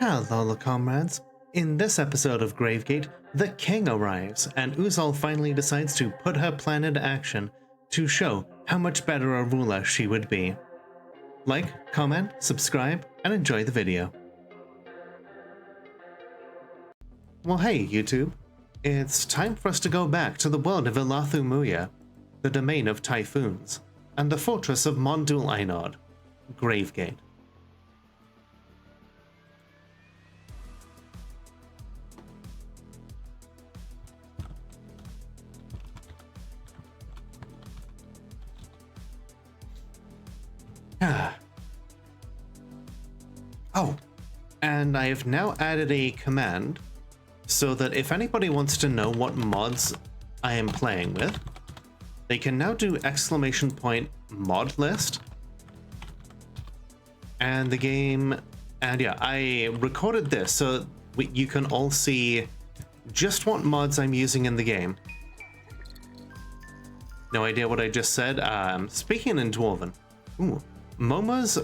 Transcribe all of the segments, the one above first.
Hello, comrades. In this episode of Gravegate, the king arrives, and Uzol finally decides to put her plan into action to show how much better a ruler she would be. Like, comment, subscribe, and enjoy the video. Well, hey, YouTube. It's time for us to go back to the world of Ilathu Muya, the domain of typhoons, and the fortress of Mondul Einod, Gravegate. Oh, and I have now added a command so that if anybody wants to know what mods I am playing with, they can now do !mod list. And the game, and yeah, I recorded this so you can all see just what mods I'm using in the game. No idea what I just said. Speaking in Dwarven. Ooh. Moma's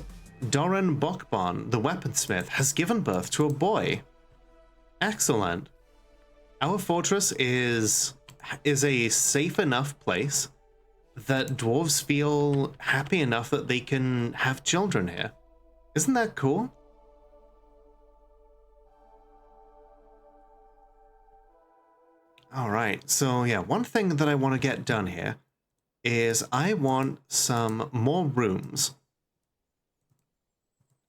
Doran Bokbon, the weaponsmith, has given birth to a boy. Excellent. Our fortress is a safe enough place that dwarves feel happy enough that they can have children here. Isn't that cool? Alright, so yeah, one thing that I want to get done here is I want some more rooms.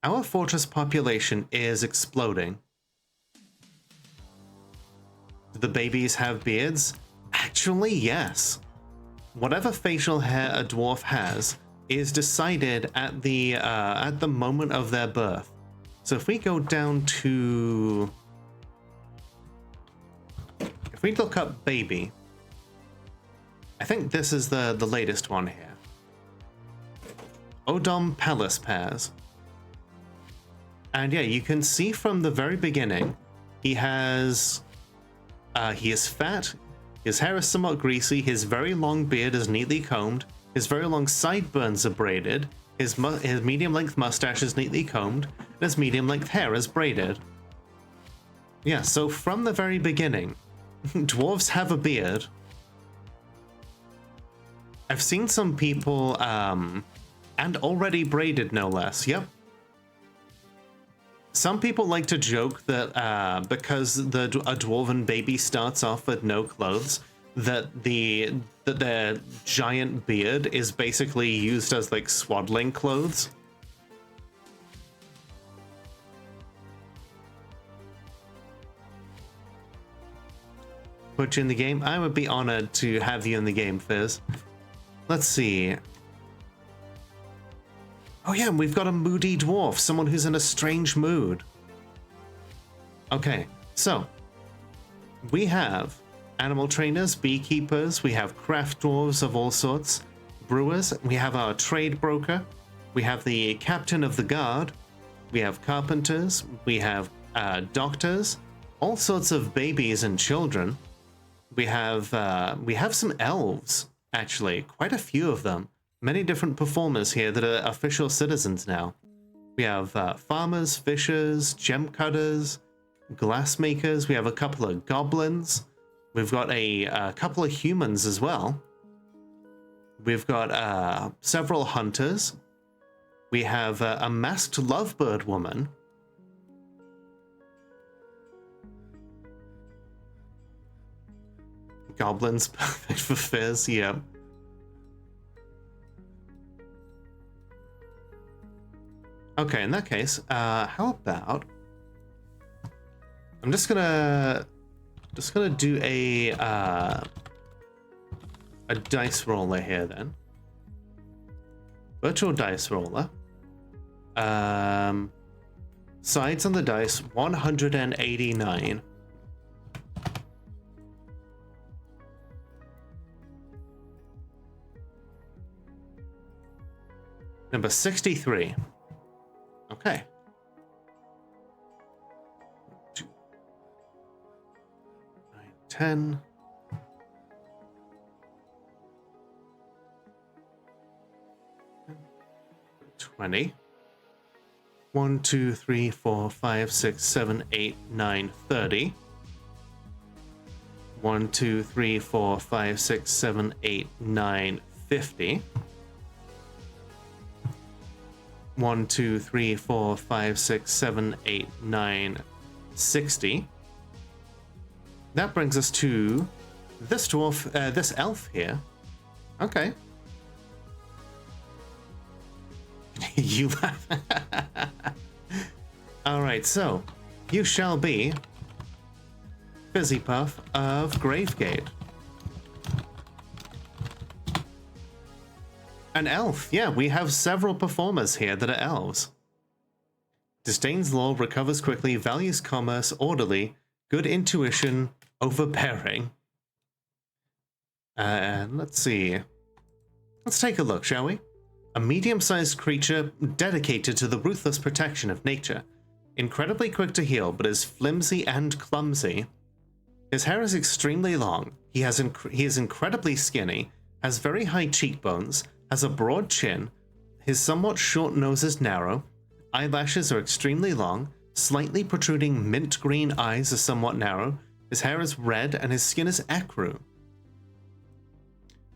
Our fortress population is exploding. Do the babies have beards? Actually, yes. Whatever facial hair a dwarf has is decided at the moment of their birth. So if we go down to... if we look up baby, I think this is the latest one here. Odom Palace Pairs. And yeah, you can see from the very beginning, he is fat, his hair is somewhat greasy, his very long beard is neatly combed, his very long sideburns are braided, his medium-length mustache is neatly combed, and his medium-length hair is braided. Yeah, so from the very beginning, dwarves have a beard. I've seen some people, and already braided no less, yep. Some people like to joke that because a dwarven baby starts off with no clothes, that their giant beard is basically used as like swaddling clothes. Put you in the game? I would be honored to have you in the game, Fizz. Let's see. Oh yeah, we've got a moody dwarf, someone who's in a strange mood. Okay, so we have animal trainers, beekeepers, we have craft dwarves of all sorts, brewers, we have our trade broker, we have the captain of the guard, we have carpenters, we have doctors, all sorts of babies and children. We have some elves, actually, quite a few of them. Many different performers here that are official citizens now. We have farmers, fishers, gem cutters, glassmakers. We have a couple of goblins. We've got a couple of humans as well. We've got several hunters. We have a masked lovebird woman. Goblins, perfect for Fizz, yeah. Okay, in that case, how about I'm just gonna do a dice roller here then. Virtual dice roller. Sides on the dice 189. Number 63. Okay. 2, 9, 10. 20. 1, 2, 3, 4, 5, 6, 7, 8, 9, 30. 1, 2, 3, 4, 5, 6, 7, 8, 9, 50. 1, 2, 3, 4, 5, 6, 7, 8, 9, 60. That brings us to this dwarf, this elf here. Okay. You laugh. Alright, so you shall be Fizzy Puff of Gravegate. An elf. Yeah, we have several performers here that are elves. Disdains law, recovers quickly, values commerce, orderly, good intuition, overbearing. Let's see. Let's take a look, shall we? A medium-sized creature dedicated to the ruthless protection of nature. Incredibly quick to heal, but is flimsy and clumsy. His hair is extremely long. He is incredibly skinny, has very high cheekbones, has a broad chin. His somewhat short nose is narrow. Eyelashes are extremely long. Slightly protruding mint green eyes are somewhat narrow. His hair is red and his skin is ecru.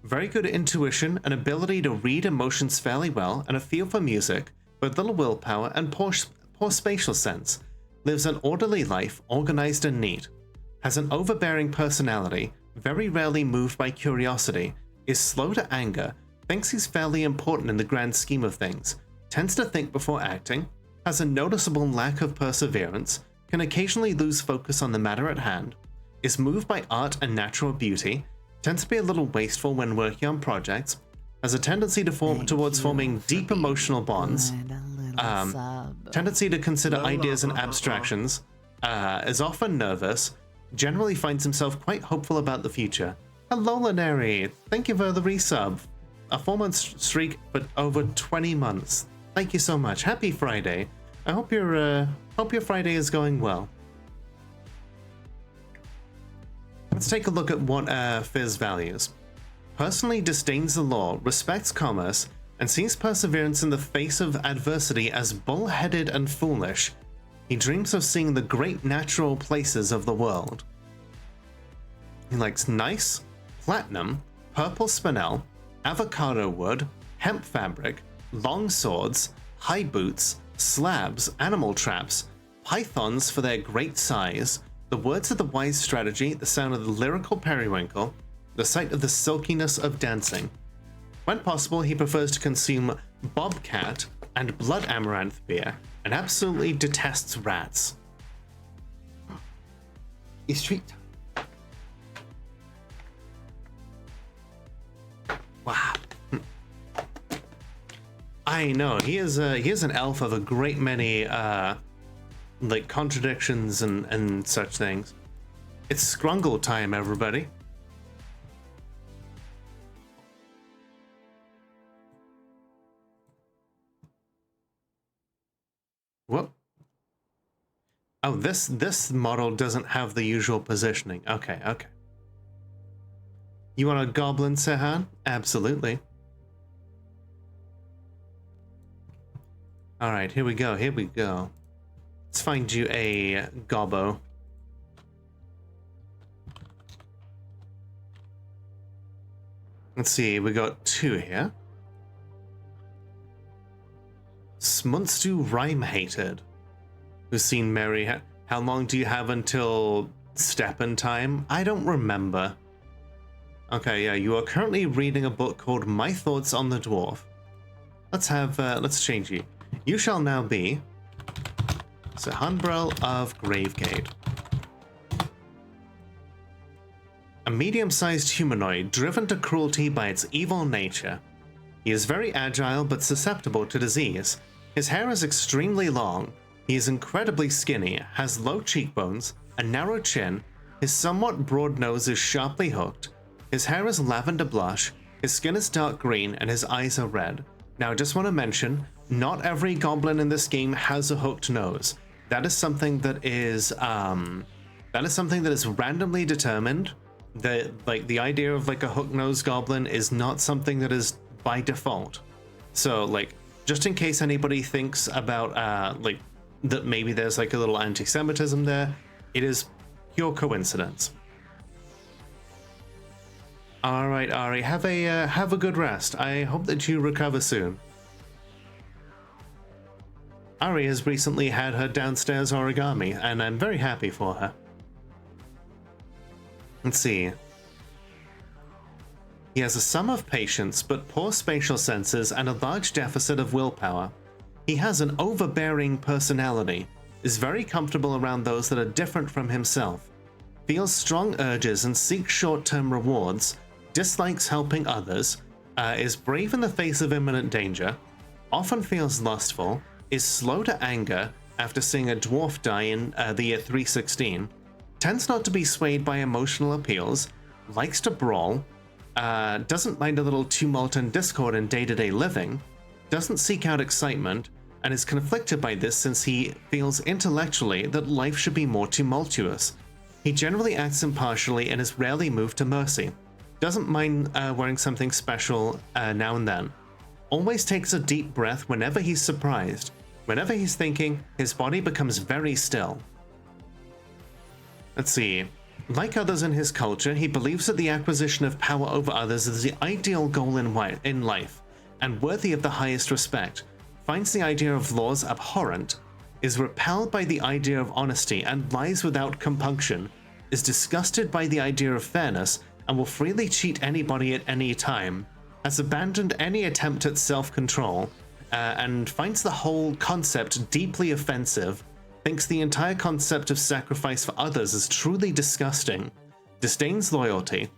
Very good intuition, an ability to read emotions fairly well, and a feel for music, with little willpower and poor spatial sense. Lives an orderly life, organized and neat. Has an overbearing personality, very rarely moved by curiosity, is slow to anger, thinks he's fairly important in the grand scheme of things, tends to think before acting, has a noticeable lack of perseverance, can occasionally lose focus on the matter at hand, is moved by art and natural beauty, tends to be a little wasteful when working on projects, has a tendency to towards forming deep emotional bonds, tendency to consider ideas and abstractions, is often nervous, generally finds himself quite hopeful about the future. Hello, Laneri. Thank you for the resub. A 4-month streak, but over 20 months. Thank you so much. Happy Friday. I hope your Friday is going well. Let's take a look at what Fizz values. Personally disdains the law, respects commerce, and sees perseverance in the face of adversity as bull-headed and foolish. He dreams of seeing the great natural places of the world. He likes nice, platinum, purple spinel, avocado wood, hemp fabric, long swords, high boots, slabs, animal traps, pythons for their great size, the words of the wise strategy, the sound of the lyrical periwinkle, the sight of the silkiness of dancing. When possible, he prefers to consume bobcat and blood amaranth beer, and absolutely detests rats. It's treat time. Wow. I know, he is an elf of a great many like contradictions and such things. It's Scrungle time, everybody. Whoop. Oh, this model doesn't have the usual positioning. Okay. You want a goblin, Sehan? Absolutely. All right, here we go. Let's find you a gobbo. Let's see, we got 2 here. Smunstu Rhyme Hated. Who's seen Mary? How long do you have until Steppen time? I don't remember. Okay, yeah, you are currently reading a book called My Thoughts on the Dwarf. Let's change you. You shall now be Sehanbrel of Gravegate. A medium-sized humanoid driven to cruelty by its evil nature. He is very agile but susceptible to disease. His hair is extremely long. He is incredibly skinny, has low cheekbones, a narrow chin. His somewhat broad nose is sharply hooked. His hair is lavender blush. His skin is dark green and his eyes are red. Now, I just want to mention, not every goblin in this game has a hooked nose. That is something that is randomly determined. The idea of like a hook-nosed goblin is not something that is by default. So like just in case anybody thinks about like that maybe there's like a little anti-Semitism there, it is pure coincidence. All right, Ari, have a good rest. I hope that you recover soon. Ari has recently had her downstairs origami, and I'm very happy for her. Let's see. He has a sum of patience, but poor spatial senses and a large deficit of willpower. He has an overbearing personality, is very comfortable around those that are different from himself, feels strong urges and seeks short-term rewards, dislikes helping others, is brave in the face of imminent danger, often feels lustful, is slow to anger after seeing a dwarf die in the year 316, tends not to be swayed by emotional appeals, likes to brawl, doesn't mind a little tumult and discord in day-to-day living, doesn't seek out excitement, and is conflicted by this since he feels intellectually that life should be more tumultuous. He generally acts impartially and is rarely moved to mercy. Doesn't mind wearing something special now and then. Always takes a deep breath whenever he's surprised. Whenever he's thinking, his body becomes very still. Let's see. Like others in his culture, he believes that the acquisition of power over others is the ideal goal in life, and worthy of the highest respect, finds the idea of laws abhorrent, is repelled by the idea of honesty and lies without compunction, is disgusted by the idea of fairness, and will freely cheat anybody at any time, has abandoned any attempt at self-control, and finds the whole concept deeply offensive, thinks the entire concept of sacrifice for others is truly disgusting, disdains loyalty,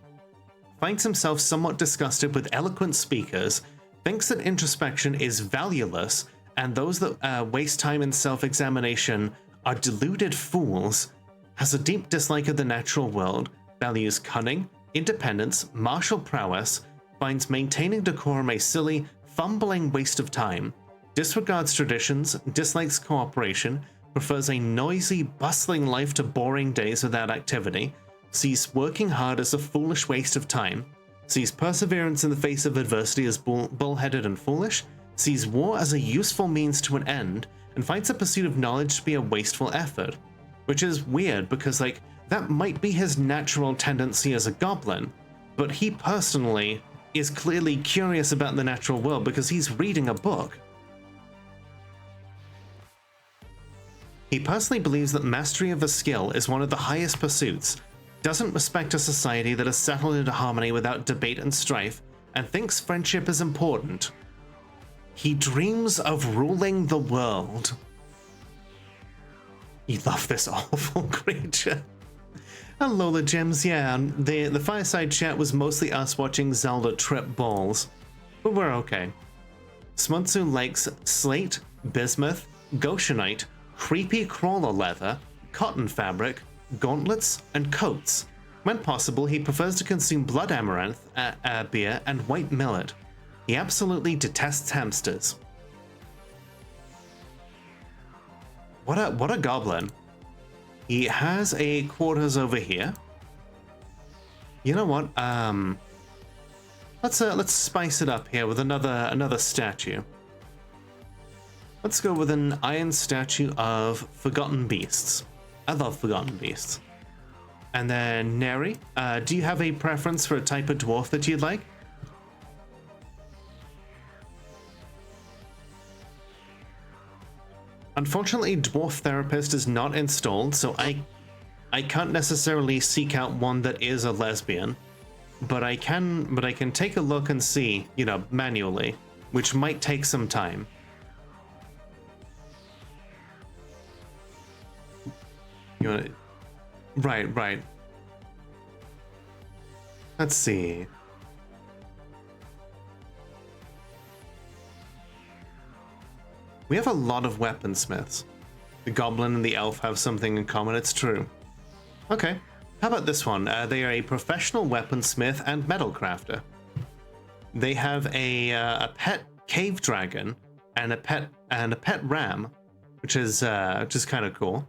finds himself somewhat disgusted with eloquent speakers, thinks that introspection is valueless, and those that waste time in self-examination are deluded fools, has a deep dislike of the natural world, values cunning, independence, martial prowess, finds maintaining decorum a silly, fumbling waste of time, disregards traditions, dislikes cooperation, prefers a noisy, bustling life to boring days without activity, sees working hard as a foolish waste of time, sees perseverance in the face of adversity as bullheaded and foolish, sees war as a useful means to an end, and finds the pursuit of knowledge to be a wasteful effort. Which is weird because, like, that might be his natural tendency as a goblin, but he personally is clearly curious about the natural world because he's reading a book. He personally believes that mastery of a skill is one of the highest pursuits, doesn't respect a society that is settled into harmony without debate and strife, and thinks friendship is important. He dreams of ruling the world. You love this awful creature. And Lola Gems, yeah, the fireside chat was mostly us watching Zelda trip balls, but we're okay. Smutsu likes slate, bismuth, goshenite, creepy crawler leather, cotton fabric, gauntlets, and coats. When possible, he prefers to consume blood amaranth, beer, and white millet. He absolutely detests hamsters. What a goblin. He has a quarters over here. You know what? Let's spice it up here with another statue. Let's go with an iron statue of Forgotten Beasts. I love Forgotten Beasts. And then Neri, do you have a preference for a type of dwarf that you'd like? Unfortunately, Dwarf Therapist is not installed, so I can't necessarily seek out one that is a lesbian, but I can take a look and see, you know, manually, which might take some time. You know, right. Let's see. We have a lot of weaponsmiths. The goblin and the elf have something in common, it's true. Okay, how about this one? They are a professional weaponsmith and metal crafter. They have a pet cave dragon and a pet ram, which is kind of cool.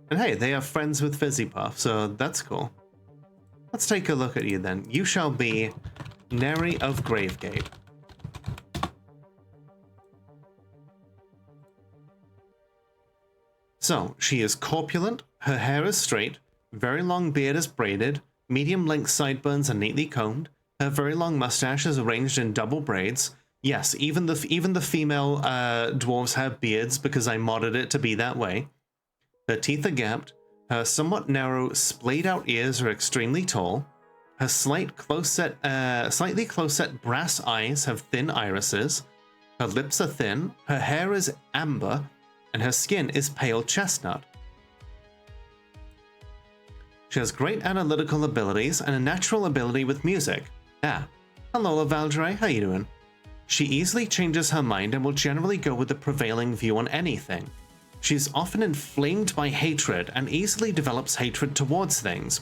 And hey, they are friends with Fizzy Puff, so that's cool. Let's take a look at you then. You shall be Neri of Gravegate. So, she is corpulent, her hair is straight, very long beard is braided, medium-length sideburns are neatly combed, her very long mustache is arranged in double braids. Yes, even the female dwarves have beards because I modded it to be that way. Her teeth are gapped, her somewhat narrow, splayed-out ears are extremely tall, her slightly close-set brass eyes have thin irises, her lips are thin, her hair is amber, and her skin is pale chestnut. She has great analytical abilities and a natural ability with music. Hello, Valdre, how you doing? She easily changes her mind and will generally go with the prevailing view on anything. She's often inflamed by hatred and easily develops hatred towards things.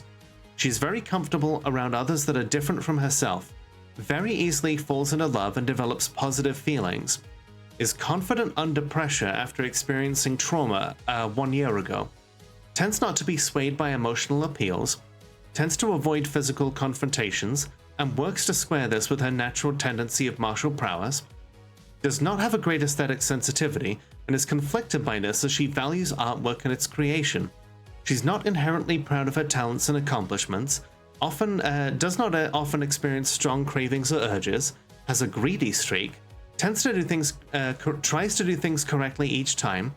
She's very comfortable around others that are different from herself, very easily falls into love and develops positive feelings, is confident under pressure after experiencing trauma 1 year ago, tends not to be swayed by emotional appeals, tends to avoid physical confrontations, and works to square this with her natural tendency of martial prowess, does not have a great aesthetic sensitivity, and is conflicted by this as she values artwork and its creation. She's not inherently proud of her talents and accomplishments, does not often experience strong cravings or urges, has a greedy streak, tries to do things correctly each time,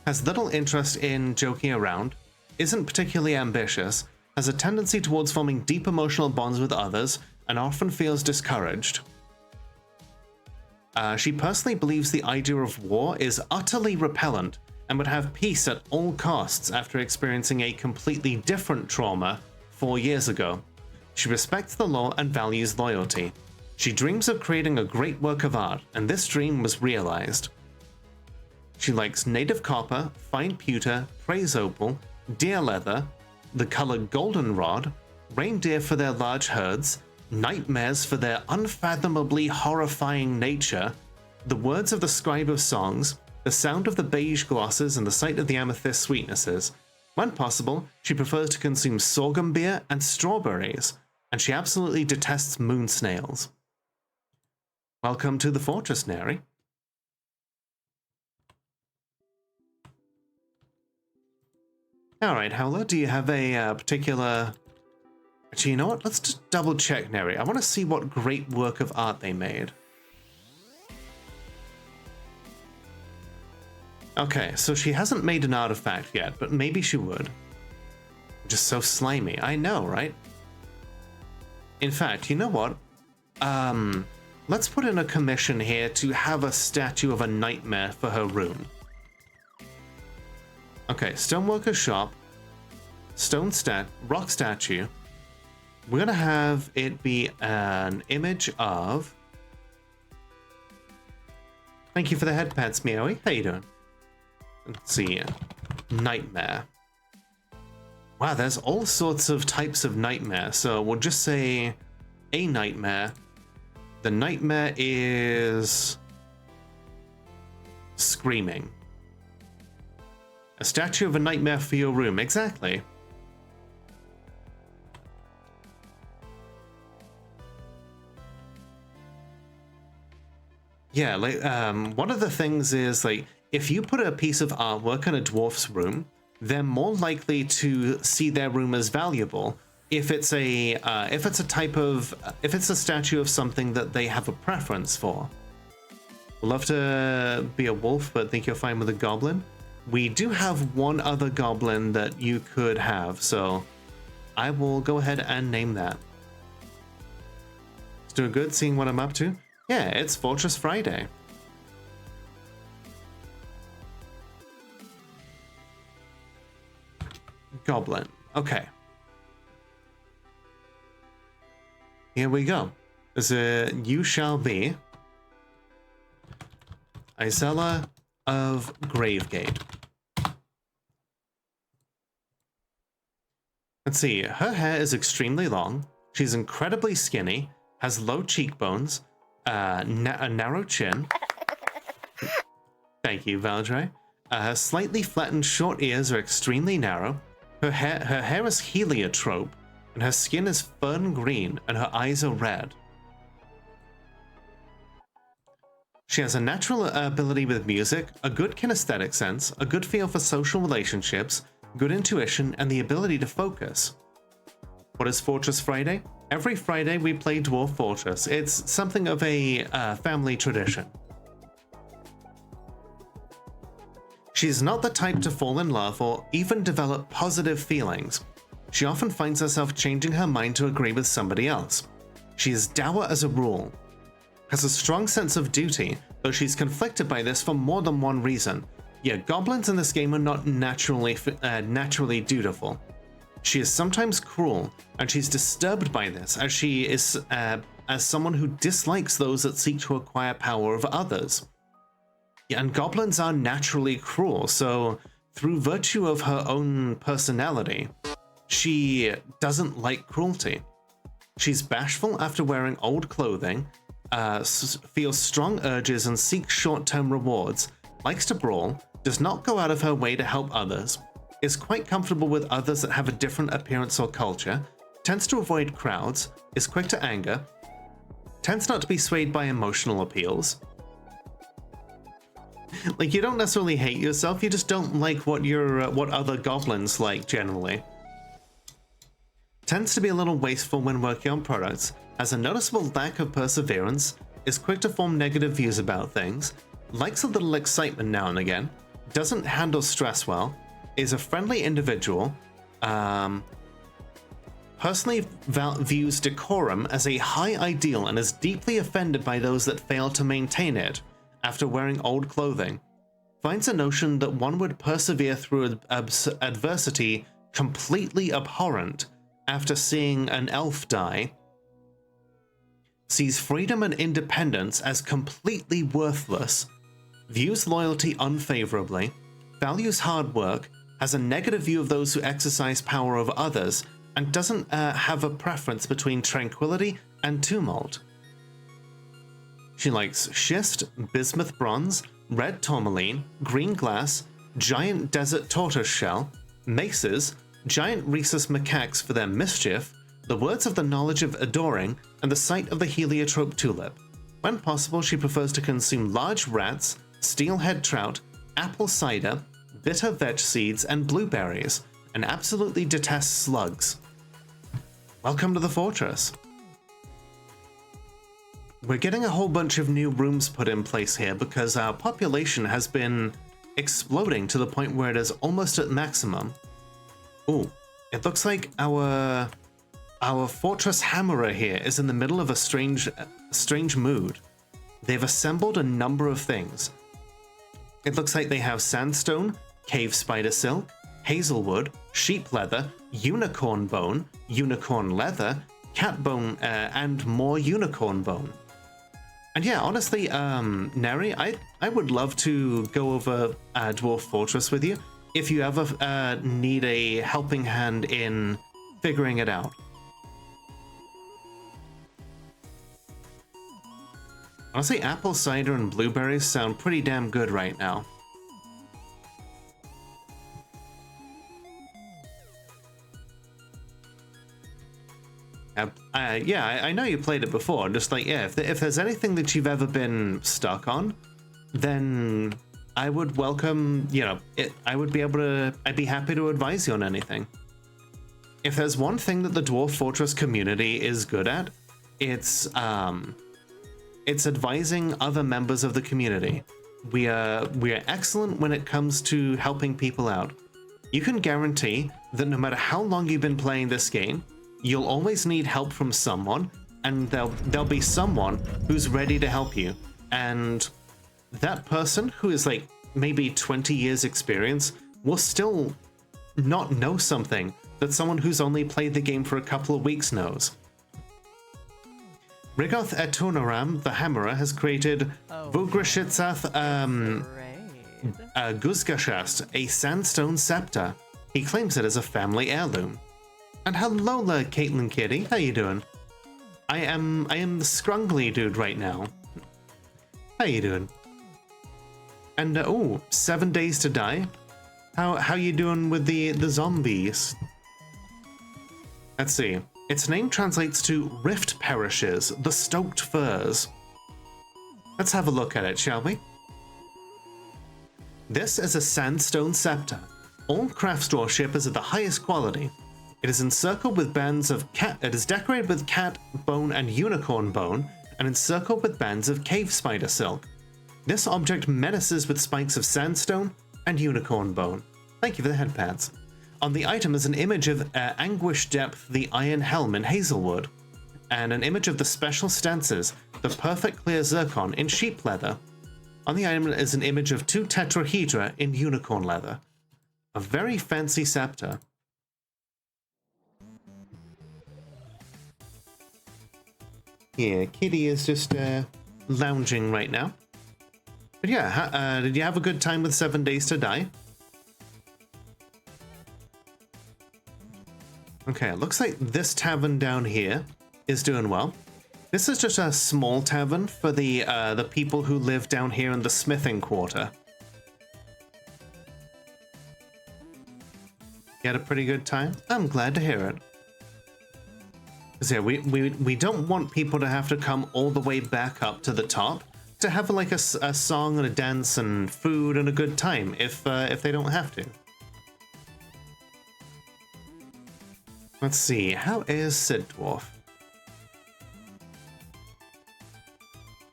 has little interest in joking around, isn't particularly ambitious, has a tendency towards forming deep emotional bonds with others, and often feels discouraged. She personally believes the idea of war is utterly repellent and would have peace at all costs after experiencing a completely different trauma 4 years ago. She respects the law and values loyalty. She dreams of creating a great work of art, and this dream was realized. She likes native copper, fine pewter, praise opal, deer leather, the color goldenrod, reindeer for their large herds, nightmares for their unfathomably horrifying nature, the words of the scribe of songs, the sound of the beige glosses, and the sight of the amethyst sweetnesses. When possible, she prefers to consume sorghum beer and strawberries, and she absolutely detests moon snails. Welcome to the fortress, Neri. Alright, Howler, do you have a particular... Actually, you know what? Let's just double check, Neri. I want to see what great work of art they made. Okay, so she hasn't made an artifact yet, but maybe she would. Just so slimy. I know, right? In fact, you know what? Let's put in a commission here to have a statue of a nightmare for her room. Okay, stoneworker shop, rock statue. We're gonna have it be an image of... Thank you for the head pats, Meowie. How you doing? Let's see. Nightmare. Wow, there's all sorts of types of nightmare. So we'll just say a nightmare. The nightmare is... screaming. A statue of a nightmare for your room. Exactly. Yeah, like, one of the things is, like, if you put a piece of artwork in a dwarf's room, they're more likely to see their room as valuable if it's a statue of something that they have a preference for. Would love to be a wolf, but think you're fine with a goblin. We do have one other goblin that you could have, so I will go ahead and name that. It's doing good, seeing what I'm up to. Yeah, it's Fortress Friday. Goblin. Okay. Here we go. You shall be Isella of Gravegate. Let's see. Her hair is extremely long. She's incredibly skinny, has low cheekbones, a narrow chin. Thank you, Valdre. Her slightly flattened short ears are extremely narrow. Her hair is heliotrope, and her skin is fern green, and her eyes are red. She has a natural ability with music, a good kinesthetic sense, a good feel for social relationships, good intuition, and the ability to focus. What is Fortress Friday? Every Friday we play Dwarf Fortress. It's something of a family tradition. She's not the type to fall in love or even develop positive feelings. She often finds herself changing her mind to agree with somebody else. She is dour as a rule. Has a strong sense of duty, though she's conflicted by this for more than one reason. Yeah, goblins in this game are not naturally dutiful. She is sometimes cruel, and she's disturbed by this, as she is as someone who dislikes those that seek to acquire power of others. Yeah, and goblins are naturally cruel, so through virtue of her own personality, she doesn't like cruelty. She's bashful after wearing old clothing, feels strong urges and seeks short-term rewards, likes to brawl, does not go out of her way to help others, is quite comfortable with others that have a different appearance or culture, tends to avoid crowds, is quick to anger, tends not to be swayed by emotional appeals. Like, you don't necessarily hate yourself, you just don't like what other goblins like generally. Tends to be a little wasteful when working on products, has a noticeable lack of perseverance, is quick to form negative views about things, likes a little excitement now and again, doesn't handle stress well, is a friendly individual, personally views decorum as a high ideal and is deeply offended by those that fail to maintain it after wearing old clothing, finds the notion that one would persevere through adversity completely abhorrent after seeing an elf die, sees freedom and independence as completely worthless, views loyalty unfavorably, values hard work, has a negative view of those who exercise power over others, and doesn't have a preference between tranquility and tumult. She likes schist, bismuth bronze, red tourmaline, green glass, giant desert tortoise shell, maces, giant rhesus macaques for their mischief, the words of the knowledge of adoring, and the sight of the heliotrope tulip. When possible, she prefers to consume large rats, steelhead trout, apple cider, bitter vetch seeds, and blueberries, and absolutely detests slugs. Welcome to the fortress. We're getting a whole bunch of new rooms put in place here because our population has been exploding to the point where it is almost at maximum. Ooh, it looks like our fortress hammerer here is in the middle of a strange mood. They've assembled a number of things. It looks like they have sandstone, cave spider silk, hazelwood, sheep leather, unicorn bone, unicorn leather, cat bone, and more unicorn bone. And yeah, honestly, Neri, I would love to go over Dwarf Fortress with you if you ever need a helping hand in figuring it out. Honestly, apple cider and blueberries sound pretty damn good right now. Yeah, I know you played it before. Just like, yeah, if there's anything that you've ever been stuck on, then I would welcome, I'd be happy to advise you on anything. If there's one thing that the Dwarf Fortress community is good at, it's advising other members of the community. We are excellent when it comes to helping people out. You can guarantee that no matter how long you've been playing this game, you'll always need help from someone, and there'll be someone who's ready to help you. And that person, who is like maybe 20 years experience, will still not know something that someone who's only played the game for a couple of weeks knows. Rigoth Etunaram, the Hammerer, has created Vugrashitsath Guzgashast, a sandstone scepter. He claims it as a family heirloom. And hello there, Caitlin Kitty. How you doing? I am the scrungly dude right now. How you doing? And oh, 7 days to die. How you doing with the zombies? Let's see. Its name translates to Rift Perishes, the Stoked Firs. Let's have a look at it, shall we? This is a sandstone scepter. All craft shippers are the highest quality. It is encircled with bands of cat. It is decorated with cat bone and unicorn bone, and encircled with bands of cave spider silk. This object menaces with spikes of sandstone and unicorn bone. Thank you for the headpads. On the item is an image of Anguish Depth, the Iron Helm in Hazelwood, and an image of the special stances, the Perfect Clear Zircon in sheep leather. On the item is an image of 2 tetrahedra in unicorn leather. A very fancy scepter. Yeah, Kitty is just lounging right now. But yeah, did you have a good time with 7 Days to Die? Okay, it looks like this tavern down here is doing well. This is just a small tavern for the people who live down here in the smithing quarter. You had a pretty good time? I'm glad to hear it. Because yeah, we don't want people to have to come all the way back up to the top to have like a song and a dance and food and a good time if they don't have to. Let's see, how is Sid Dwarf?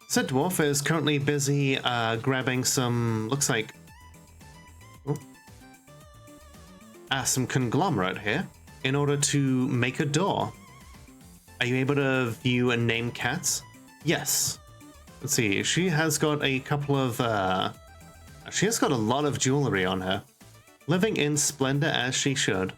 Sid Dwarf is currently busy grabbing some, looks like, some conglomerate here in order to make a door. Are you able to view and name cats? Yes. Let's see, she has got a couple of, she has got a lot of jewelry on her. Living in splendor as she should.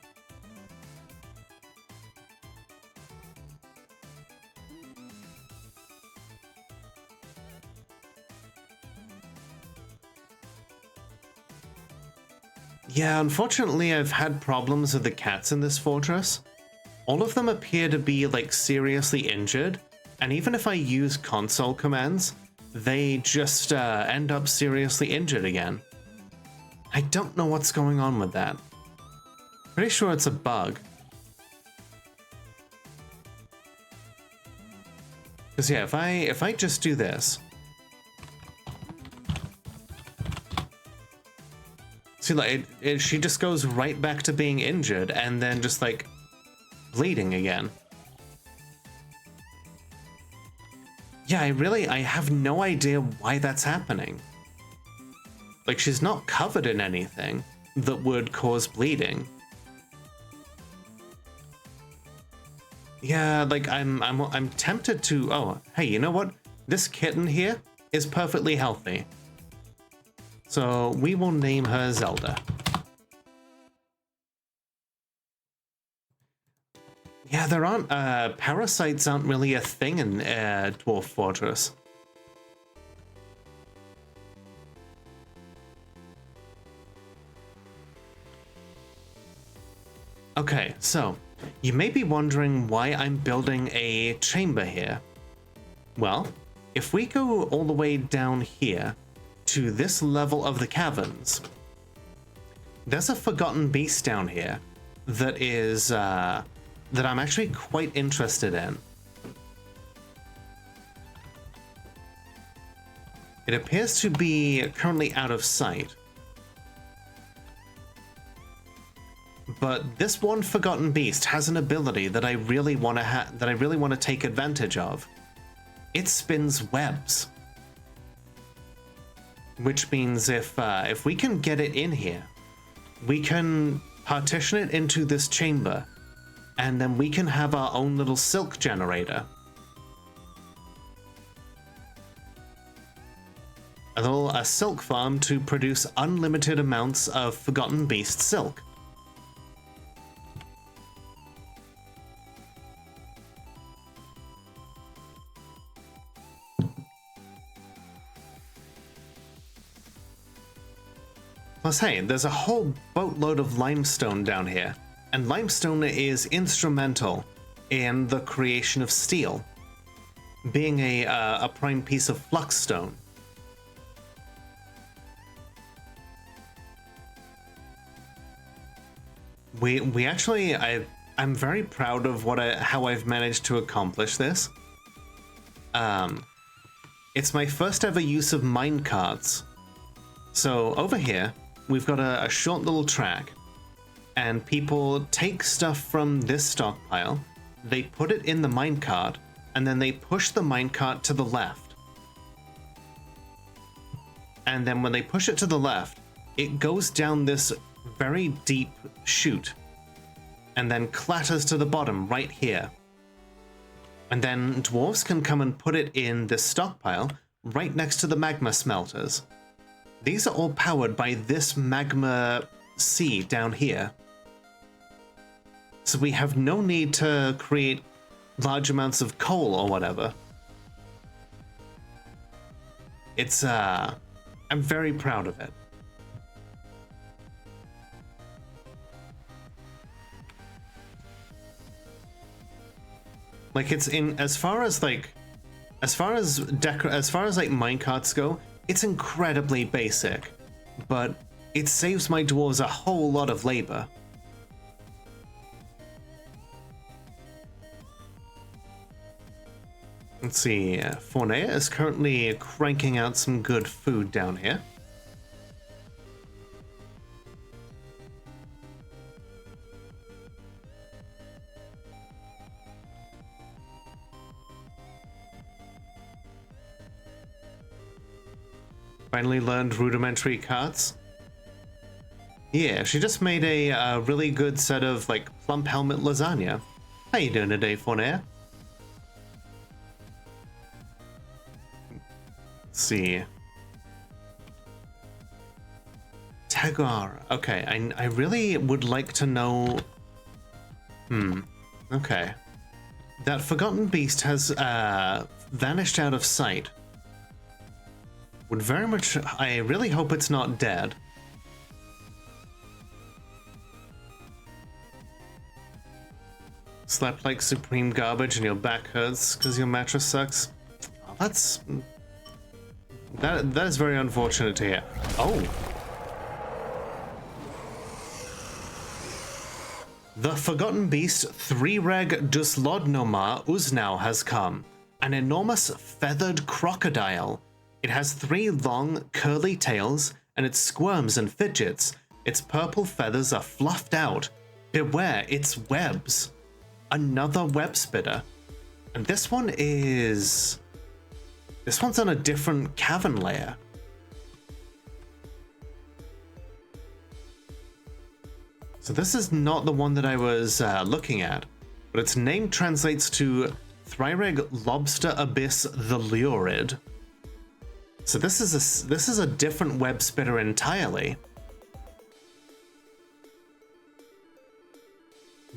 Yeah, unfortunately I've had problems with the cats in this fortress. All of them appear to be like seriously injured, and even if I use console commands, they just end up seriously injured again. I don't know what's going on with that. Pretty sure it's a bug. Because yeah, if I just do this. See, like, she just goes right back to being injured and then just, like, bleeding again. Yeah, I have no idea why that's happening. Like, she's not covered in anything that would cause bleeding. Yeah, like, I'm tempted to, oh, hey, you know what? This kitten here is perfectly healthy. So we will name her Zelda. Yeah, there aren't, parasites aren't really a thing in Dwarf Fortress. Okay, so you may be wondering why I'm building a chamber here. Well, if we go all the way down here, to this level of the caverns, there's a forgotten beast down here that is that I'm actually quite interested in. It appears to be currently out of sight, but this one forgotten beast has an ability that I really want to take advantage of. It spins webs. Which means if we can get it in here, we can partition it into this chamber, and then we can have our own little silk generator. A silk farm to produce unlimited amounts of Forgotten Beast silk. Plus, hey, there's a whole boatload of limestone down here, and limestone is instrumental in the creation of steel, being a prime piece of flux stone. We actually, I'm very proud of how I've managed to accomplish this. It's my first ever use of mine carts. So over here, we've got a short little track, and people take stuff from this stockpile, they put it in the minecart, and then they push the minecart to the left. And then when they push it to the left, it goes down this very deep chute, and then clatters to the bottom right here. And then dwarves can come and put it in this stockpile right next to the magma smelters. These are all powered by this magma sea down here. So we have no need to create large amounts of coal or whatever. It's, I'm very proud of it. Like, it's in, as far as like minecarts go, it's incredibly basic, but it saves my dwarves a whole lot of labor. Let's see, Fornea is currently cranking out some good food down here. Finally learned rudimentary carts. Yeah, she just made a really good set of like plump helmet lasagna. How you doing today, Fornea? Let's see. Tagar. Okay, I really would like to know. Okay. That Forgotten Beast has vanished out of sight. Would very much. I really hope it's not dead. Slept like supreme garbage and your back hurts because your mattress sucks. Oh, that is very unfortunate to hear. Oh. The Forgotten Beast 3-reg Duslodnomar Uznau has come. An enormous feathered crocodile. It has 3 long, curly tails, and it squirms and fidgets. Its purple feathers are fluffed out. Beware its webs. Another web spitter. And this one's on a different cavern layer. So this is not the one that I was looking at, but its name translates to Thryreg Lobster Abyss the Lurid. So this is a different web spitter entirely.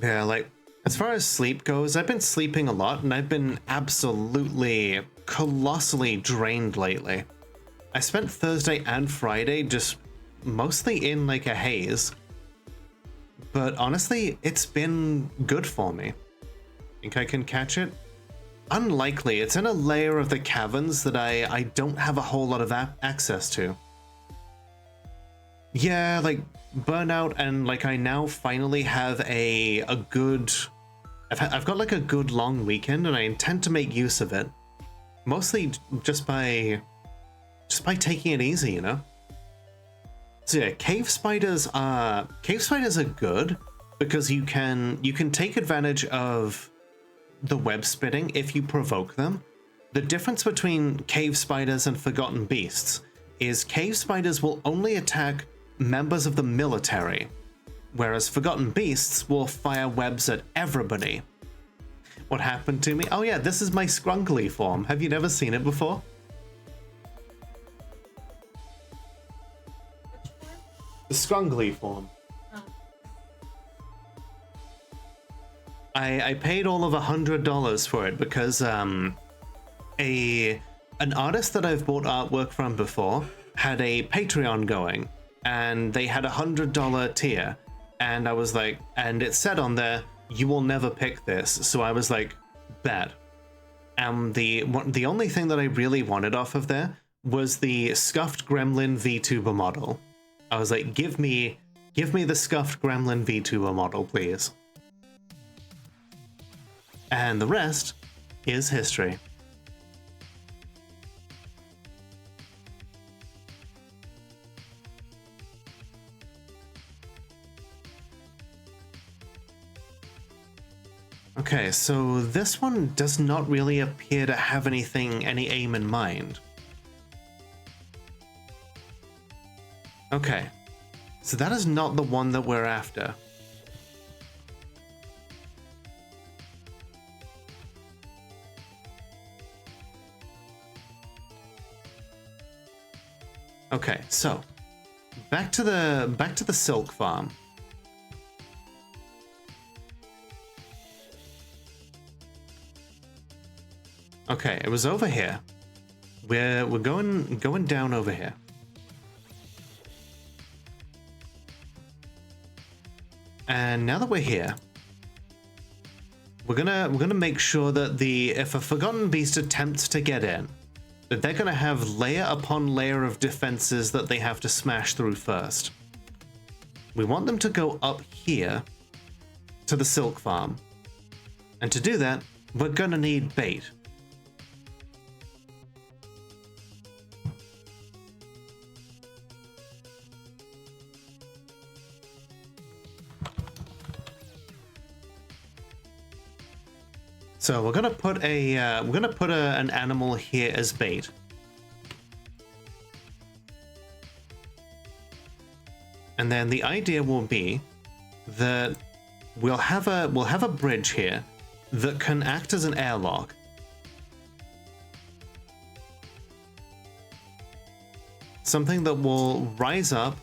Yeah, like, as far as sleep goes, I've been sleeping a lot and I've been absolutely colossally drained lately. I spent Thursday and Friday just mostly in like a haze. But honestly, it's been good for me. Think I can catch it? Unlikely. It's in a layer of the caverns that I don't have a whole lot of access to. Yeah, like burnout, and like I now finally have a good. I've got like a good long weekend, and I intend to make use of it. Mostly just by taking it easy, you know. So yeah, cave spiders are good because you can take advantage of the web spitting if you provoke them. The difference between cave spiders and forgotten beasts is cave spiders will only attack members of the military, whereas forgotten beasts will fire webs at everybody. What happened to me? Oh yeah, this is my scrunkly form. Have you never seen it before? The scrunkly form. I paid all of $100 for it because an artist that I've bought artwork from before had a Patreon going, and they had $100 tier, and I was like, and it said on there, you will never pick this, so I was like, bet. The only thing that I really wanted off of there was the Scuffed Gremlin VTuber model. I was like, give me the Scuffed Gremlin VTuber model, please. And the rest is history. Okay, so this one does not really appear to have any aim in mind. Okay, so that is not the one that we're after. Okay, so back to the silk farm. Okay, it was over here. We're going down over here. And now that we're here, we're gonna make sure that if a Forgotten Beast attempts to get in, that they're gonna have layer upon layer of defenses that they have to smash through first. We want them to go up here to the silk farm. And to do that, we're gonna need bait. So we're gonna put an animal here as bait. And then the idea will be that we'll have a bridge here that can act as an airlock. Something that will rise up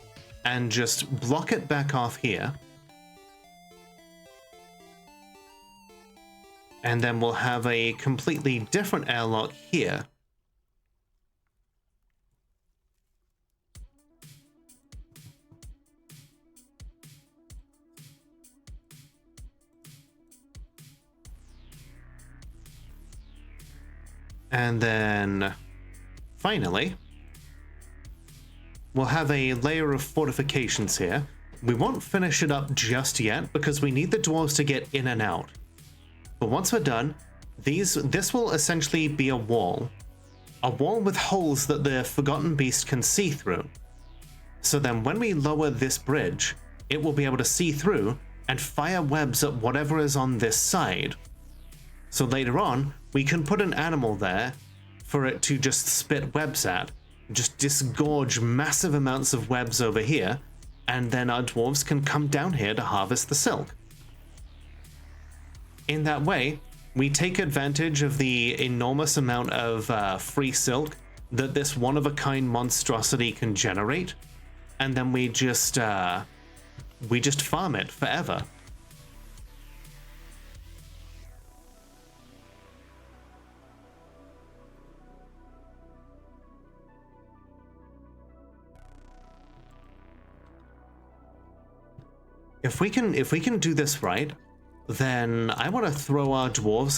and just block it back off here. And then we'll have a completely different airlock here. And then, finally, we'll have a layer of fortifications here. We won't finish it up just yet because we need the dwarves to get in and out. But once we're done, this will essentially be a wall with holes that the Forgotten Beast can see through. So then when we lower this bridge, it will be able to see through and fire webs at whatever is on this side. So later on, we can put an animal there for it to just spit webs at, just disgorge massive amounts of webs over here, and then our dwarves can come down here to harvest the silk. In that way, we take advantage of the enormous amount of free silk that this one-of-a-kind monstrosity can generate, and then we just farm it forever. If we can do this right, then I want to throw our dwarves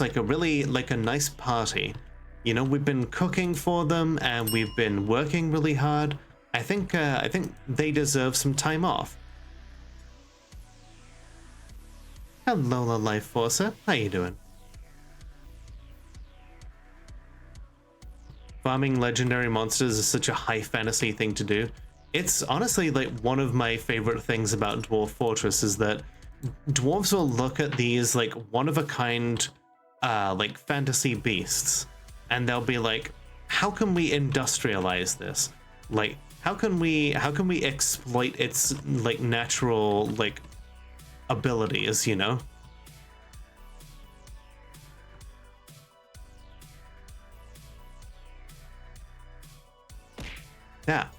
like a nice party. You know, we've been cooking for them and we've been working really hard. I think they deserve some time off. Hello, Life Forcer. How you doing? Farming legendary monsters is such a high fantasy thing to do. It's honestly like one of my favorite things about Dwarf Fortress is that dwarves will look at these like one-of-a-kind like fantasy beasts, and they'll be like, how can we industrialize this? Like, how can we exploit its like natural like abilities, you know? Yeah.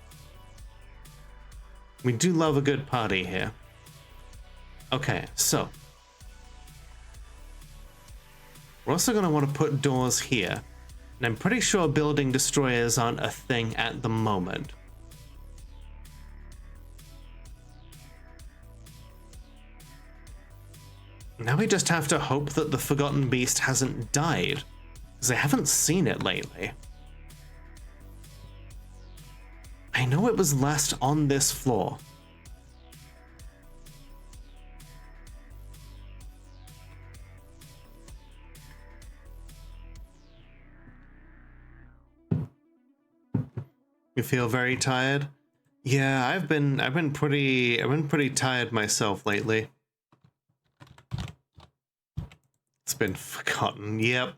We do love a good party here. Okay, so we're also going to want to put doors here, and I'm pretty sure building destroyers aren't a thing at the moment. Now we just have to hope that the Forgotten Beast hasn't died, because I haven't seen it lately. I know it was last on this floor. You feel very tired? Yeah, I've been pretty tired myself lately. been forgotten. Yep.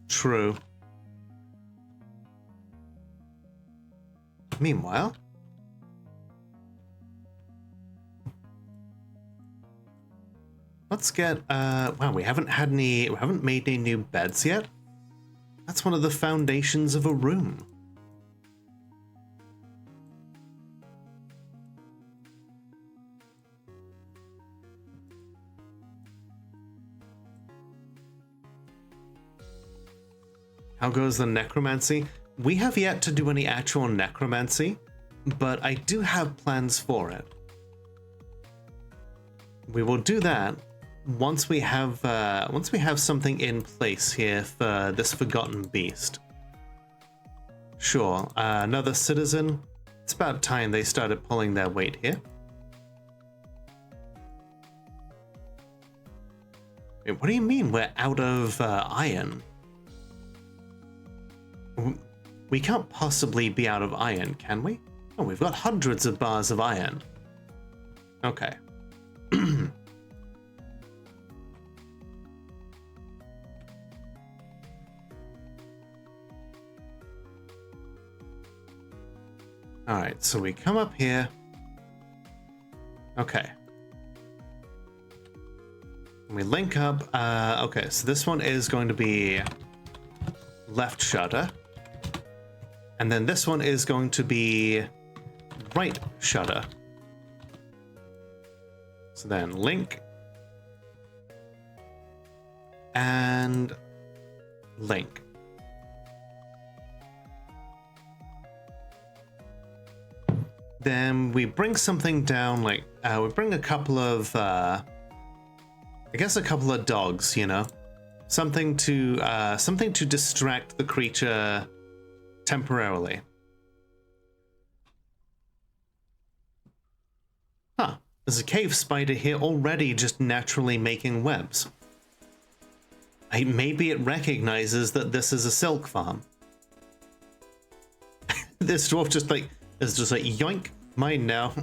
True. Meanwhile, let's get, wow, we haven't made any new beds yet. That's one of the foundations of a room. How goes the necromancy? We have yet to do any actual necromancy, but I do have plans for it. We will do that once we have something in place here for this forgotten beast. Sure, another citizen. It's about time they started pulling their weight here. Wait, what do you mean we're out of iron? We can't possibly be out of iron, can we? Oh, we've got hundreds of bars of iron. Okay. Alright, so we come up here. Okay. We link up. Okay, so this one is going to be left shutter. And then this one is going to be right shutter. So then link. And link. Then we bring something down, like, we bring a couple of, I guess a couple of dogs, you know? Something to distract the creature temporarily. Huh, there's a cave spider here already just naturally making webs. Maybe it recognizes that this is a silk farm. This dwarf just like, is just like, yoink, mine now.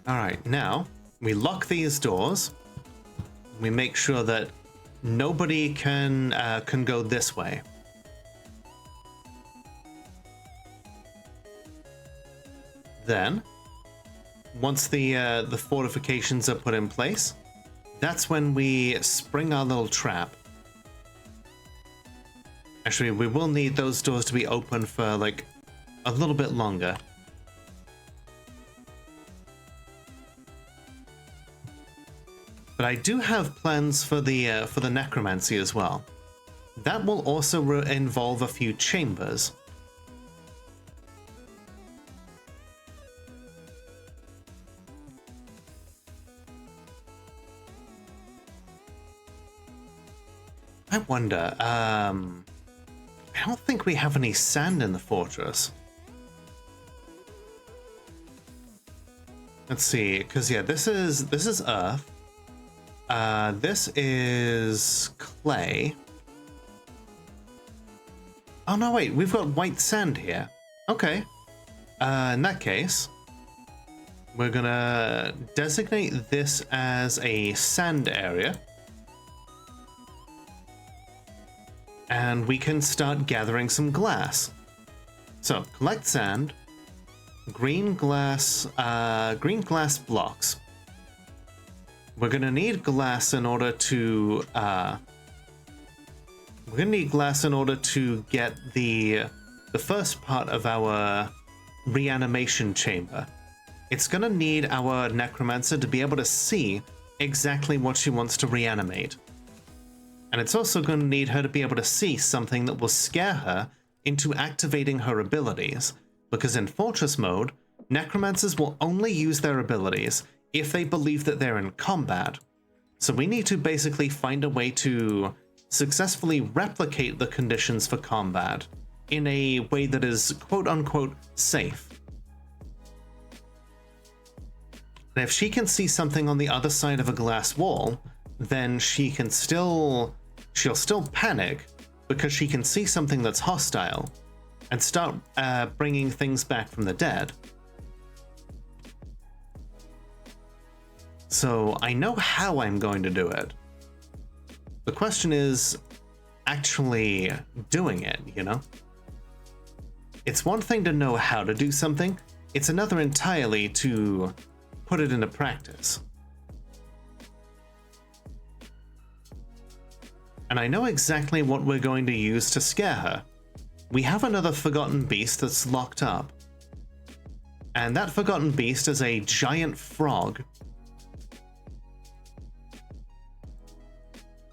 Alright, now we lock these doors. We make sure that nobody can go this way. Then, once the fortifications are put in place, that's when we spring our little trap. Actually, we will need those doors to be open for like a little bit longer. But I do have plans for the necromancy as well. That will also involve a few chambers. I wonder, I don't think we have any sand in the fortress. Let's see, because yeah, this is earth. This is clay. Oh no, wait, we've got white sand here. Okay. In that case, we're gonna designate this as a sand area. And we can start gathering some glass. So, collect sand, green glass blocks. We're gonna need glass in order to get the first part of our reanimation chamber. It's gonna need our necromancer to be able to see exactly what she wants to reanimate. And it's also going to need her to be able to see something that will scare her into activating her abilities. Because in Fortress mode, necromancers will only use their abilities if they believe that they're in combat. So we need to basically find a way to successfully replicate the conditions for combat in a way that is quote-unquote safe. And if she can see something on the other side of a glass wall, then she'll still panic because she can see something that's hostile and start bringing things back from the dead. So I know how I'm going to do it. The question is actually doing it, you know? It's one thing to know how to do something, it's another entirely to put it into practice. And I know exactly what we're going to use to scare her. We have another forgotten beast that's locked up. And that forgotten beast is a giant frog.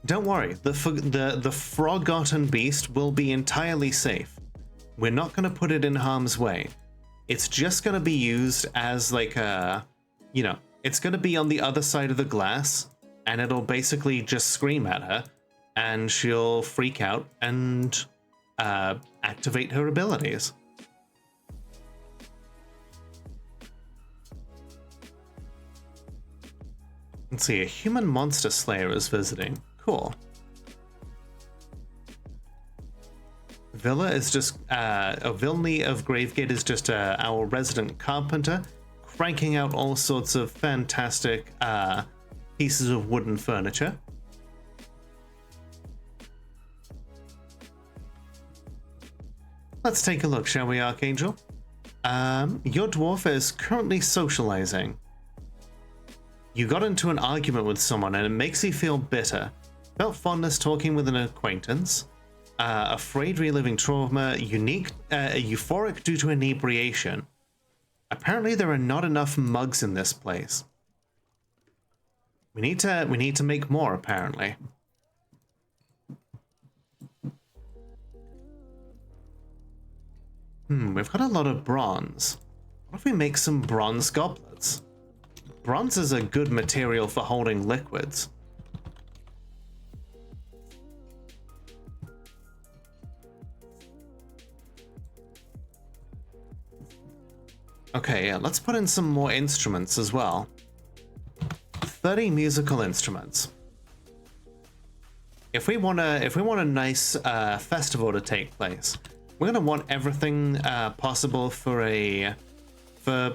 Don't worry, the forgotten beast will be entirely safe. We're not going to put it in harm's way. It's just going to be used as like a, you know, it's going to be on the other side of the glass, and it'll basically just scream at her, and she'll freak out and activate her abilities. Let's see, a human monster slayer is visiting. Cool. Villa is just, Vilni of Gravegate is just our resident carpenter, cranking out all sorts of fantastic pieces of wooden furniture. Let's take a look, shall we, Archangel? Your dwarf is currently socializing. You got into an argument with someone and it makes you feel bitter. Felt fondness talking with an acquaintance. Afraid reliving trauma. Euphoric due to inebriation. Apparently there are not enough mugs in this place. We need to make more, apparently. We've got a lot of bronze. What if we make some bronze goblets? Bronze is a good material for holding liquids. Okay, yeah, let's put in some more instruments as well. 30 musical instruments. If we want a nice festival to take place, we're gonna want everything possible for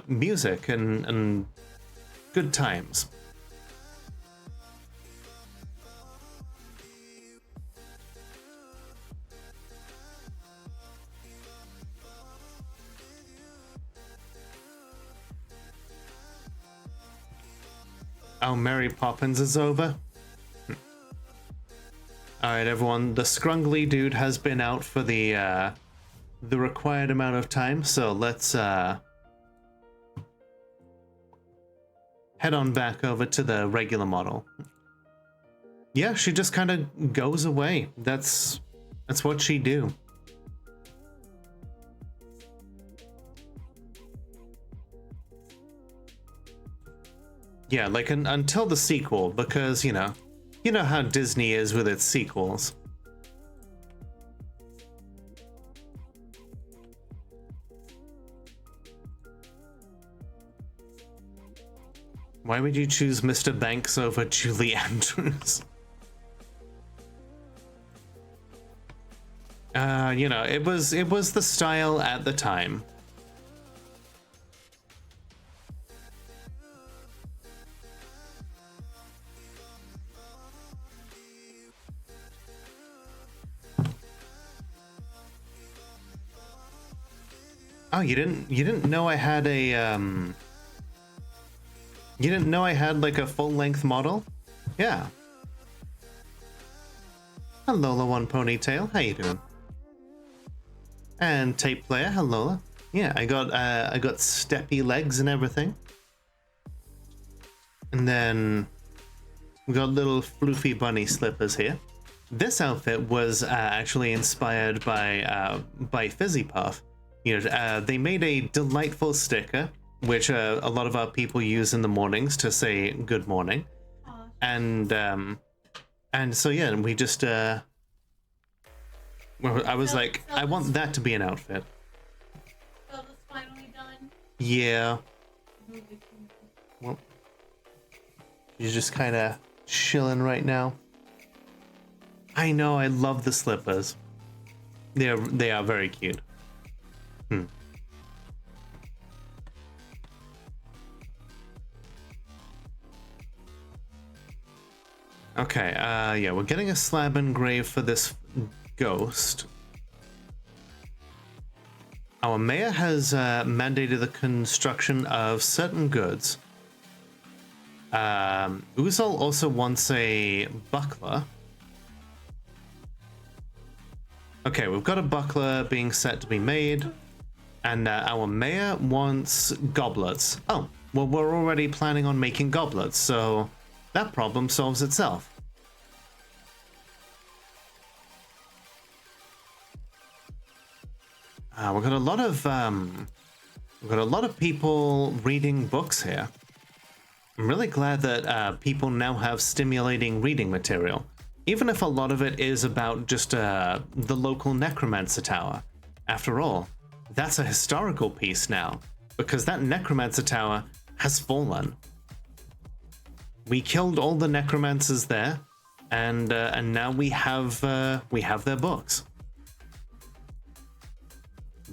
music and good times. Oh, Mary Poppins is over. Alright, everyone, the scrungly dude has been out for the required amount of time, so let's head on back over to the regular model. Yeah, she just kind of goes away. That's what she do. Yeah, like until the sequel, because, you know how Disney is with its sequels. Why would you choose Mr. Banks over Julie Andrews? You know, it was the style at the time. Oh, you didn't know I had a you didn't know I had like a full-length model? Yeah. Hello, One Ponytail. How you doing? And Tape Player. Hello. Yeah, I got steppy legs and everything. And then we got little floofy bunny slippers here. This outfit was actually inspired by Fizzy Puff. You know, they made a delightful sticker, which a lot of our people use in the mornings to say good morning. And so yeah, we just well, I was like, I want that to be an outfit. So it's finally done? Yeah. Well, You're just kind of chilling right now. I know, I love the slippers. They are very cute. Okay, yeah, we're getting a slab engraved for this ghost. Our mayor has mandated the construction of certain goods. Uzol also wants a buckler. Okay, we've got a buckler being set to be made. And our mayor wants goblets. Oh, well, we're already planning on making goblets, so that problem solves itself. We've got a lot of people reading books here. I'm really glad that people now have stimulating reading material, even if a lot of it is about just the local necromancer tower. After all, that's a historical piece now, because that necromancer tower has fallen. We killed all the necromancers there, and now we have their books.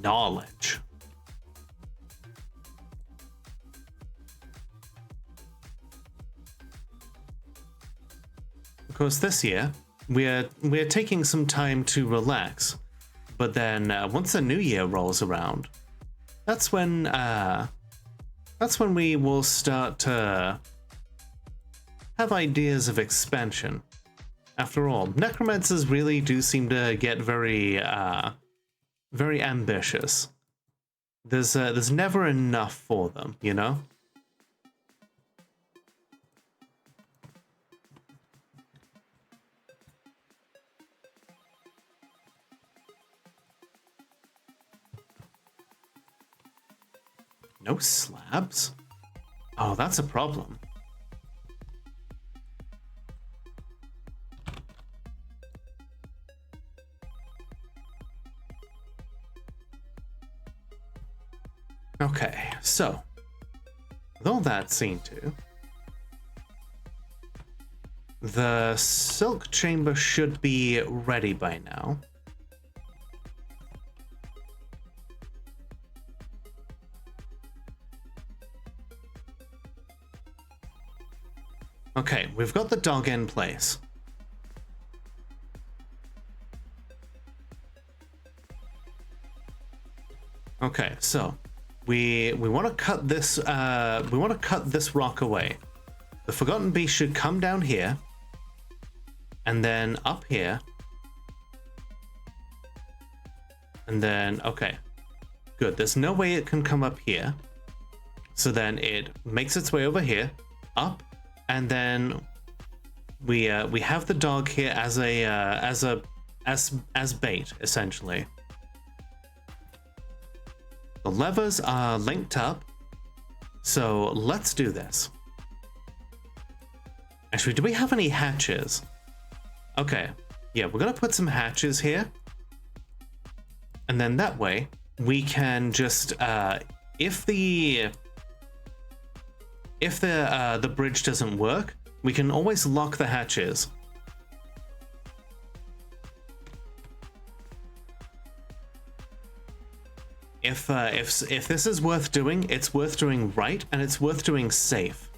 Knowledge. Of course, this year we're taking some time to relax, but then once the new year rolls around, that's when we will start to have ideas of expansion. After all, necromancers really do seem to get very ambitious. There's never enough for them, you know? No slabs? Oh, that's a problem. Okay, so with all that seen to, the silk chamber should be ready by now. Okay, we've got the dog in place. Okay, so we want to cut this rock away. The Forgotten Beast should come down here, and then up here, and then okay, good. There's no way it can come up here, so then it makes its way over here, up, and then we have the dog here as bait essentially. The levers are linked up, so let's do this. Actually, do we have any hatches? Okay, yeah, we're gonna put some hatches here, and then that way we can just if the bridge doesn't work, we can always lock the hatches. If this is worth doing, it's worth doing right, and it's worth doing safe.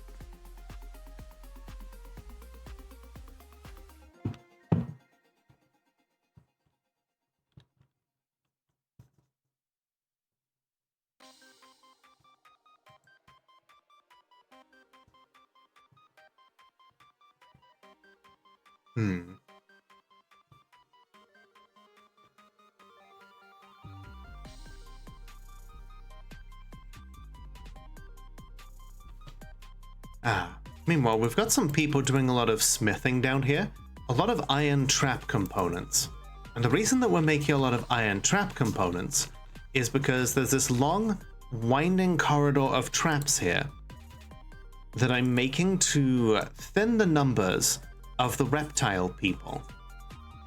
Meanwhile, we've got some people doing a lot of smithing down here, a lot of iron trap components. And the reason that we're making a lot of iron trap components is because there's this long, winding corridor of traps here that I'm making to thin the numbers of the reptile people.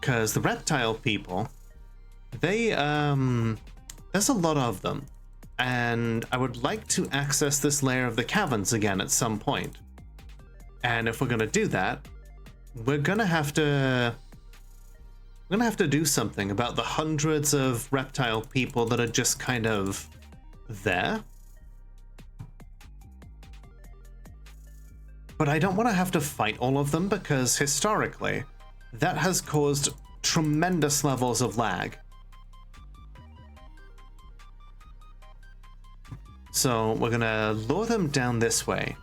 Because the reptile people, there's a lot of them. And I would like to access this layer of the caverns again at some point. And if we're gonna do that, we're gonna have to do something about the hundreds of reptile people that are just kind of there. But I don't want to have to fight all of them because historically, that has caused tremendous levels of lag. So we're gonna lure them down this way,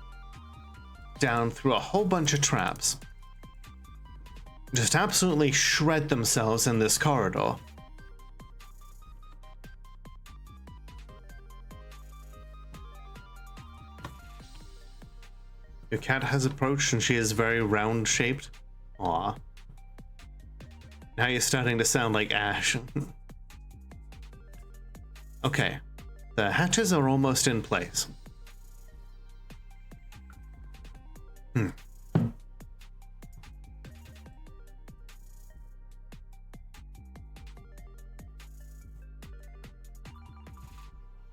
down through a whole bunch of traps. Just absolutely shred themselves in this corridor. Your cat has approached and she is very round shaped. Aw. Now you're starting to sound like Ash. Okay. The hatches are almost in place.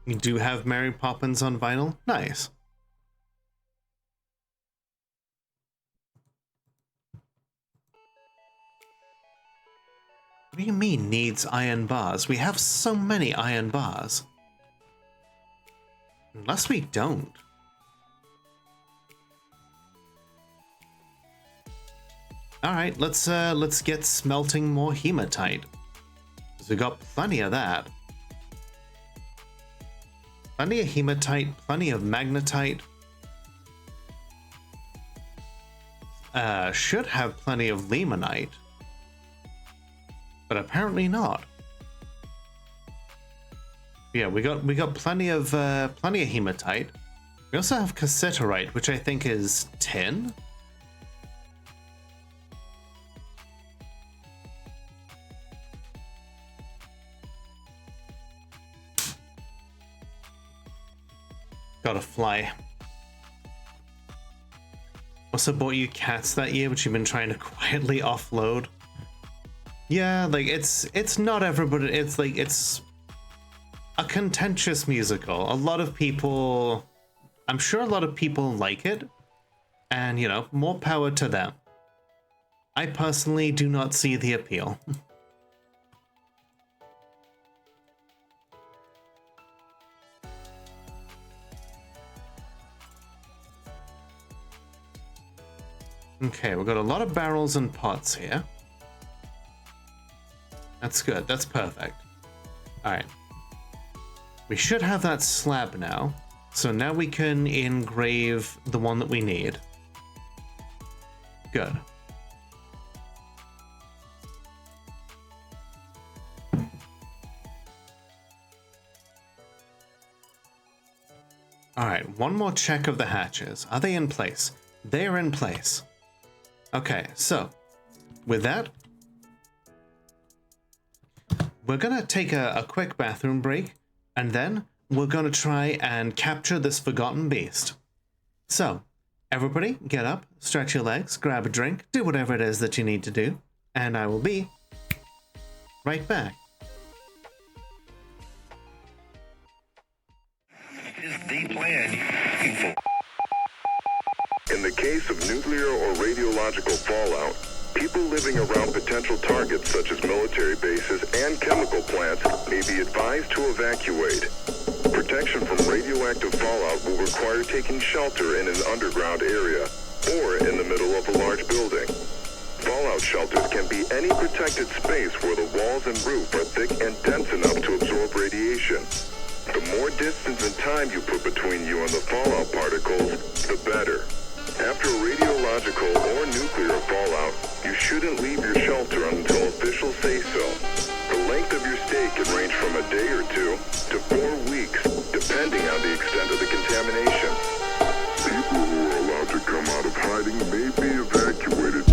You do have Mary Poppins on vinyl? Nice. What do you mean needs iron bars? We have so many iron bars. Unless we don't. Alright, let's get smelting more hematite. Because we got plenty of that. Plenty of hematite, plenty of magnetite. Should have plenty of limonite. But apparently not. Yeah, we got plenty of hematite. We also have cassiterite, which I think is tin. Gotta fly. Also bought you cats that year, which you've been trying to quietly offload. Yeah, like it's not everybody. It's like it's a contentious musical. A lot of people, I'm sure a lot of people like it, and you know, more power to them. I personally do not see the appeal. Okay, we've got a lot of barrels and pots here. That's good. That's perfect. All right. We should have that slab now. So now we can engrave the one that we need. Good. All right. One more check of the hatches. Are they in place? They are in place. Okay. So with that, we're going to take a quick bathroom break, and then we're going to try and capture this forgotten beast. So, everybody, get up, stretch your legs, grab a drink, do whatever it is that you need to do, and I will be right back. Is the plan. In the case of nuclear or radiological fallout, people living around potential targets such as military bases and chemical plants may be advised to evacuate. Protection from radioactive fallout will require taking shelter in an underground area or in the middle of a large building. Fallout shelters can be any protected space where the walls and roof are thick and dense enough to absorb radiation. The more distance and time you put between you and the fallout particles, the better. After radiological or nuclear fallout, you shouldn't leave your shelter until officials say so. The length of your stay can range from a day or 2 to 4 weeks, depending on the extent of the contamination. People who are allowed to come out of hiding may be evacuated.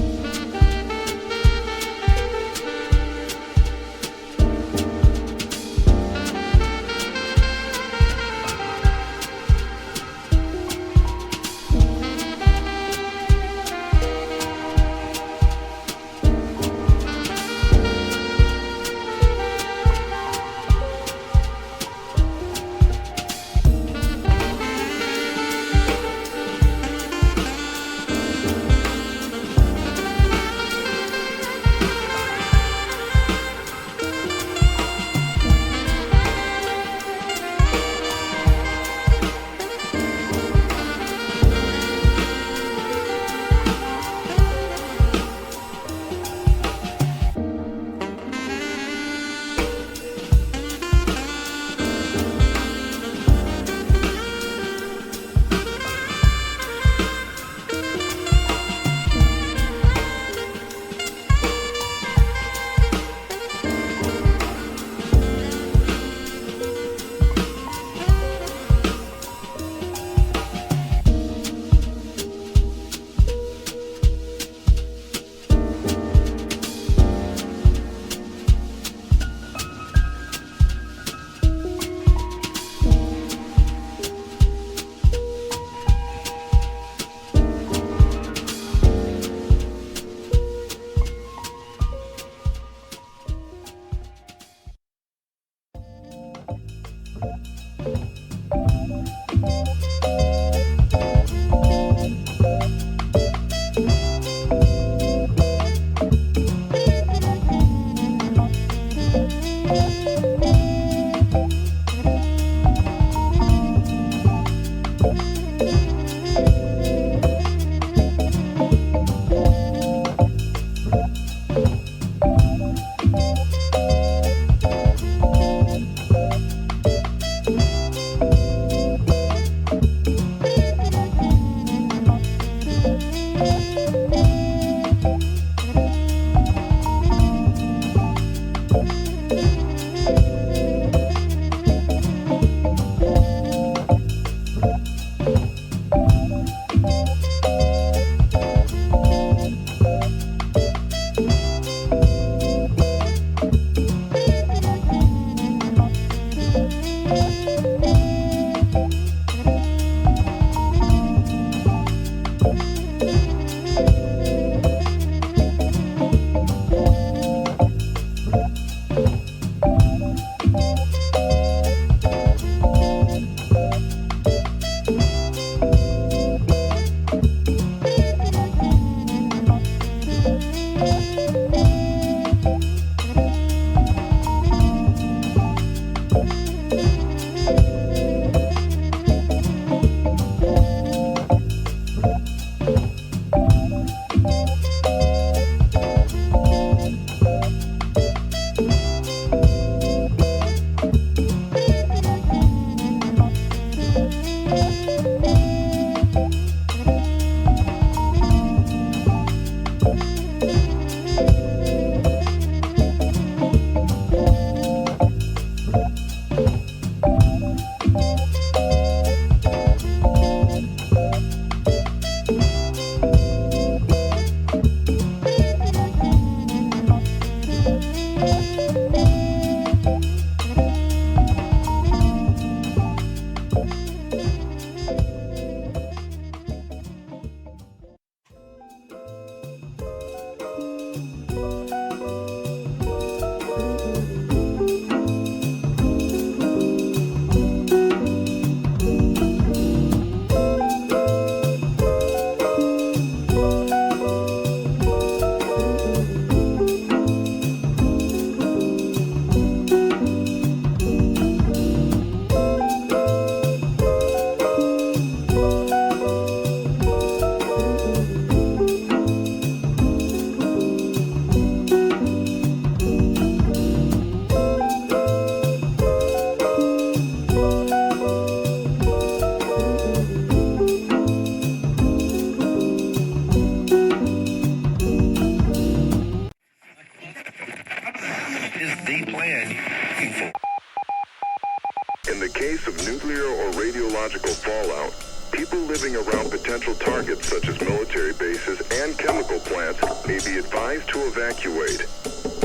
In the case of nuclear or radiological fallout, people living around potential targets such as military bases and chemical plants may be advised to evacuate.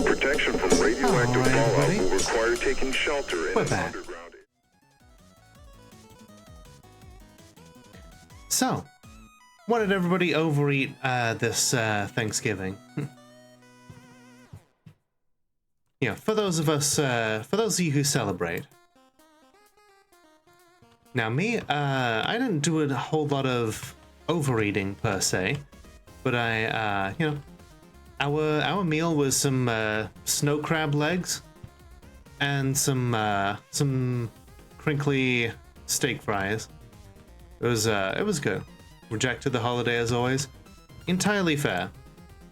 Protection from radioactive fallout will require taking shelter in an underground. So, what did everybody overeat this Thanksgiving? Yeah, for those of you who celebrate. Now me, I didn't do a whole lot of overeating per se, but I, you know, our meal was some snow crab legs and some crinkly steak fries. It was good. Rejected the holiday as always. Entirely fair.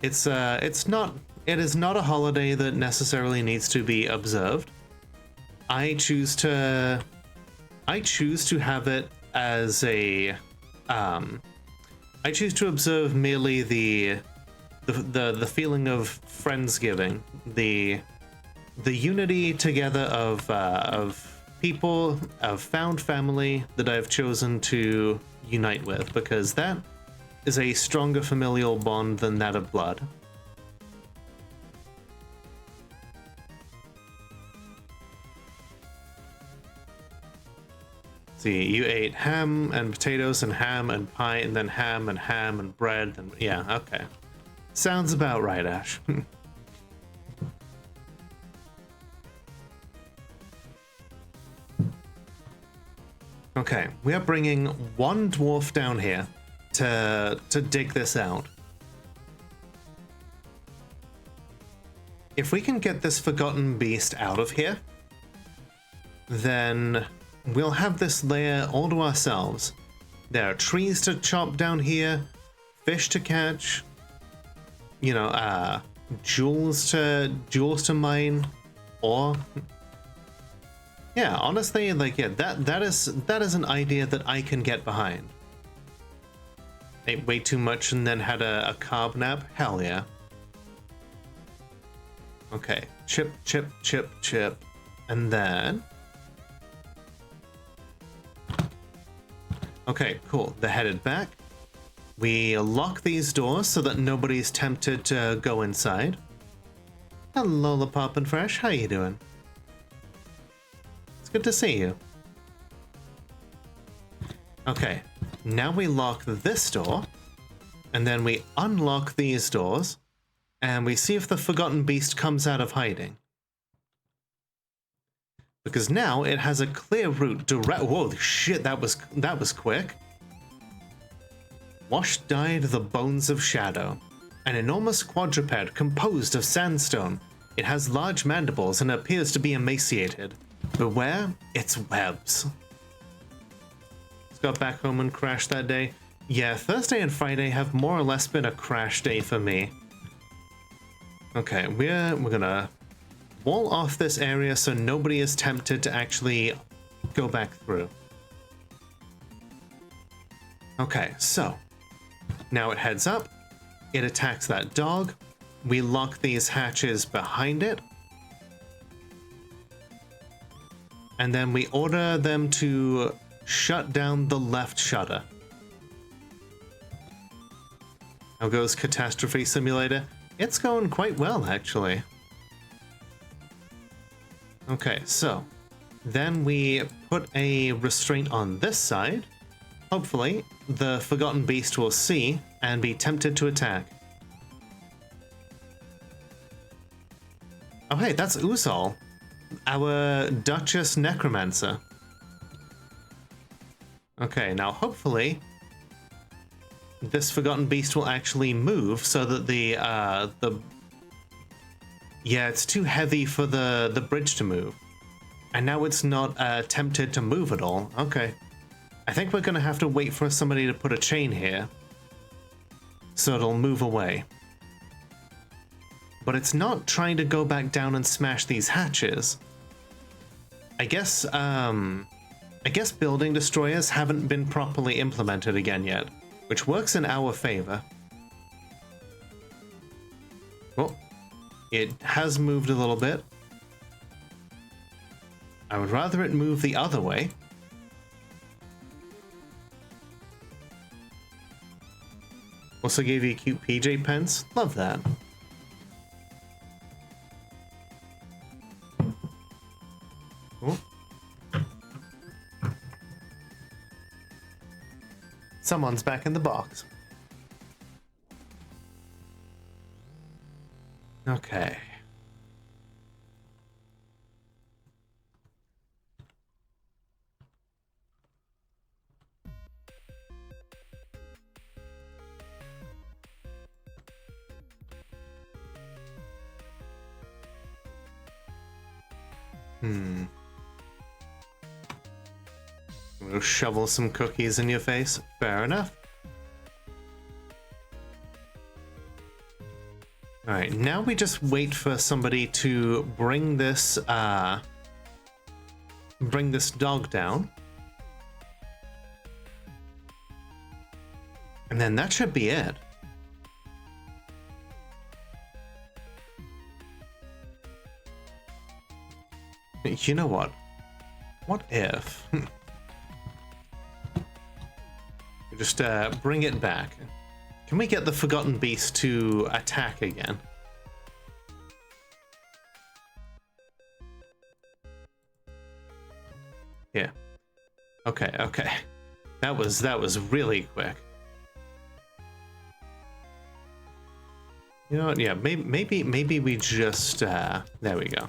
It is not a holiday that necessarily needs to be observed. I choose to have it as a I choose to observe merely the feeling of Friendsgiving, the unity together of people, of found family that I've chosen to unite with, because that is a stronger familial bond than that of blood. See, you ate ham and potatoes and ham and pie and then ham and bread and yeah, okay. Sounds about right, Ash. Okay, we are bringing one dwarf down here to dig this out. If we can get this forgotten beast out of here, then we'll have this layer all to ourselves. There are trees to chop down here, fish to catch, you know, jewels to mine, or yeah, honestly, like yeah, that is an idea that I can get behind. Ate way too much and then had a carb nap? Hell yeah. Okay, chip, chip, chip, chip, and then okay, cool. They're headed back. We lock these doors so that nobody's tempted to go inside. Hello, Lopop and Fresh. How you doing? It's good to see you. Okay, now we lock this door, and then we unlock these doors, and we see if the Forgotten Beast comes out of hiding. Because now it has a clear route direct. Whoa, shit, that was quick. Wash dyed the bones of shadow. An enormous quadruped composed of sandstone. It has large mandibles and appears to be emaciated. Beware its webs. Just got back home and crashed that day. Yeah, Thursday and Friday have more or less been a crash day for me. Okay, we're gonna wall off this area so nobody is tempted to actually go back through. Okay, so now it heads up. It attacks that dog. We lock these hatches behind it. And then we order them to shut down the left shutter. How goes Catastrophe Simulator? It's going quite well, actually. Okay, so then we put a restraint on this side. Hopefully, the Forgotten Beast will see and be tempted to attack. Oh hey, that's Uzol, our Duchess Necromancer. Okay, now hopefully this Forgotten Beast will actually move so that yeah, it's too heavy for the bridge to move. And now it's not tempted to move at all. Okay. I think we're gonna have to wait for somebody to put a chain here so it'll move away. But it's not trying to go back down and smash these hatches. I guess building destroyers haven't been properly implemented again yet, which works in our favor. Well, it has moved a little bit. I would rather it move the other way. Also gave you a cute PJ pants. Love that. Cool. Someone's back in the box. Okay. We'll shovel some cookies in your face. Fair enough. Alright, now we just wait for somebody to bring this dog down. And then that should be it. You know what? What if? Just bring it back. Can we get the Forgotten Beast to attack again? Yeah. Okay, okay. That was really quick. You know what? Yeah, maybe we just there we go.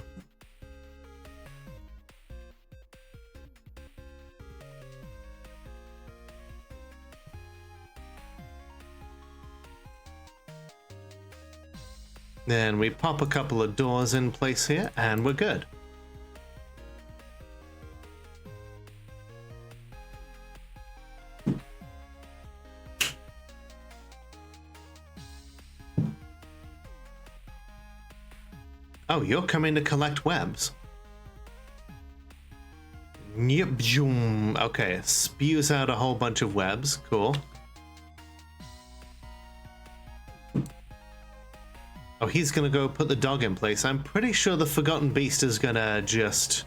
Then we pop a couple of doors in place here, and we're good. Oh, you're coming to collect webs. Yep, okay, spews out a whole bunch of webs. Cool. Oh, he's gonna go put the dog in place. I'm pretty sure the Forgotten Beast is gonna just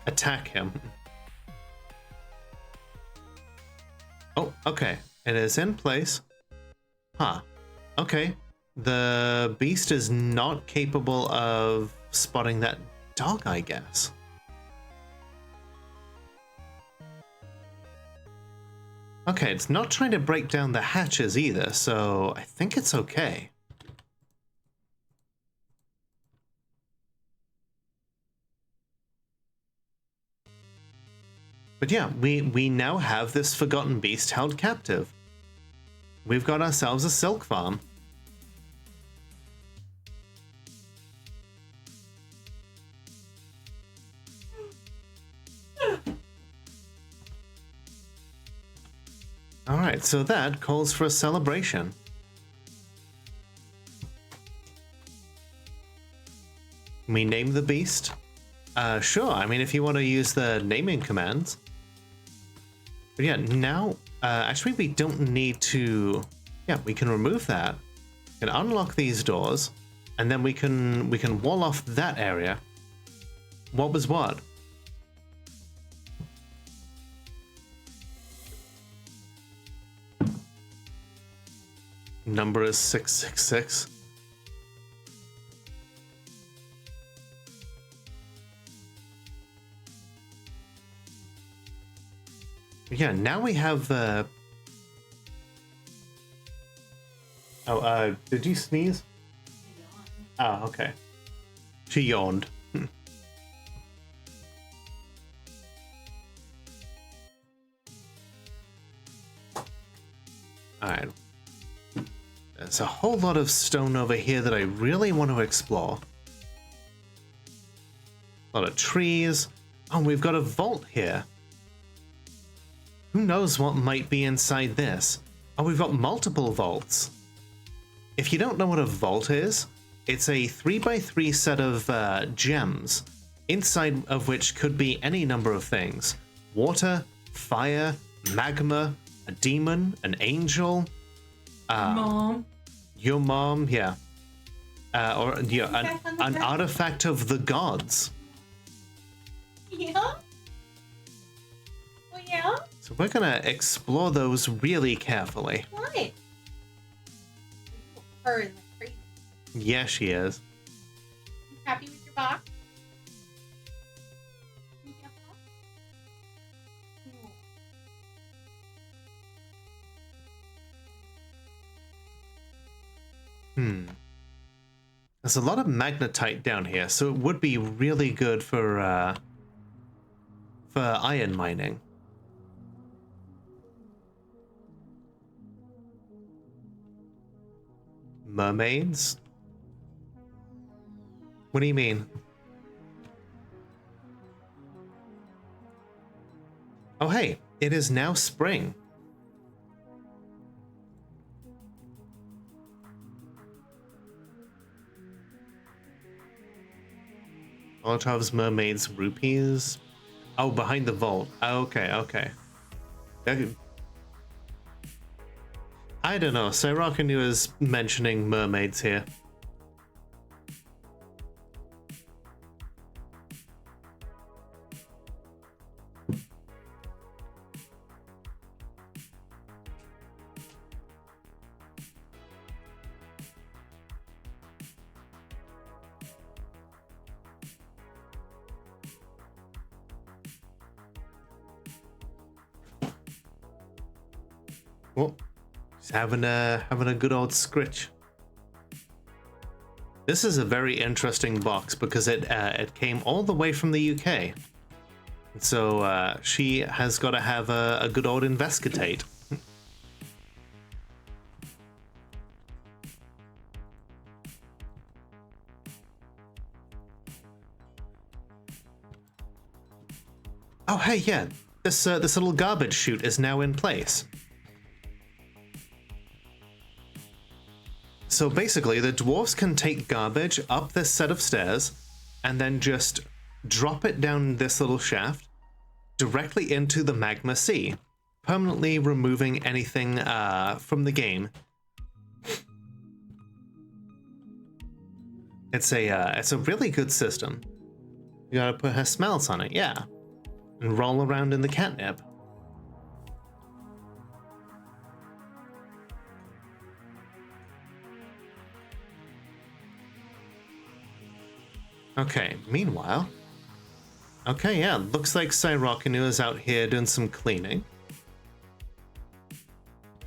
attack him. Oh, okay. It is in place. Huh. Okay. The beast is not capable of spotting that dog, I guess. Okay, it's not trying to break down the hatches either, so I think it's okay. But yeah, we now have this Forgotten Beast held captive. We've got ourselves a silk farm. Alright, so that calls for a celebration. We name the beast? Sure, I mean if you want to use the naming commands. But yeah, now, actually we don't need to, yeah, we can remove that. We can unlock these doors, and then we can wall off that area. What was what? Number is 666. Yeah, now we have did you sneeze? Oh, okay. She yawned. Alright. There's a whole lot of stone over here that I really want to explore. A lot of trees. Oh, we've got a vault here. Who knows what might be inside this? Oh, we've got multiple vaults. If you don't know what a vault is, it's a 3x3 set of gems, inside of which could be any number of things. Water, fire, magma, a demon, an angel. Mom. Your mom, yeah. Or yeah, an artifact of the gods. Yeah? Well, yeah? So we're gonna explore those really carefully. Why? Her is like crazy. Yeah, she is. You happy with your box? You get a box? No. There's a lot of magnetite down here, so it would be really good for iron mining. Mermaids? What do you mean? Oh hey, it is now spring. Molotov's mermaids rupees. Oh, behind the vault. Okay, okay. I don't know. Syracanu is mentioning mermaids here. Oh, he's having a good old scritch. This is a very interesting box because it came all the way from the UK. So she has got to have a good old investigate. Oh hey, yeah, this little garbage chute is now in place. So basically, the dwarves can take garbage up this set of stairs and then just drop it down this little shaft directly into the magma sea, permanently removing anything from the game. It's a really good system. You gotta put her smells on it, yeah, and roll around in the catnip. Okay, meanwhile... Okay, yeah, looks like Syracanu is out here doing some cleaning.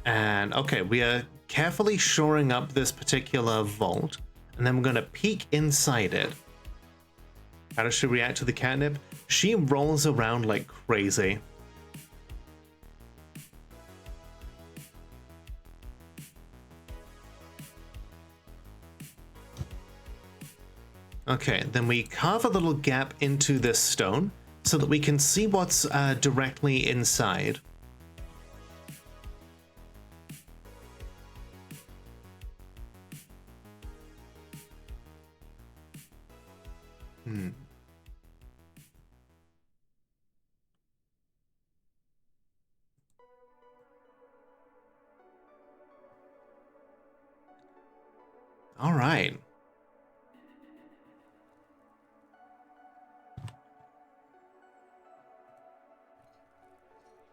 And, okay, we are carefully shoring up this particular vault, and then we're going to peek inside it. How does she react to the catnip? She rolls around like crazy. Okay, then we carve a little gap into this stone so that we can see what's directly inside. All right.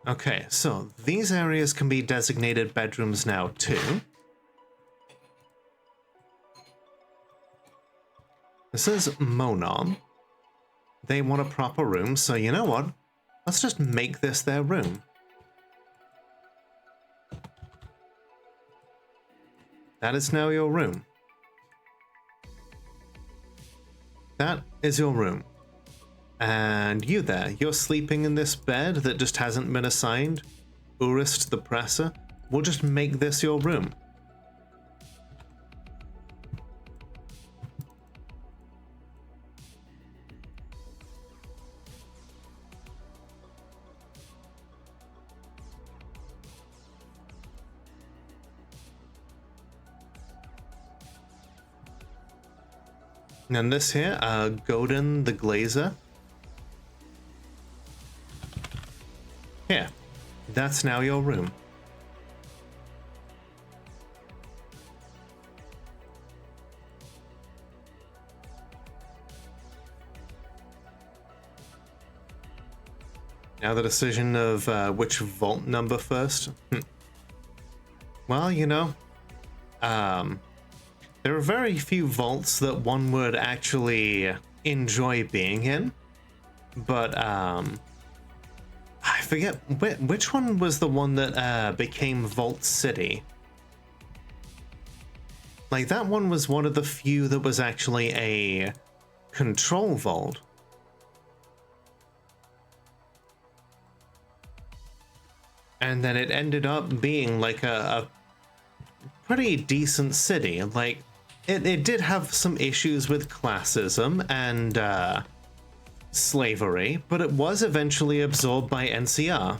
Okay, so these areas can be designated bedrooms now too. This is Monom. They want a proper room, so you know what? Let's just make this their room. That is now your room. That is your room. And you there, you're sleeping in this bed that just hasn't been assigned. Urist the Presser. We'll just make this your room. And this here, Godin the Glazer. Here, that's now your room. Now the decision of which vault number first. Well, you know, there are very few vaults that one would actually enjoy being in, but I forget which one was the one that became Vault City. Like, that one was one of the few that was actually a control vault. And then it ended up being like a pretty decent city. Like, it did have some issues with classism and slavery, but it was eventually absorbed by NCR.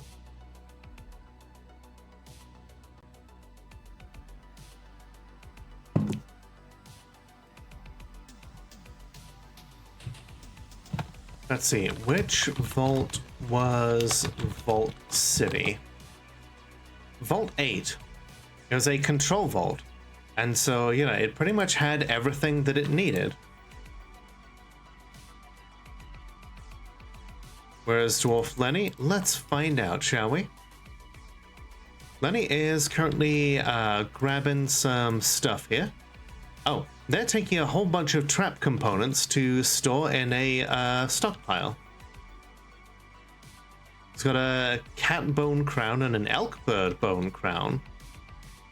Let's see, which vault was Vault City? Vault 8. It was a control vault. And so, you know, it pretty much had everything that it needed. Where's Dwarf Lenny? Let's find out, shall we? Lenny is currently grabbing some stuff here. Oh, they're taking a whole bunch of trap components to store in a stockpile. He's got a cat bone crown and an elk bird bone crown.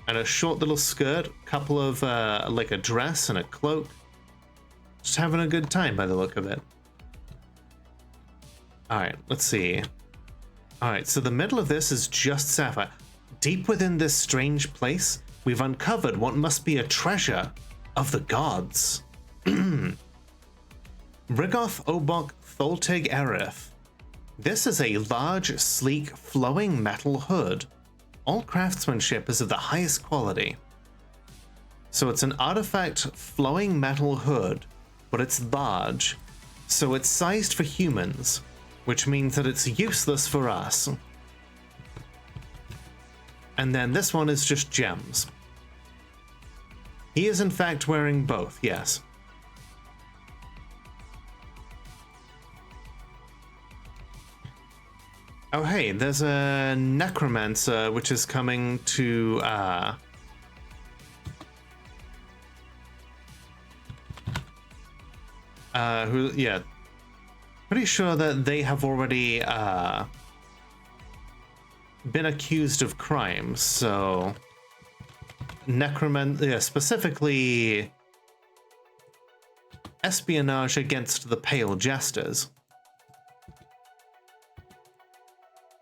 And a short little skirt, couple of, like a dress and a cloak. Just having a good time by the look of it. Alright, let's see. Alright, so the middle of this is just sapphire. Deep within this strange place, we've uncovered what must be a treasure of the gods. Rigoth Obok Tholtig Erith. This is a large, sleek, flowing metal hood. All craftsmanship is of the highest quality. So it's an artifact flowing metal hood, but it's large. So it's sized for humans, which means that it's useless for us. And then this one is just gems. He is in fact wearing both, yes. Oh hey, there's a necromancer which is coming to yeah. Pretty sure that they have already been accused of crimes, so yeah, specifically espionage against the Pale Jesters.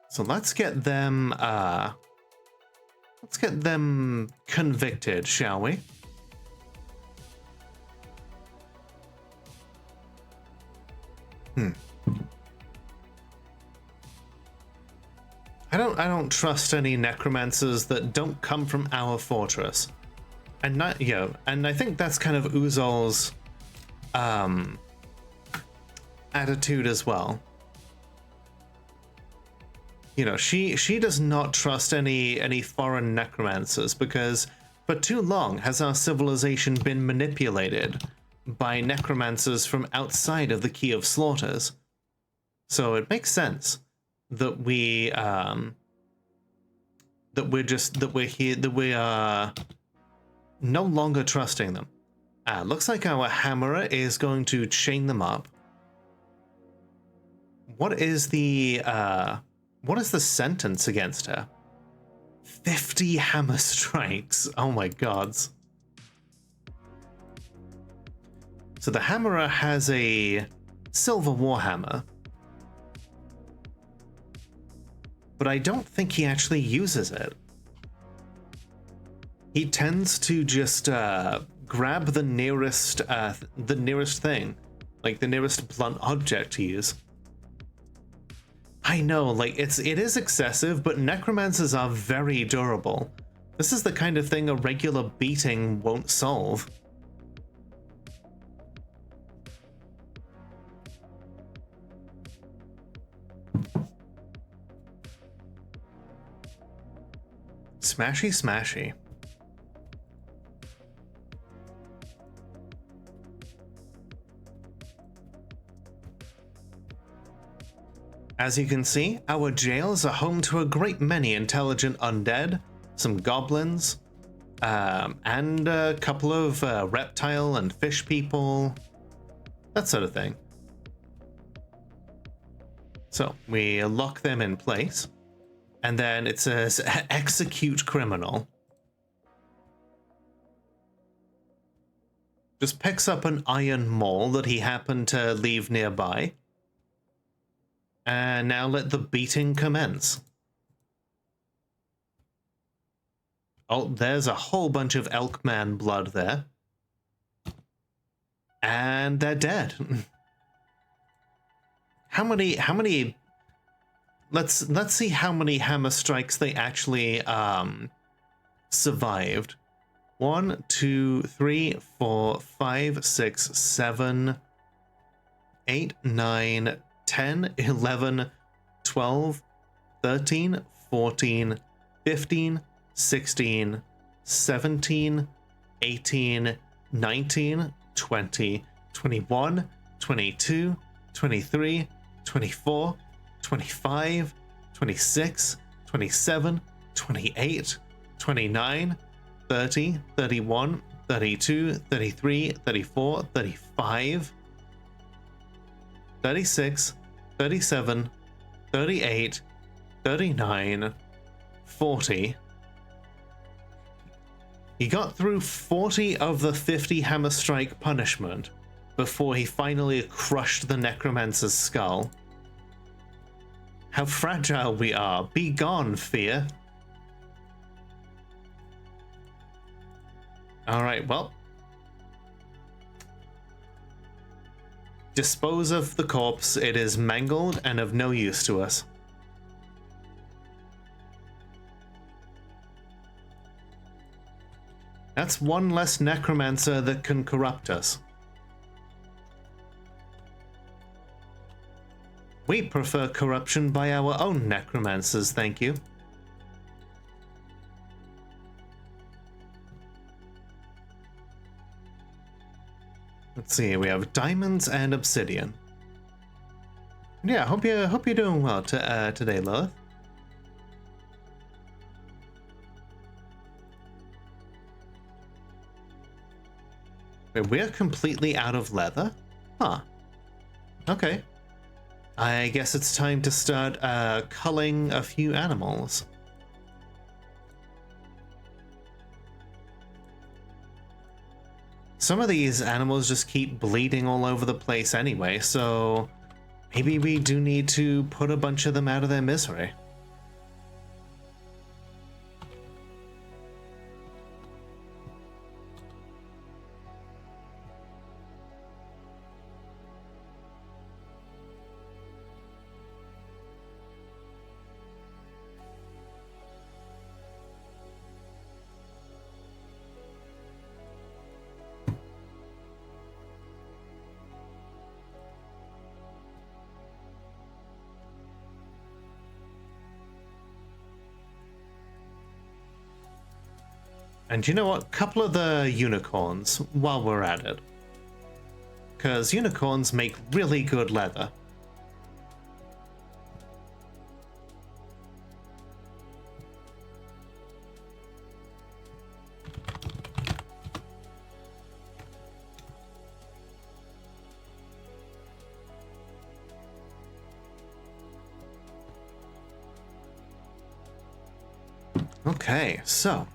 So let's get them convicted, shall we? I don't trust any necromancers that don't come from our fortress. And not, you know, and I think that's kind of Uzol's attitude as well. You know, she does not trust any foreign necromancers because For too long has our civilization been manipulated by necromancers from outside of the Key of Slaughters. So it makes sense that we are no longer trusting them. Looks like our hammerer is going to chain them up. What is the sentence against her? 50 hammer strikes. Oh my gods. So the hammerer has a silver warhammer, but I don't think he actually uses it. He tends to just grab the nearest thing, like the nearest blunt object to use. I know, like it is excessive, but necromancers are very durable. This is the kind of thing a regular beating won't solve. Smashy, smashy. As you can see, our jails are home to a great many intelligent undead, some goblins, and a couple of reptile and fish people, that sort of thing. So we lock them in place, and then it says execute criminal. Just picks up an iron maul that he happened to leave nearby. And now let the beating commence. Oh, there's a whole bunch of Elkman blood there. And they're dead. How many let's see how many hammer strikes they actually survived. 1, 2, 3, 4, 5, 6, 7, 8, 9, 10, 11, 12, 13, 14, 15, 16, 17, 18, 19, 20, 21, 22, 23, 24, 25, 26, 27, 28, 29, 30, 31, 32, 33, 34, 35, 36, 37, 38, 39, 40. He got through 40 of the 50 hammer strike punishment before he finally crushed the necromancer's skull. How fragile we are. Be gone, fear. Alright, well. Dispose of the corpse. It is mangled and of no use to us. That's one less necromancer that can corrupt us. We prefer corruption by our own necromancers, thank you. Let's see, we have diamonds and obsidian. Yeah, hope you're doing well today, Lilith. Wait, we're completely out of leather? Huh. Okay. I guess it's time to start culling a few animals. Some of these animals just keep bleeding all over the place anyway, so maybe we do need to put a bunch of them out of their misery. And you know what? Couple of the unicorns while we're at it. Because unicorns make really good leather. Okay, so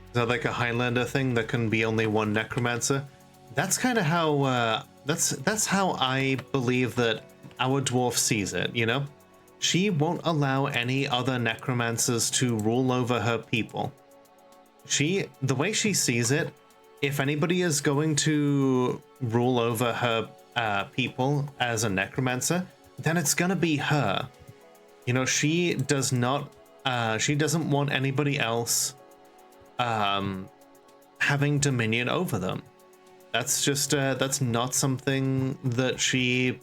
is that like a Highlander thing that can be only one necromancer? That's kind of how that's how I believe that our dwarf sees it, you know? She won't allow any other necromancers to rule over her people. The way she sees it, if anybody is going to rule over her people as a necromancer, then it's gonna be her. You know, she does not, she doesn't want anybody else having dominion over them. That's just, that's not something that she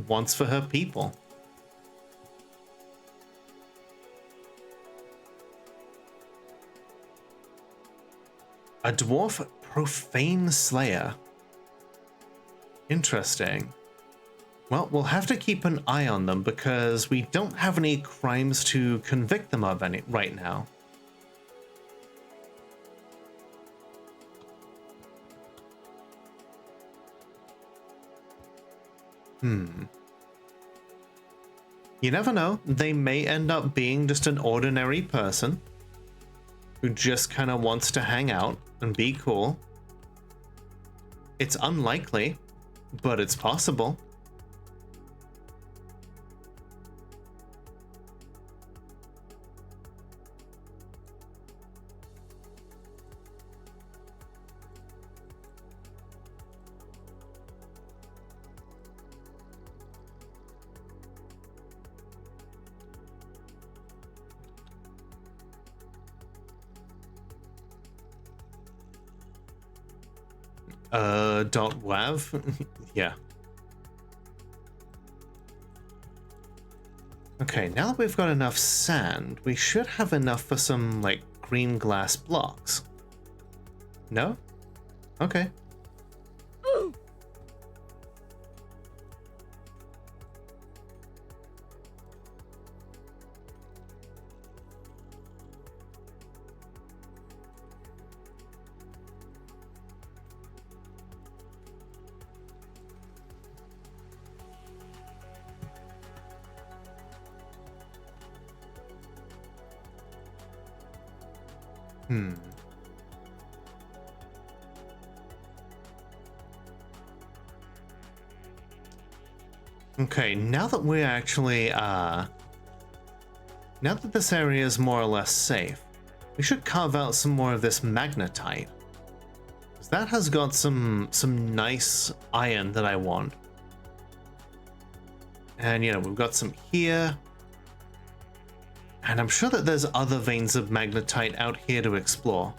wants for her people. A dwarf profane slayer. Interesting. Well, we'll have to keep an eye on them because we don't have any crimes to convict them of right now. You never know. They may end up being just an ordinary person who just kind of wants to hang out and be cool. It's unlikely, but it's possible. .wav? Yeah. Okay, now that we've got enough sand, we should have enough for some, like, green glass blocks. No? Okay. Okay, now that we're actually, now that this area is more or less safe, we should carve out some more of this magnetite. Because that has got some nice iron that I want. And, you know, we've got some here. And I'm sure that there's other veins of magnetite out here to explore.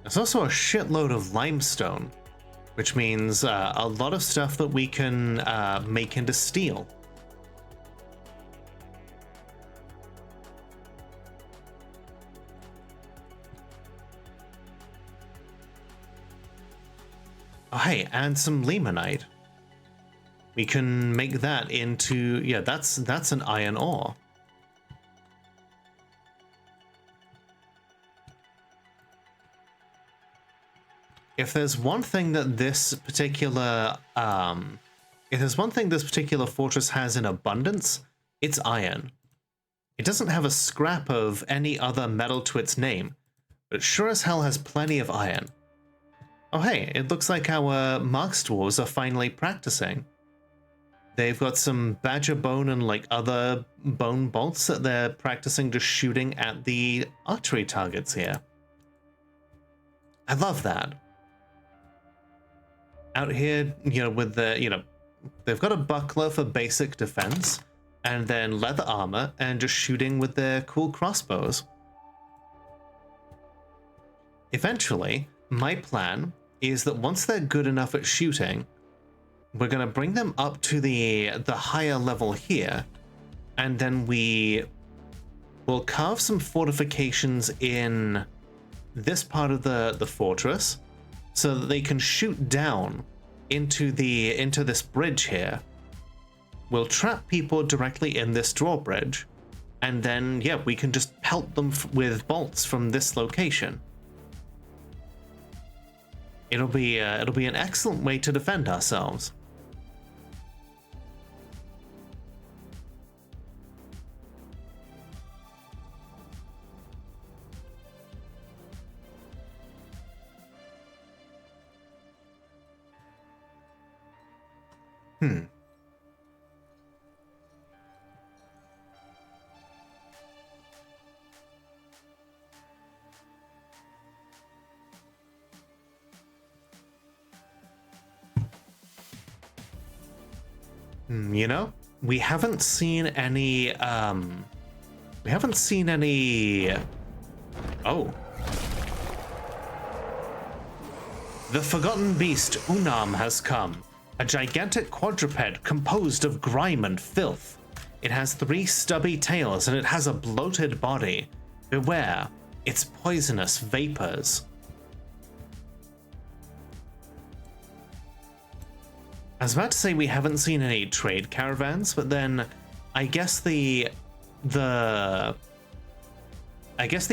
There's also a shitload of limestone, which means a lot of stuff that we can make into steel. Oh, hey, and some limonite. We can make that into, yeah, that's an iron ore. If there's one thing that this particular fortress has in abundance, it's iron. It doesn't have a scrap of any other metal to its name, but it sure as hell has plenty of iron. Oh hey, it looks like our Marks dwarves are finally practicing. They've got some badger bone and like other bone bolts that they're practicing just shooting at the archery targets here. I love that. Out here, you know, with the, you know, they've got a buckler for basic defense, and then leather armor, and just shooting with their cool crossbows. eventually, my plan is that once they're good enough at shooting, we're going to bring them up to the higher level here, and then we will carve some fortifications in this part of the fortress so that they can shoot down into this bridge here. We'll trap people directly in this drawbridge, and then yeah, we can just pelt them with bolts from this location. It'll be an excellent way to defend ourselves. You know, we haven't seen any, Oh. The forgotten beast Unam has come, a gigantic quadruped composed of grime and filth. It has 3 stubby tails and it has a bloated body. Beware, it's poisonous vapors. I was about to say we haven't seen any trade caravans, but then I guess the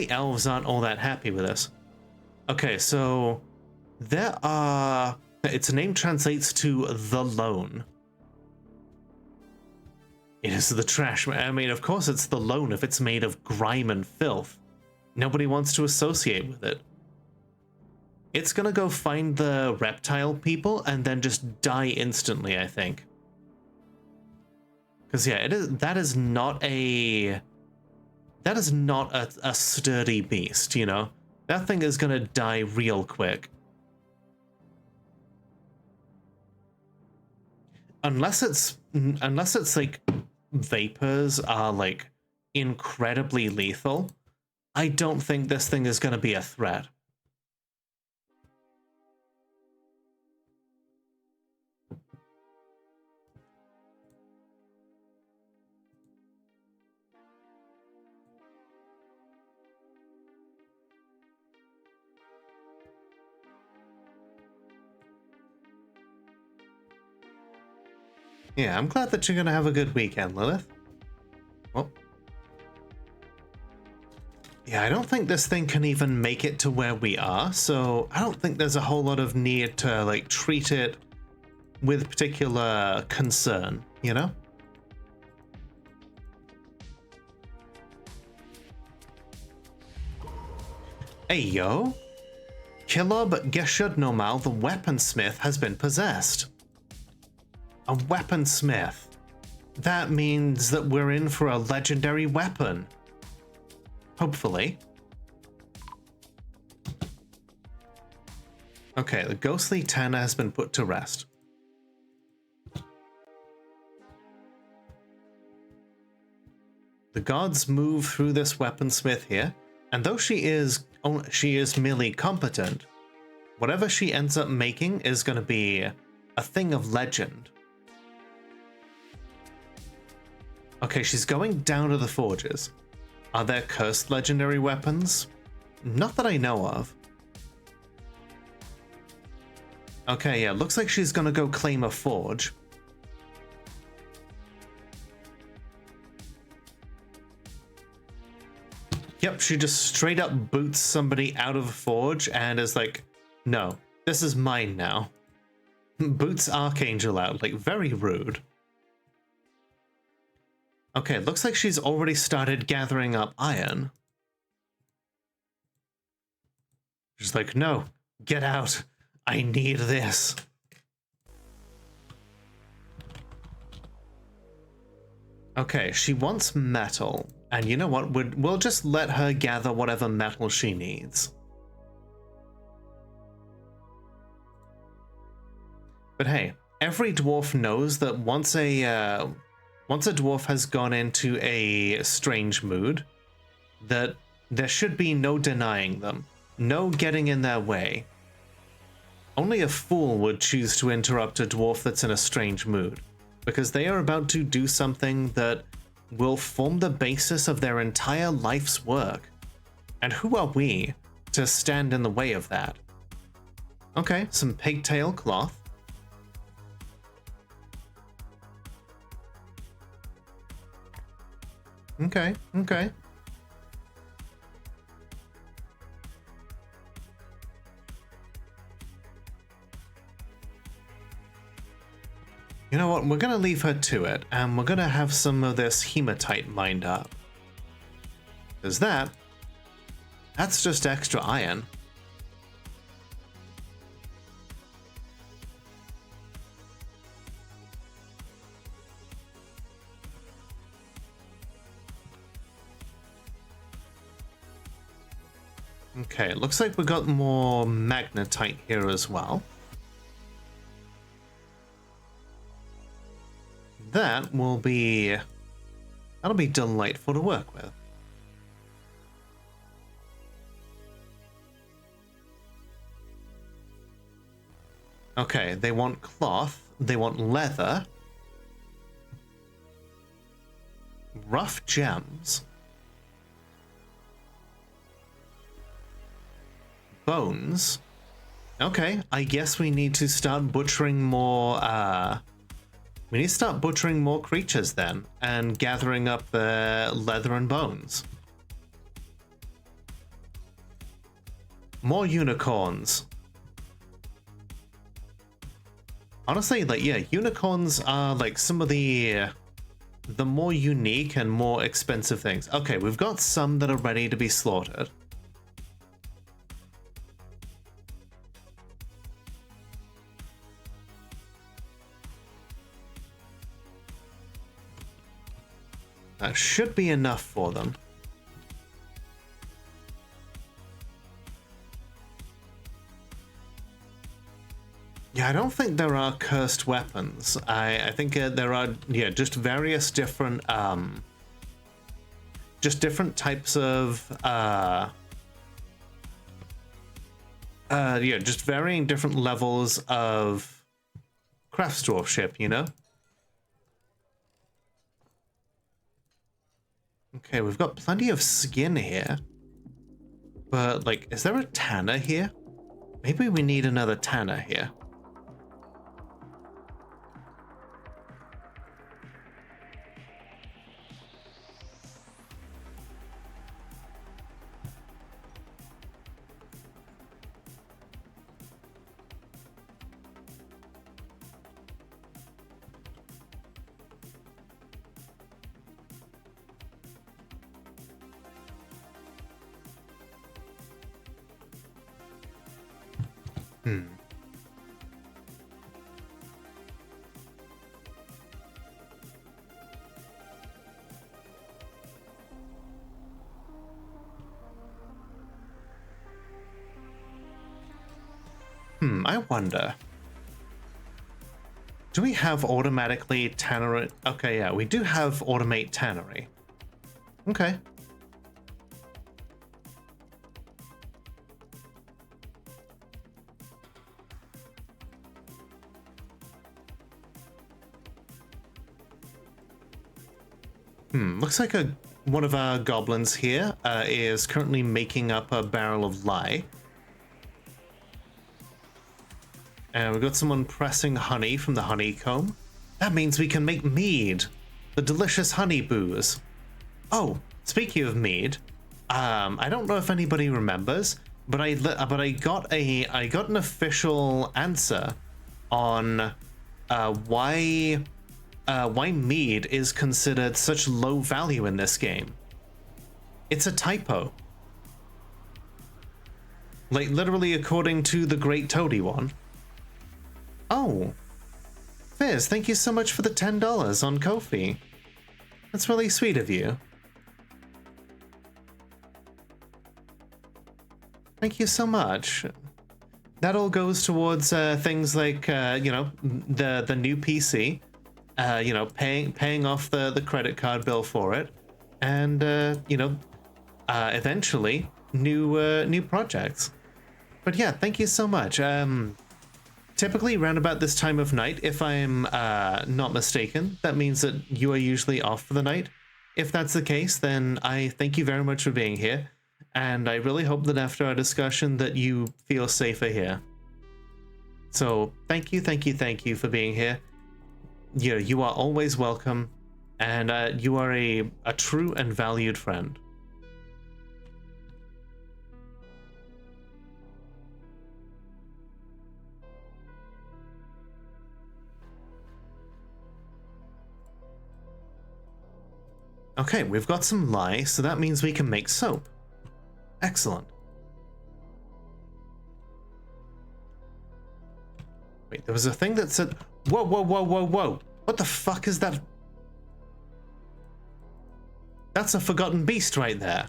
elves aren't all that happy with us. Okay, so there are, its name translates to the Lone. It is the trash. I mean, of course it's the Lone if it's made of grime and filth. Nobody wants to associate with it. It's gonna go find the reptile people and then just die instantly, I think. Because yeah, that is not a sturdy beast, you know? That thing is gonna die real quick. Unless it's like vapors are like incredibly lethal, I don't think this thing is gonna be a threat. Yeah, I'm glad that you're gonna have a good weekend, Lilith. Well, yeah, I don't think this thing can even make it to where we are, so I don't think there's a whole lot of need to, like, treat it with particular concern, you know? Hey, yo! Kilob Geshudnomal, the weaponsmith, has been possessed. A weaponsmith. That means that we're in for a legendary weapon. Hopefully. Okay, the ghostly Tana has been put to rest. The gods move through this weaponsmith here, and though she is merely competent, whatever she ends up making is going to be a thing of legend. Okay, she's going down to the forges. Are there cursed legendary weapons? Not that I know of. Okay, yeah, looks like she's gonna go claim a forge. Yep, she just straight up boots somebody out of a forge and is like, no, this is mine now. Boots Archangel out, like, very rude. Okay, looks like she's already started gathering up iron. She's like, no, get out. I need this. Okay, she wants metal. And you know what? We'll just let her gather whatever metal she needs. But hey, every dwarf knows that once a dwarf has gone into a strange mood, that there should be no denying them. No getting in their way. Only a fool would choose to interrupt a dwarf that's in a strange mood, because they are about to do something that will form the basis of their entire life's work. And who are we to stand in the way of that? Okay, some pigtail cloth. Okay, okay. You know what, we're gonna leave her to it, and we're gonna have some of this hematite mined up. Because that's just extra iron. Okay, it looks like we got more magnetite here as well. That'll be delightful to work with. Okay, they want cloth, they want leather, rough gems, bones. Okay, I guess we need to start butchering more, we need to start butchering more creatures then, and gathering up the leather and bones. More unicorns. Honestly, like, yeah, unicorns are like some of the more unique and more expensive things. Okay, we've got some that are ready to be slaughtered. That should be enough for them. Yeah, I don't think there are cursed weapons. I think there are, yeah, just various different, just different types of, yeah, just varying different levels of craftsdwarfship, you know? Okay, we've got plenty of skin here. But, like, is there a tanner here? Maybe we need another tanner here. I wonder. Do we have automatically tannery? Okay, yeah, we do have automate tannery. Okay. Looks like one of our goblins here is currently making up a barrel of lye. And we've got someone pressing honey from the honeycomb. That means we can make mead, the delicious honey booze. Oh, speaking of mead, I don't know if anybody remembers, but I got an official answer on why mead is considered such low value in this game. It's a typo. Like, literally according to the Great Toady one. Oh, Fizz, thank you so much for the $10 on Ko-fi. That's really sweet of you. Thank you so much. That all goes towards things like, you know, the new PC, you know, paying off the credit card bill for it, and, you know, eventually new projects. But yeah, thank you so much. Typically around about this time of night, if I'm not mistaken, that means that you are usually off for the night. If that's the case, then I thank you very much for being here, and I really hope that after our discussion that you feel safer here. So thank you for being here. You are always welcome, and you are a true and valued friend. Okay, we've got some lye, so that means we can make soap. Excellent. Wait, there was a thing that said... Whoa, whoa, whoa, whoa, whoa! What the fuck is that? That's a forgotten beast right there.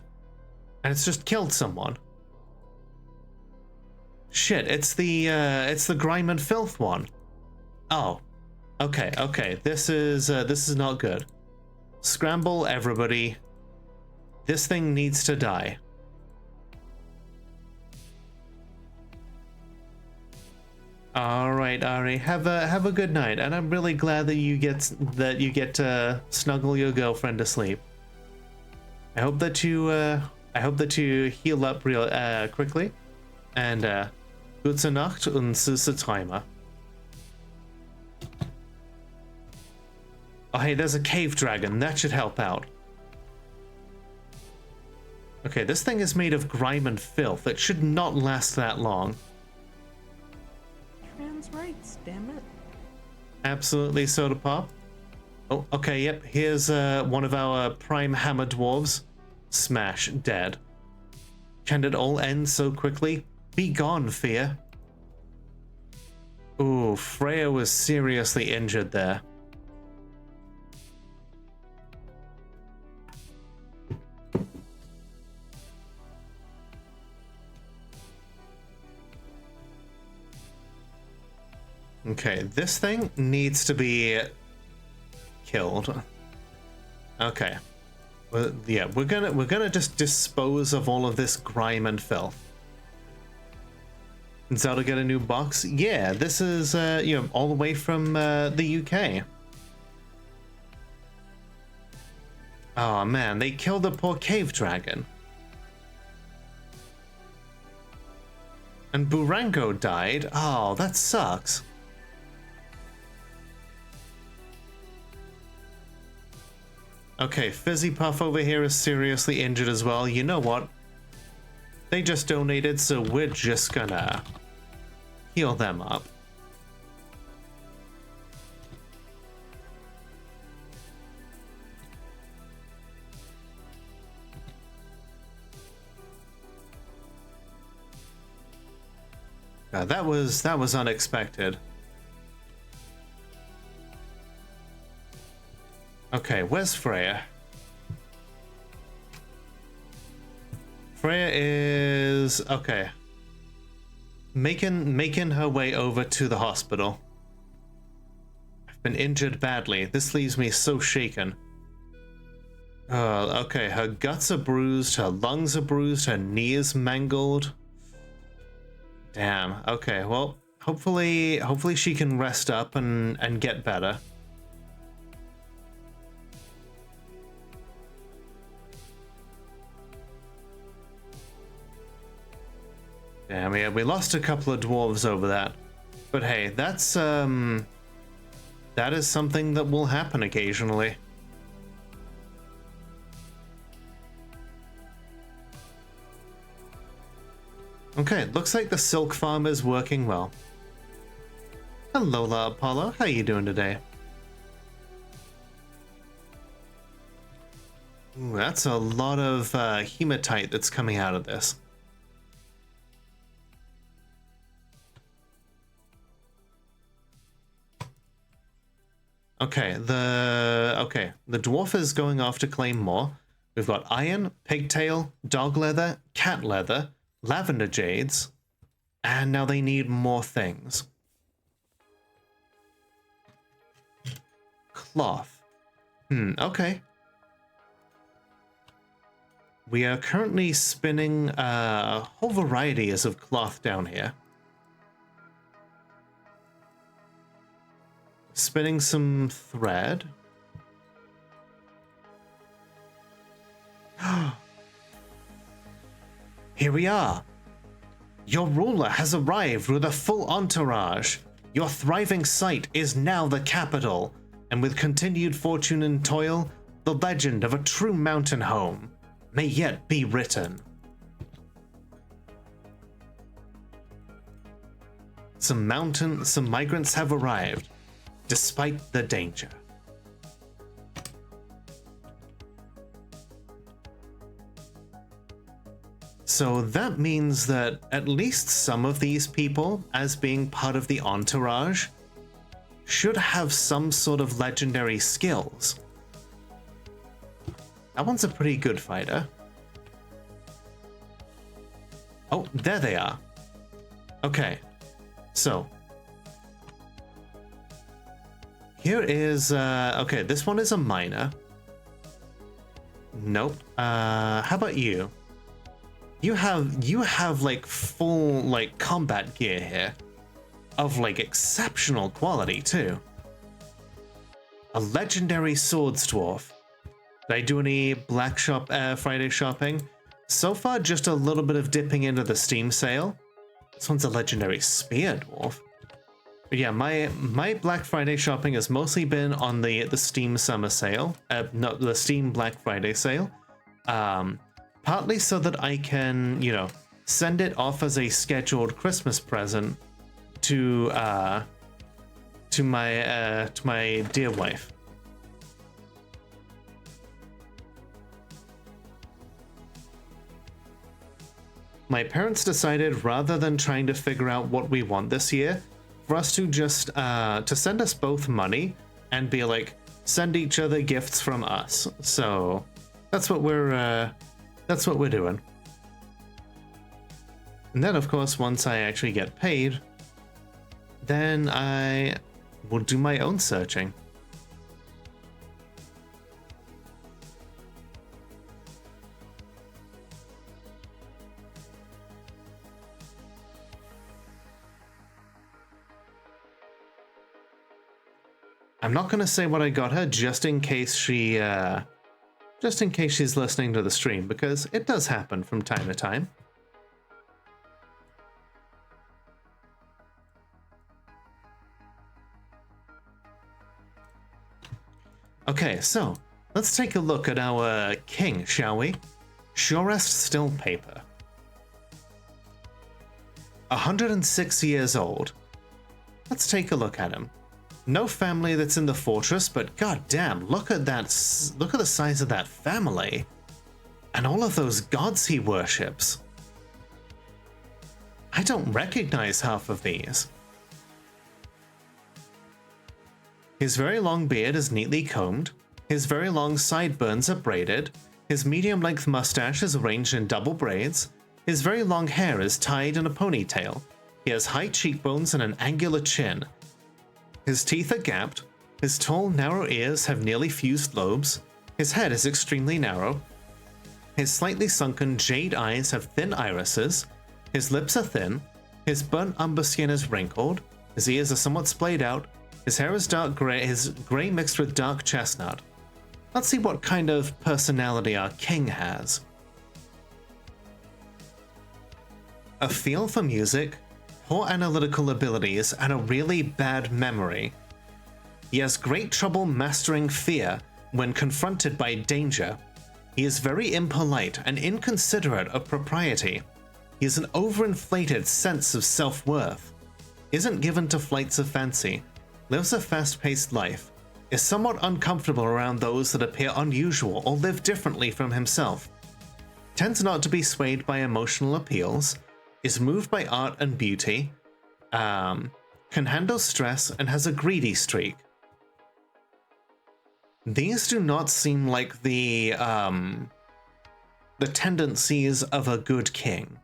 And it's just killed someone. Shit, it's the grime and filth one. Oh. Okay, this is not good. Scramble, everybody. This thing needs to die. All right, Ari. Have a good night, and I'm really glad that you get to snuggle your girlfriend to sleep. I hope that you heal up real quickly, and gute Nacht und süße Träume. Oh, hey, there's a cave dragon. That should help out. Okay, this thing is made of grime and filth. It should not last that long. Trans rights, damn it. Absolutely, Soda Pop. Oh, okay, yep. Here's one of our prime hammer dwarves. Smash, dead. Can it all end so quickly? Be gone, Fear. Ooh, Freya was seriously injured there. Okay, this thing needs to be killed. Okay. Well, yeah, we're gonna just dispose of all of this grime and filth. Did Zelda get a new box? Yeah, this is all the way from the UK. Oh man, they killed the poor cave dragon. And Burango died. Oh, that sucks. Okay, Fizzy Puff over here is seriously injured as well. You know what? They just donated, so we're just gonna heal them up. That was unexpected. Okay, where's Freya? Freya is okay. Making her way over to the hospital. I've been injured badly. This leaves me so shaken. Okay, her guts are bruised, her lungs are bruised, her knee is mangled. Damn. Okay, well, hopefully she can rest up and get better. Damn, yeah, we lost a couple of dwarves over that. But hey, that is something that will happen occasionally. Okay, looks like the silk farm is working well. Hello, La Apollo. How you doing today? Ooh, that's a lot of hematite that's coming out of this. Okay, the dwarf is going off to claim more. We've got iron, pigtail, dog leather, cat leather, lavender jades, and now they need more things. Cloth. Okay. We are currently spinning whole varieties of cloth down here. Spinning some thread. Here we are. Your ruler has arrived with a full entourage. Your thriving site is now the capital, and with continued fortune and toil, the legend of a true mountain home may yet be written. Some migrants have arrived, despite the danger. So that means that at least some of these people, as being part of the entourage, should have some sort of legendary skills. That one's a pretty good fighter. Oh, there they are. Okay, so here is okay, this one is a miner. Nope. How about you? You have like full like combat gear here of like exceptional quality too. A legendary swords dwarf. Did I do any Black Friday shopping? So far, just a little bit of dipping into the Steam sale. This one's a legendary spear dwarf. But yeah, my Black Friday shopping has mostly been on the Steam summer sale. No, the Steam Black Friday sale. Partly so that I can, you know, send it off as a scheduled Christmas present to my dear wife. My parents decided, rather than trying to figure out what we want this year, for us to just to send us both money and be like, send each other gifts from us. So that's what we're doing. And then, of course, once I actually get paid, then I will do my own searching. I'm not going to say what I got her just in case she's listening to the stream, because it does happen from time to time. Okay, so let's take a look at our king, shall we? Surest still paper. 106 years old. Let's take a look at him. No family that's in the fortress, but goddamn, look at that! Look at the size of that family, and all of those gods he worships. I don't recognize half of these. His very long beard is neatly combed. His very long sideburns are braided. His medium-length mustache is arranged in double braids. His very long hair is tied in a ponytail. He has high cheekbones and an angular chin. His teeth are gapped. His tall, narrow ears have nearly fused lobes. His head is extremely narrow. His slightly sunken jade eyes have thin irises. His lips are thin. His burnt umber skin is wrinkled. His ears are somewhat splayed out. His hair is dark gray, his gray mixed with dark chestnut. Let's see what kind of personality our king has. A feel for music, poor analytical abilities, and a really bad memory. He has great trouble mastering fear when confronted by danger. He is very impolite and inconsiderate of propriety. He has an overinflated sense of self-worth. Isn't given to flights of fancy. Lives a fast-paced life. Is somewhat uncomfortable around those that appear unusual or live differently from himself. Tends not to be swayed by emotional appeals. Is moved by art and beauty, can handle stress, and has a greedy streak. These do not seem like the tendencies of a good king.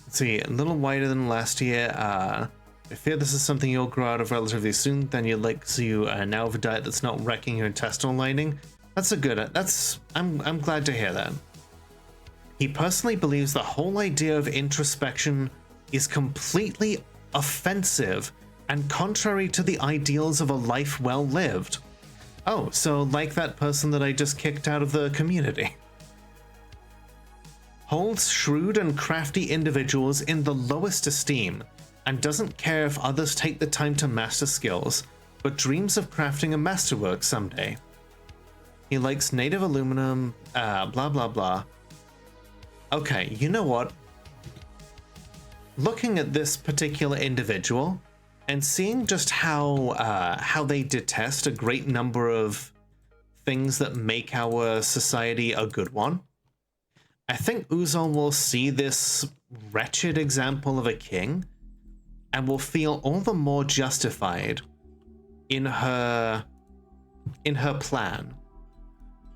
Let's see, a little whiter than last year. I fear this is something you'll grow out of relatively soon. Then you'd like to now have a diet that's not wrecking your intestinal lining. That's a good. I'm glad to hear that. He personally believes the whole idea of introspection is completely offensive and contrary to the ideals of a life well lived. Oh, so like that person that I just kicked out of the community. Holds shrewd and crafty individuals in the lowest esteem, and doesn't care if others take the time to master skills, but dreams of crafting a masterwork someday. He likes native aluminum, blah blah blah. Okay, you know what? Looking at this particular individual, and seeing just how they detest a great number of things that make our society a good one, I think Uzol will see this wretched example of a king and will feel all the more justified in her plan.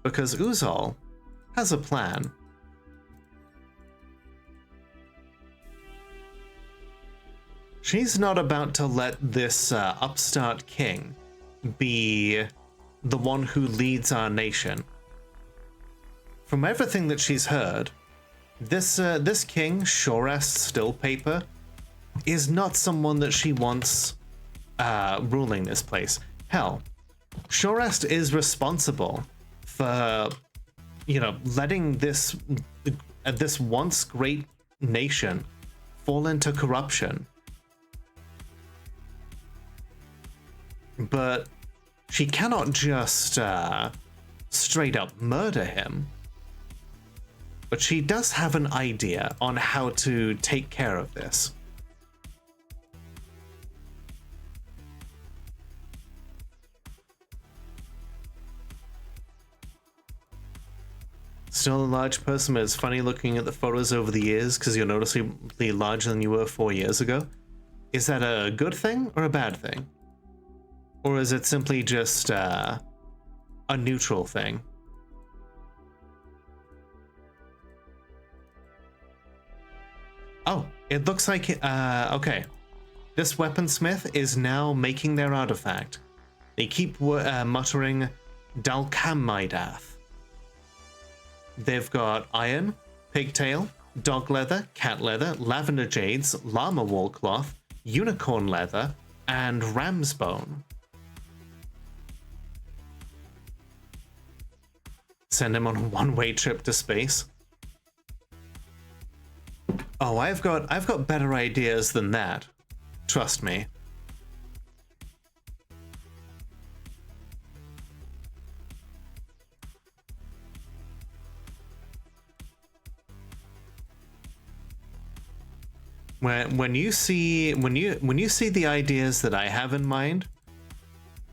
Because Uzol has a plan. She's not about to let this upstart king be the one who leads our nation. From everything that she's heard, this king, Shorast Stillpaper, is not someone that she wants ruling this place. Hell, Shorast is responsible for, letting this once great nation fall into corruption. But she cannot just straight up murder him. But she does have an idea on how to take care of this. Still a large person, but it's funny looking at the photos over the years because you're noticeably larger than you were 4 years ago. Is that a good thing or a bad thing? Or is it simply just a neutral thing? Oh, it looks like, okay. This weaponsmith is now making their artifact. They keep muttering Dalkamidath. They've got iron, pigtail, dog leather, cat leather, lavender jades, llama wool cloth, unicorn leather, and ram's bone. Send him on a one-way trip to space. Oh, I've got better ideas than that. Trust me. When you see the ideas that I have in mind,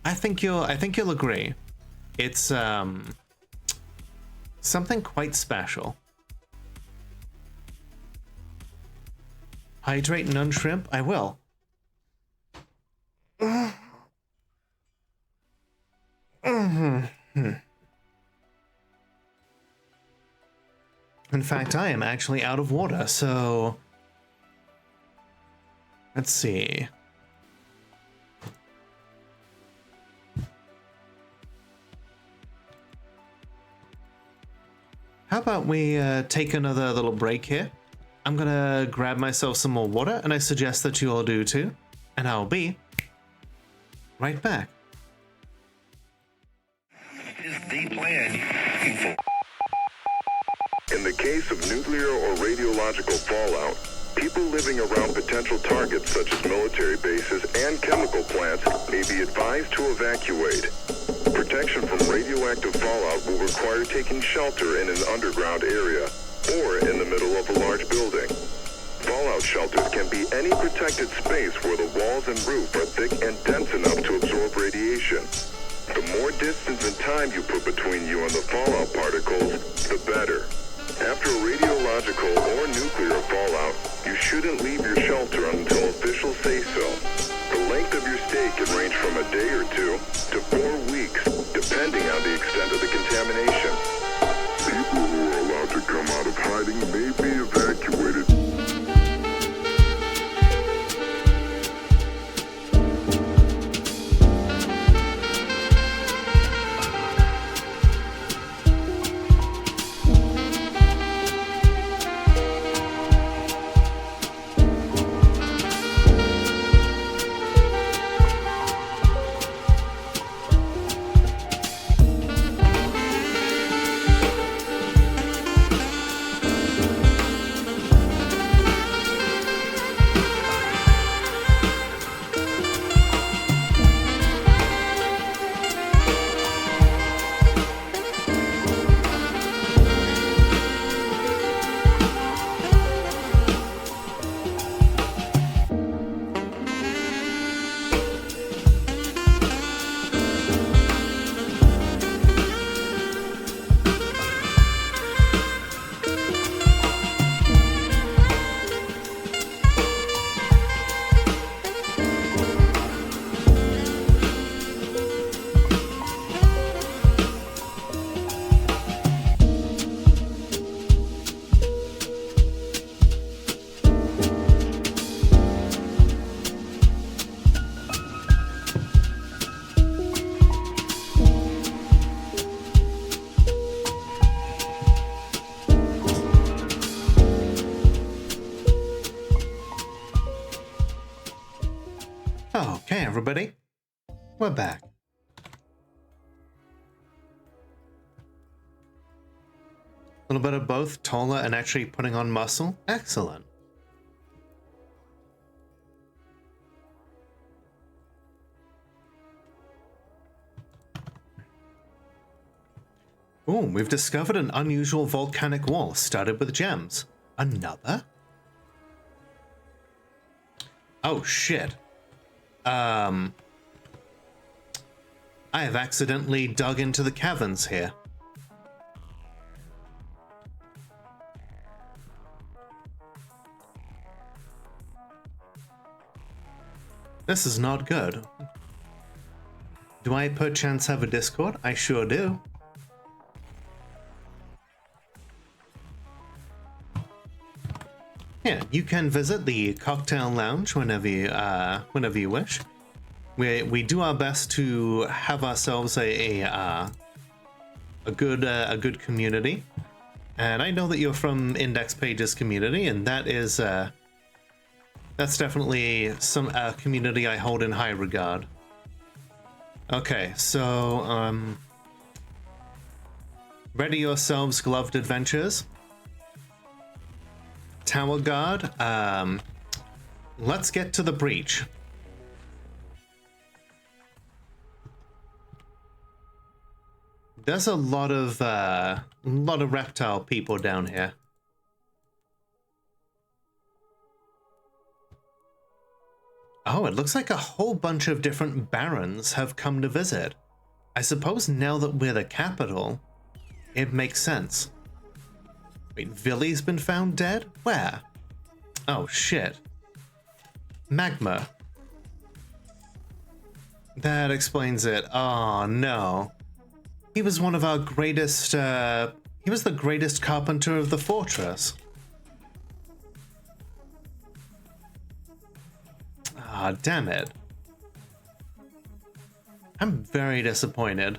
I think you'll agree. It's something quite special. Hydrate none shrimp? I will. In fact, I am actually out of water, so let's see. How about we take another little break here? I'm gonna grab myself some more water, and I suggest that you all do too. And I'll be right back. Is the plan in the case of nuclear or radiological fallout, people living around potential targets such as military bases and chemical plants may be advised to evacuate. Protection from radioactive fallout will require taking shelter in an underground area or in the middle of a large building. Fallout shelters can be any protected space where the walls and roof are thick and dense enough to absorb radiation. The more distance and time you put between you and the fallout particles, the better. After radiological or nuclear fallout, you shouldn't leave your shelter until officials say so. The length of your stay can range from a day or 2 to 4 weeks, depending on the extent of the contamination. People who are allowed to come out of hiding may be evacuated. everybody. We're back. A little bit of both, taller and actually putting on muscle. Excellent. Ooh, we've discovered an unusual volcanic wall studded with gems. Another? Oh, shit. I have accidentally dug into the caverns here. This is not good. Do I perchance have a Discord? I sure do. Yeah, you can visit the cocktail lounge whenever you wish. We do our best to have ourselves a good community, and I know that you're from Index Pages community, and that is that's definitely some community I hold in high regard. Okay, so ready yourselves, gloved adventurers. Tower guard, let's get to the breach. There's a lot of reptile people down here. Oh, it looks like a whole bunch of different barons have come to visit. I suppose now that we're the capital, it makes sense. Wait, Villy's been found dead? Where? Oh, shit. Magma. That explains it. Oh, no. He was one of our greatest, he was the greatest carpenter of the fortress. Ah, damn it. I'm very disappointed.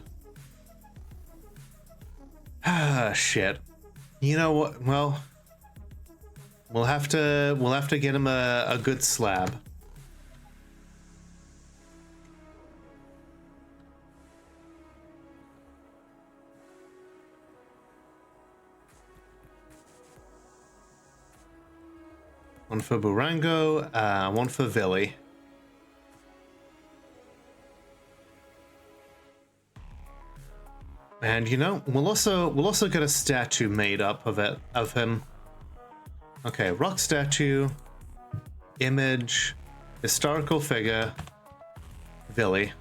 Ah, shit. You know what? Well, we'll have to get him a good slab. One for Burango, one for Villy. And you know, we'll also get a statue made up of him. Okay, rock statue, image, historical figure, Villy.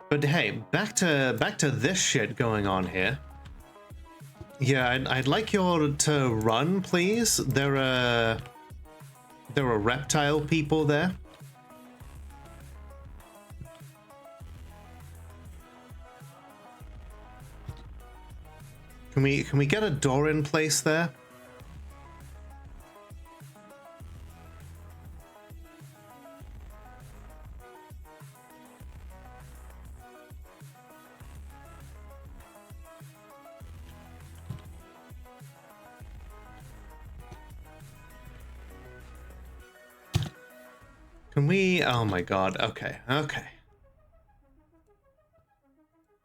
But hey, back to this shit going on here. Yeah, I'd like you all to run, please. There are reptile people there. Can we get a door in place there? Can we? Oh my god. Okay. Okay.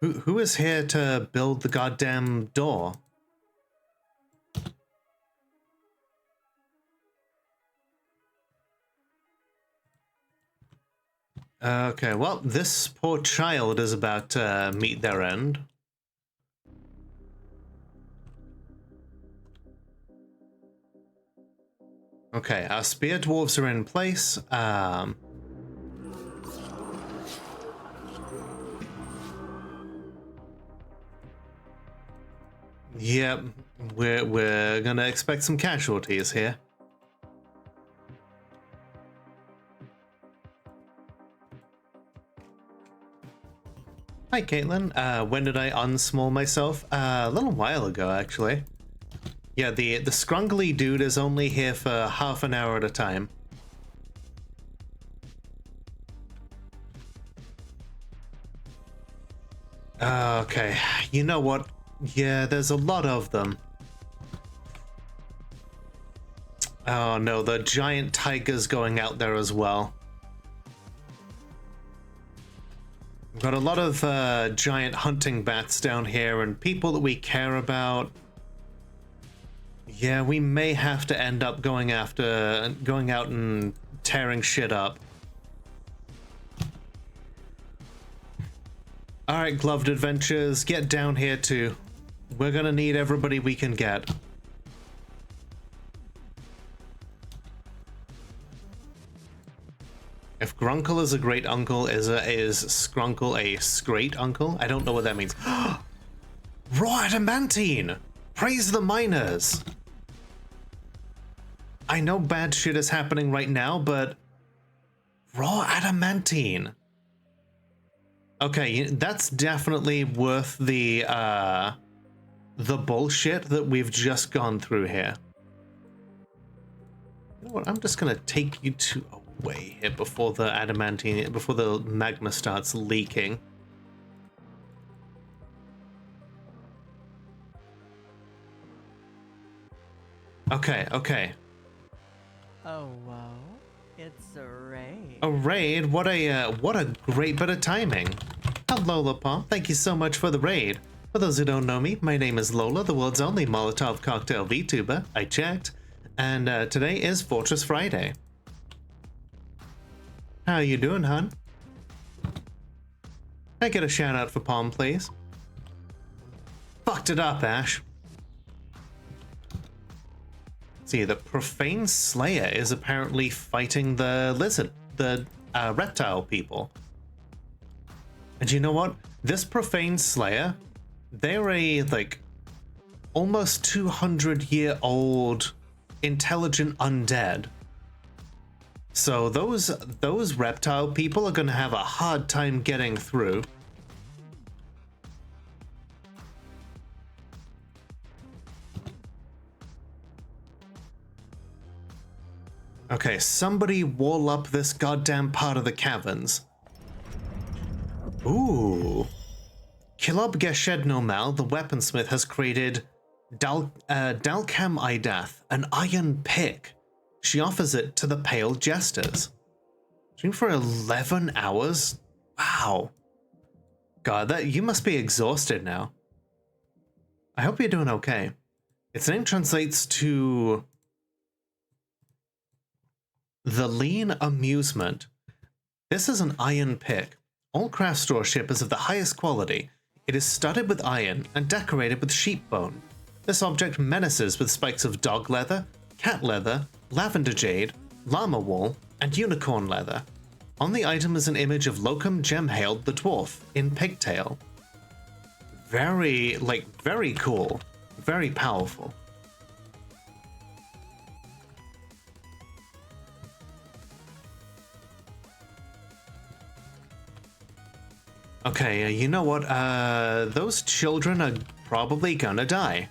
Who is here to build the goddamn door? Okay, well, this poor child is about to meet their end. Okay, our spear dwarves are in place. Yep, we're gonna expect some casualties here. Hi, Caitlin. When did I unsmall myself? A little while ago, actually. Yeah, the scrungly dude is only here for half an hour at a time. Okay, you know what? Yeah, there's a lot of them. Oh no, the giant tiger's going out there as well. We've got a lot of giant hunting bats down here and people that we care about. Yeah, we may have to end up going out and tearing shit up. Alright, Gloved Adventures, get down here too. We're gonna need everybody we can get. If Grunkle is a great uncle, is Skrunkle a great uncle? I don't know what that means. Raw adamantine! Praise the miners! I know bad shit is happening right now, but raw adamantine. Okay, that's definitely worth the bullshit that we've just gone through here. You know what? I'm just gonna take you to away here before the adamantine, before the magma starts leaking. Okay, okay. Oh, whoa. It's a raid. A raid? What a great bit of timing. Hello, Lapom. Thank you so much for the raid. For those who don't know me, my name is Lola, the world's only Molotov cocktail VTuber. I checked. And today is Fortress Friday. How you doing, hon? Can I get a shout out for Palm, please? Fucked it up, Ash. See, the Profane Slayer is apparently fighting the reptile people. And you know what? This Profane Slayer, they're a, like, almost 200-year-old intelligent undead. So those reptile people are gonna have a hard time getting through. Okay, somebody wall up this goddamn part of the caverns. Ooh. Kilob Geshednomal, the weaponsmith, has created Dalcam Idath, an iron pick. She offers it to the Pale Jesters. Stream for 11 hours? Wow. God, you must be exhausted now. I hope you're doing okay. Its name translates to The Lean Amusement. This is an iron pick. All craft store ship is of the highest quality. It is studded with iron and decorated with sheep bone. This object menaces with spikes of dog leather, cat leather, lavender jade, llama wool, and unicorn leather. On the item is an image of Locum Gemhailed the Dwarf in pigtail. Very cool. Very powerful. Okay, you know what? Those children are probably gonna die.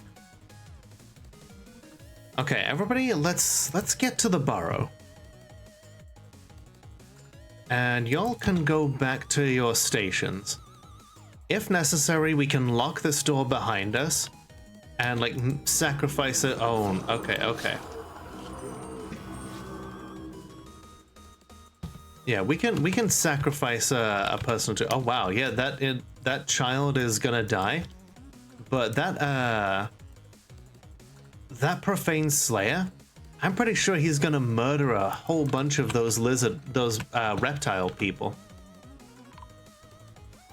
Okay, everybody, let's get to the burrow. And y'all can go back to your stations. If necessary, we can lock this door behind us and like sacrifice it. Oh, okay, okay. Yeah, we can sacrifice a person to. Oh wow, yeah, that child is gonna die, but that Profane Slayer, I'm pretty sure he's gonna murder a whole bunch of those reptile people.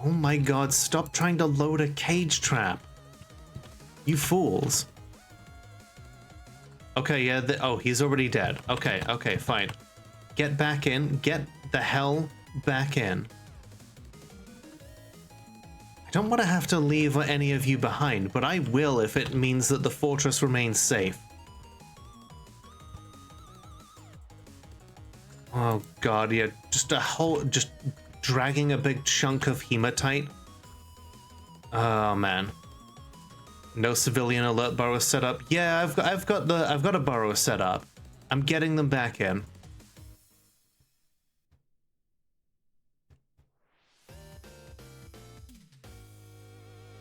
Oh my god, stop trying to load a cage trap. You fools. Okay, yeah, oh, he's already dead. Okay, okay, fine. Get back in. Get the hell back in. I don't want to have to leave any of you behind, but I will if it means that the fortress remains safe. Oh god, yeah, just dragging a big chunk of hematite. Oh man. No civilian alert burrow set up. Yeah, I've got a burrow set up. I'm getting them back in.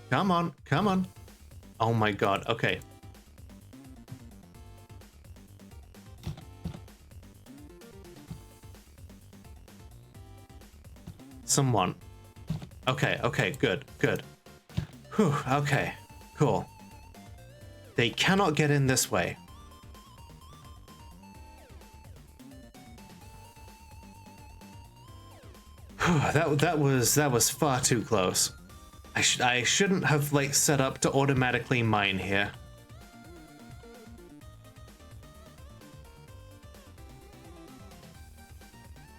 Come on, come on. Oh my god, okay. someone. Okay, okay, good, good. Whew, okay, cool. They cannot get in this way. Whew, that was far too close. I shouldn't have like set up to automatically mine here.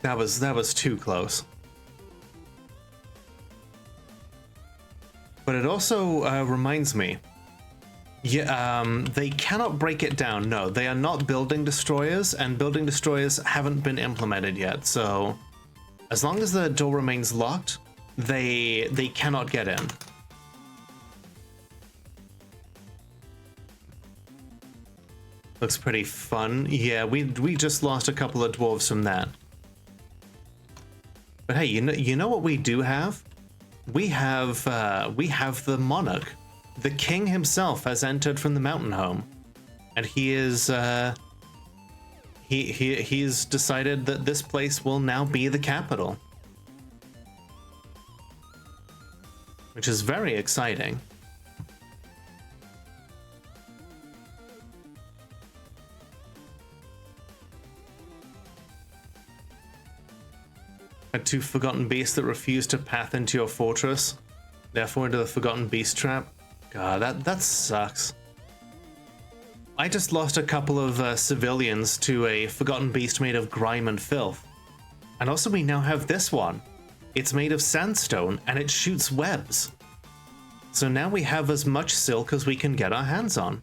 That was too close. But it also reminds me, yeah, they cannot break it down. No, they are not building destroyers, and building destroyers haven't been implemented yet. So, as long as the door remains locked, they cannot get in. Looks pretty fun. Yeah, we just lost a couple of dwarves from that. But hey, you know what we do have? We have the monarch. The king himself has entered from the mountain home, and he is he's decided that this place will now be the capital, which is very exciting. Had two forgotten beasts that refused to path into your fortress, therefore into the forgotten beast trap. God, that sucks. I just lost a couple of civilians to a forgotten beast made of grime and filth. And also we now have this one. It's made of sandstone and it shoots webs. So now we have as much silk as we can get our hands on.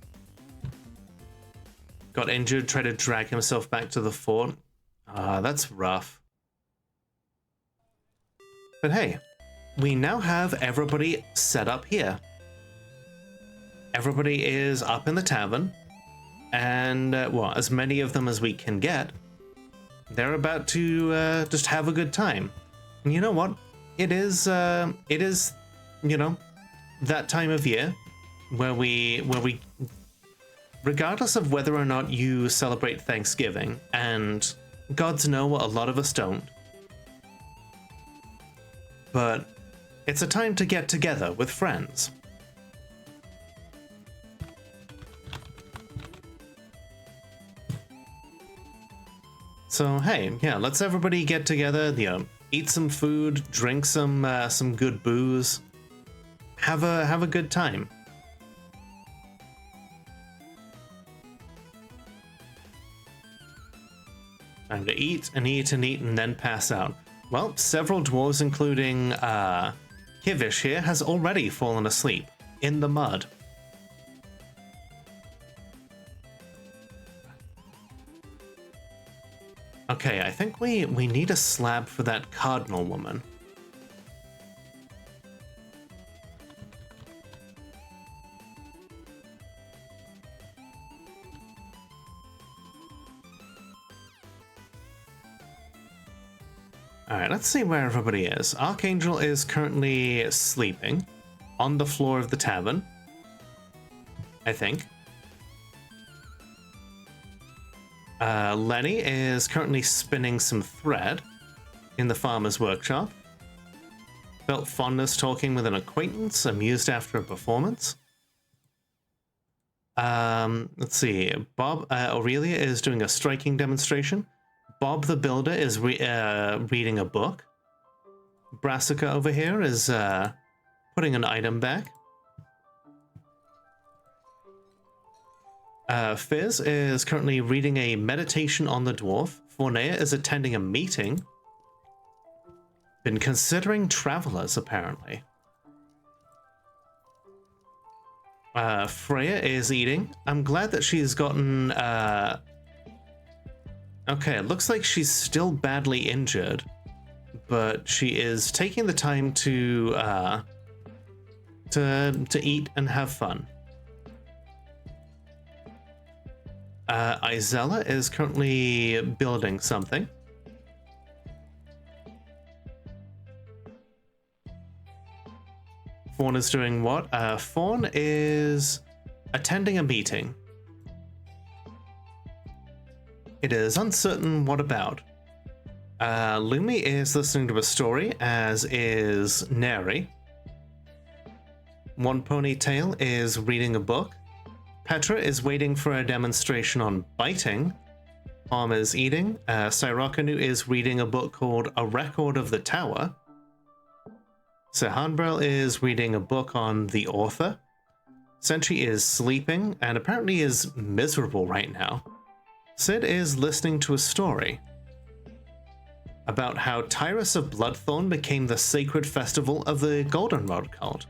Got injured, tried to drag himself back to the fort. That's rough. But hey, we now have everybody set up here. Everybody is up in the tavern, and well, as many of them as we can get. They're about to just have a good time. And you know what? It is, you know, that time of year where we, regardless of whether or not you celebrate Thanksgiving, and gods know a lot of us don't. But it's a time to get together with friends. So hey, yeah, let's everybody get together, you know, eat some food, drink some good booze, have a good time. Time to eat and eat and eat and then pass out. Well, several dwarves, including Kivish here, has already fallen asleep in the mud. Okay, I think we need a slab for that cardinal woman. Alright, let's see where everybody is. Archangel is currently sleeping on the floor of the tavern, I think. Lenny is currently spinning some thread in the farmer's workshop. Felt fondness talking with an acquaintance, amused after a performance. Let's see. Bob Aurelia is doing a striking demonstration. Bob the Builder is reading a book. Brassica over here is putting an item back. Fizz is currently reading a meditation on the dwarf. Fornea is attending a meeting. Been considering travelers, apparently. Freya is eating. I'm glad that she's gotten... Okay, it looks like she's still badly injured, but she is taking the time to eat and have fun. Izella is currently building something. Fawn is doing what? Fawn is attending a meeting. It is uncertain what about. Lumi is listening to a story, as is Neri. One Ponytail is reading a book. Petra is waiting for a demonstration on biting. Palm is eating. Syrokanu is reading a book called A Record of the Tower. Sehanbrel is reading a book on the author. Sentry is sleeping and apparently is miserable right now. Sid is listening to a story about how Tyrus of Bloodthorn became the sacred festival of the Goldenrod cult.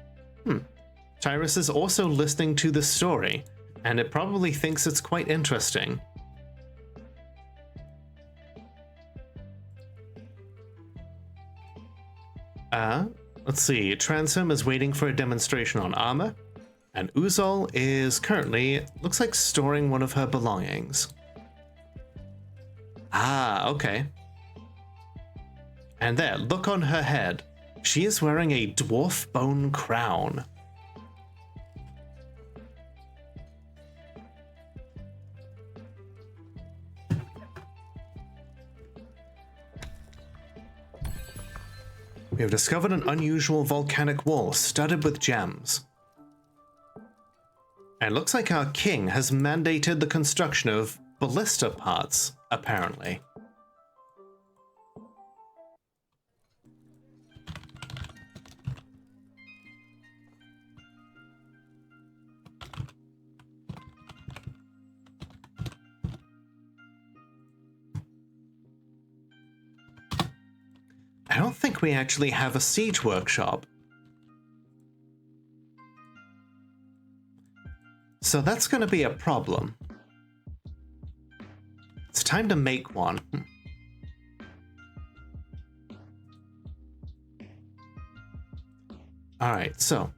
Tyrus is also listening to the story, and it probably thinks it's quite interesting. Let's see. Transom is waiting for a demonstration on armor, and Uzol is currently, looks like, storing one of her belongings. Ah, okay. And there, look on her head. She is wearing a dwarf bone crown. We have discovered an unusual volcanic wall studded with gems. And it looks like our king has mandated the construction of ballista parts, apparently. I don't think we actually have a siege workshop. So that's going to be a problem. It's time to make one. Alright, so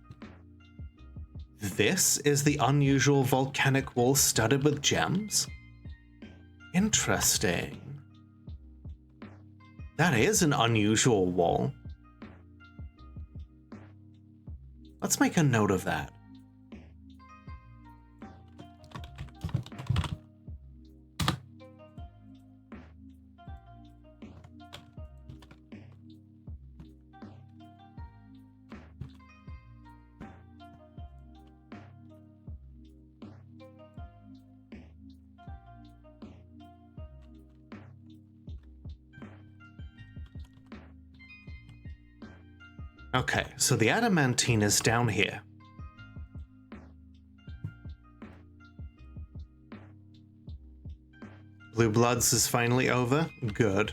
this is the unusual volcanic wall studded with gems? Interesting. That is an unusual wall. Let's make a note of that. Okay, so the adamantine is down here. Blue Bloods is finally over. Good.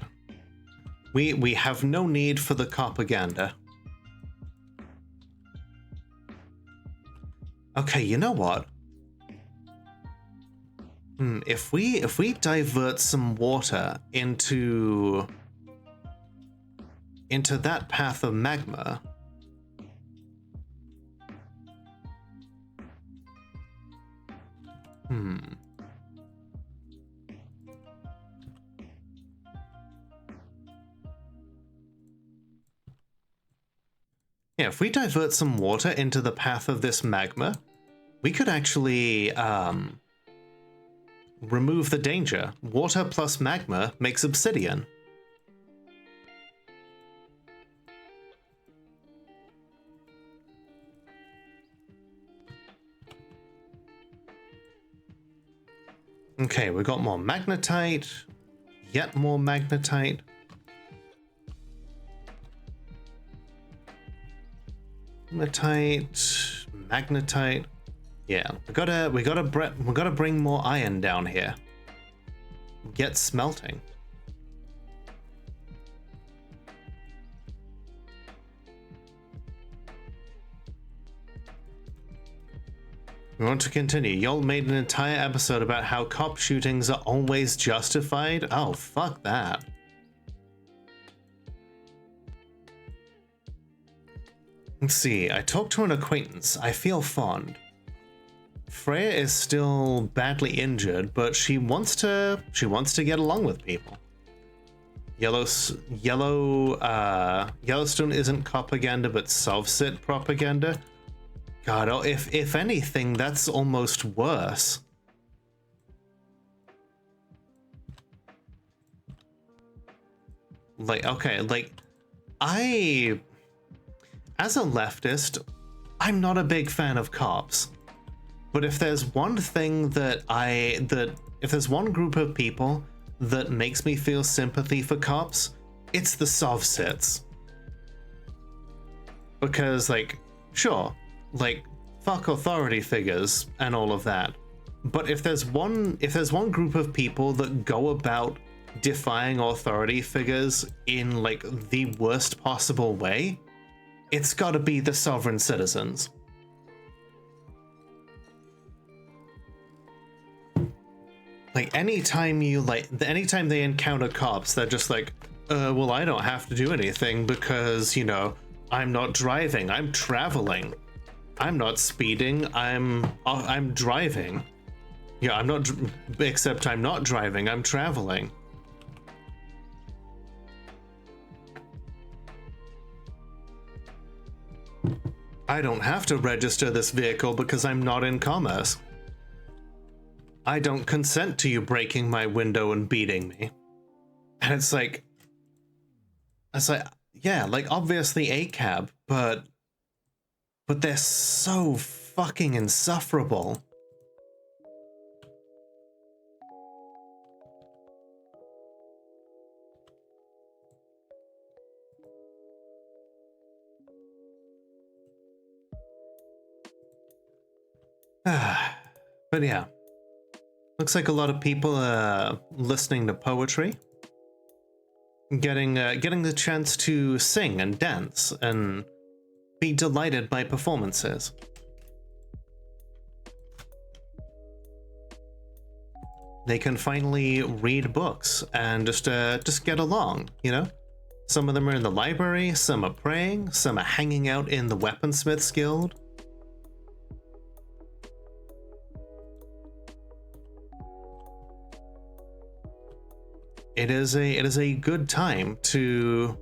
We have no need for the propaganda. Okay, you know what? If we divert some water into that path of magma, yeah, if we divert some water into the path of this magma, we could actually remove the danger. Water plus magma makes obsidian. Okay, we got more magnetite, yet more magnetite. Magnetite. Yeah, we gotta bring more iron down here. Get smelting. We want to continue. Y'all made an entire episode about how cop shootings are always justified. Oh, fuck that. Let's see. I talked to an acquaintance. I feel fond. Freya is still badly injured, but she wants to get along with people. Yellowstone isn't propaganda, but Sovsit propaganda. God, oh, if anything, that's almost worse. Like, okay, like, as a leftist, I'm not a big fan of cops. But if there's one thing if there's one group of people that makes me feel sympathy for cops, it's the Sovsits. Because, like, sure, like, fuck authority figures and all of that. But if there's one group of people that go about defying authority figures in, like, the worst possible way, it's gotta be the sovereign citizens. Like, anytime they encounter cops, they're just like, well, I don't have to do anything because, you know, I'm not driving, I'm traveling. I'm not speeding, I'm driving. Yeah, except I'm not driving, I'm traveling. I don't have to register this vehicle because I'm not in commerce. I don't consent to you breaking my window and beating me. And it's like, yeah, like, obviously a cab, but they're so fucking insufferable. But yeah, looks like a lot of people are listening to poetry, getting the chance to sing and dance and be delighted by performances. They can finally read books and just get along, you know? Some of them are in the library, some are praying, some are hanging out in the Weaponsmiths Guild. It is a good time to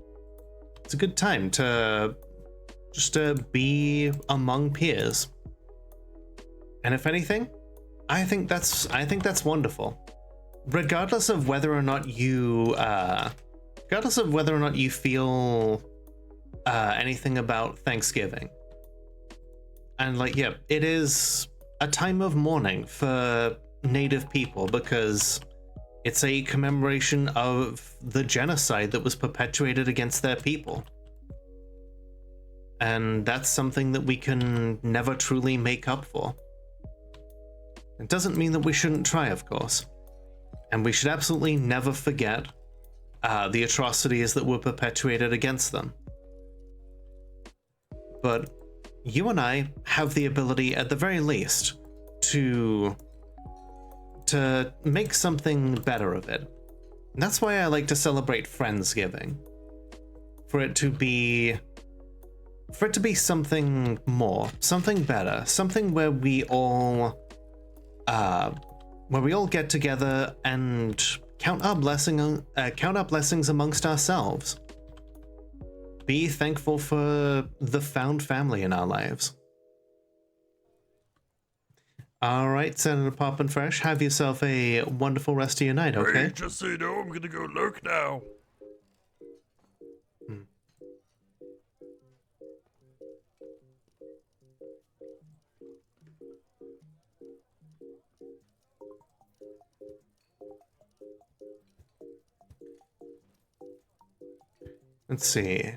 just be among peers. And if anything, I think that's wonderful. Regardless of whether or not you feel anything about Thanksgiving. And like, yeah, it is a time of mourning for Native people because it's a commemoration of the genocide that was perpetuated against their people. And that's something that we can never truly make up for. It doesn't mean that we shouldn't try, of course. And we should absolutely never forget the atrocities that were perpetuated against them. But you and I have the ability, at the very least, to make something better of it. And that's why I like to celebrate Friendsgiving. For it to be something more, something better, something where we all get together and count our blessings amongst ourselves. Be thankful for the found family in our lives. All right, Senator Poppin' Fresh, have yourself a wonderful rest of your night, okay? Hey, just so you know, I'm gonna go lurk now. Let's see.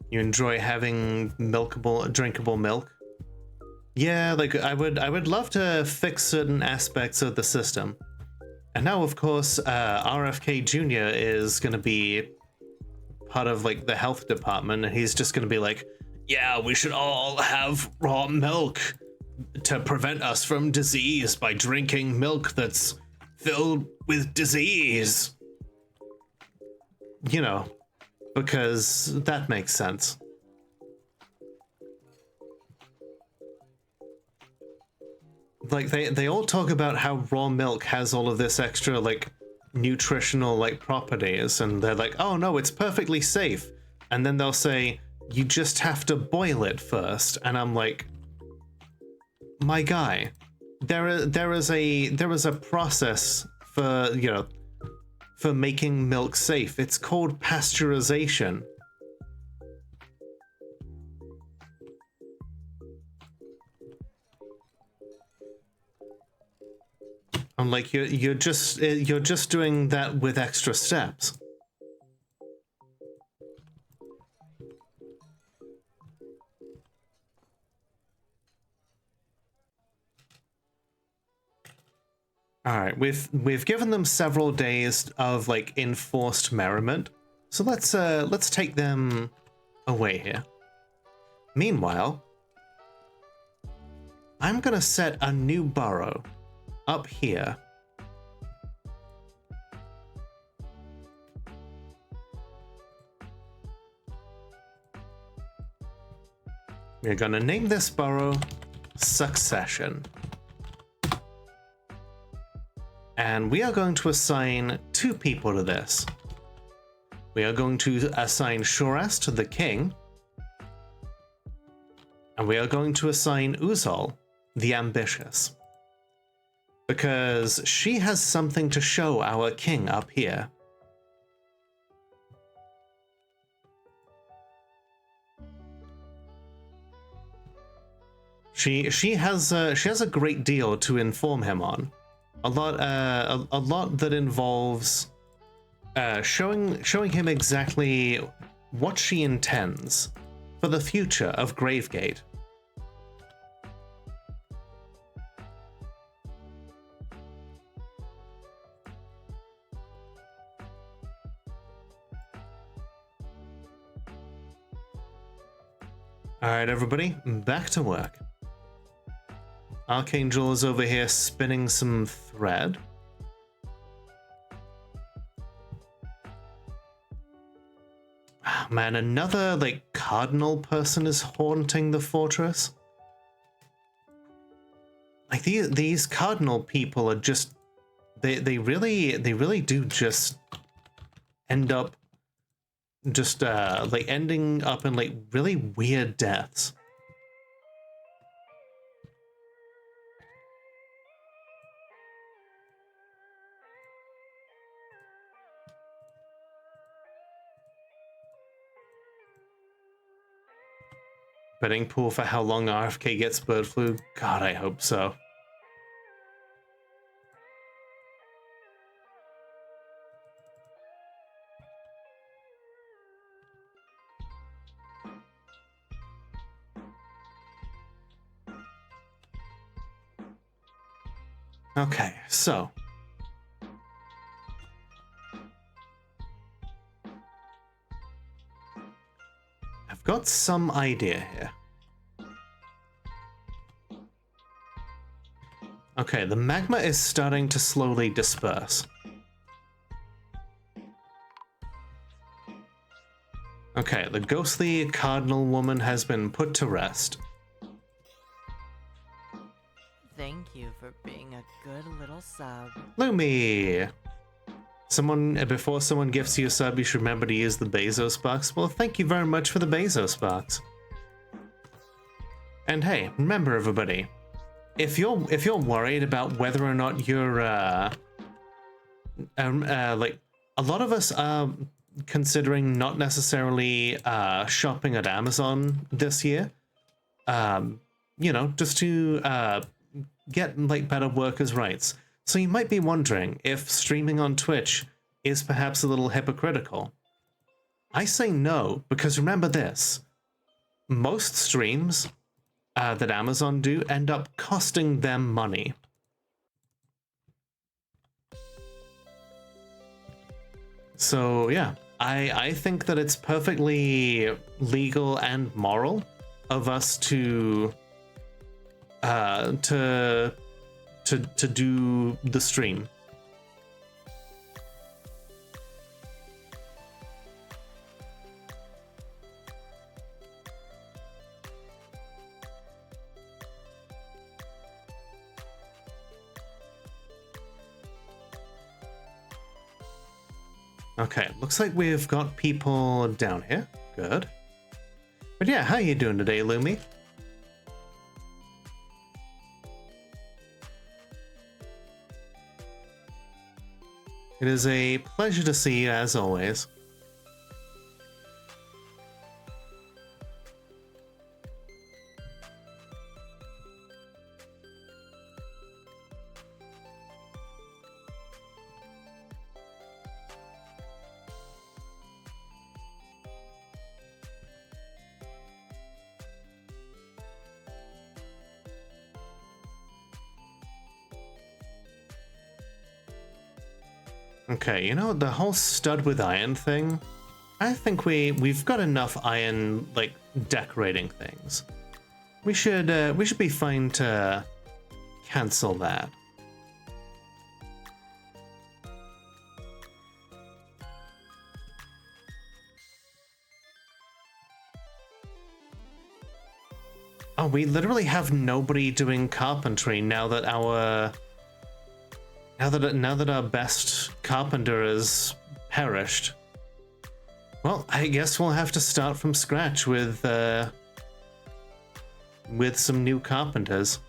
You enjoy having drinkable milk? Yeah, like I would love to fix certain aspects of the system. And now, of course, RFK Jr. is gonna be part of like the health department, and he's just gonna be like, yeah, we should all have raw milk to prevent us from disease by drinking milk that's filled with disease. You know, because that makes sense. Like they all talk about how raw milk has all of this extra like nutritional like properties, and they're like, oh no, it's perfectly safe. And then they'll say, you just have to boil it first. And I'm like, my guy, there is a process for, you know, for making milk safe. It's called pasteurization. And like you're just doing that with extra steps. All right, we've given them several days of like enforced merriment, so let's take them away here. Meanwhile, I'm gonna set a new burrow up here. We're gonna name this burrow Succession. And we are going to assign 2 people to this. We are going to assign Shoras to the king. And we are going to assign Uzol, the ambitious. Because she has something to show our king up here. She has a great deal to inform him on. A lot that involves showing him exactly what she intends for the future of Gravegate. All right, everybody, back to work. Archangel is over here spinning some thread. Oh, man, another like cardinal person is haunting the fortress. Like these cardinal people are just they really do just end up just like ending up in like really weird deaths. Betting pool for how long RFK gets bird flu? God, I hope so. Okay, so I've got some idea here. Okay, the magma is starting to slowly disperse. Okay, the ghostly cardinal woman has been put to rest. Thank you for being a good little sub. Lumi! Before someone gifts you a sub, you should remember to use the Bezos box. Well, thank you very much for the Bezos box. And hey, remember everybody, if you're worried about whether or not you're like a lot of us are considering not necessarily shopping at Amazon this year, you know, just to get like better workers' rights. So you might be wondering if streaming on Twitch is perhaps a little hypocritical. I say no, because remember this, most streams that Amazon do end up costing them money. So yeah, I think that it's perfectly legal and moral of us to do the stream. Okay, looks like we've got people down here. Good. But yeah, how you doing today, Lumi? It is a pleasure to see you as always. Okay, you know, the whole stud with iron thing, I think we've got enough iron, like, decorating things. We should be fine to cancel that. Oh, we literally have nobody doing carpentry now that our best carpenter has perished. Well, I guess we'll have to start from scratch with some new carpenters.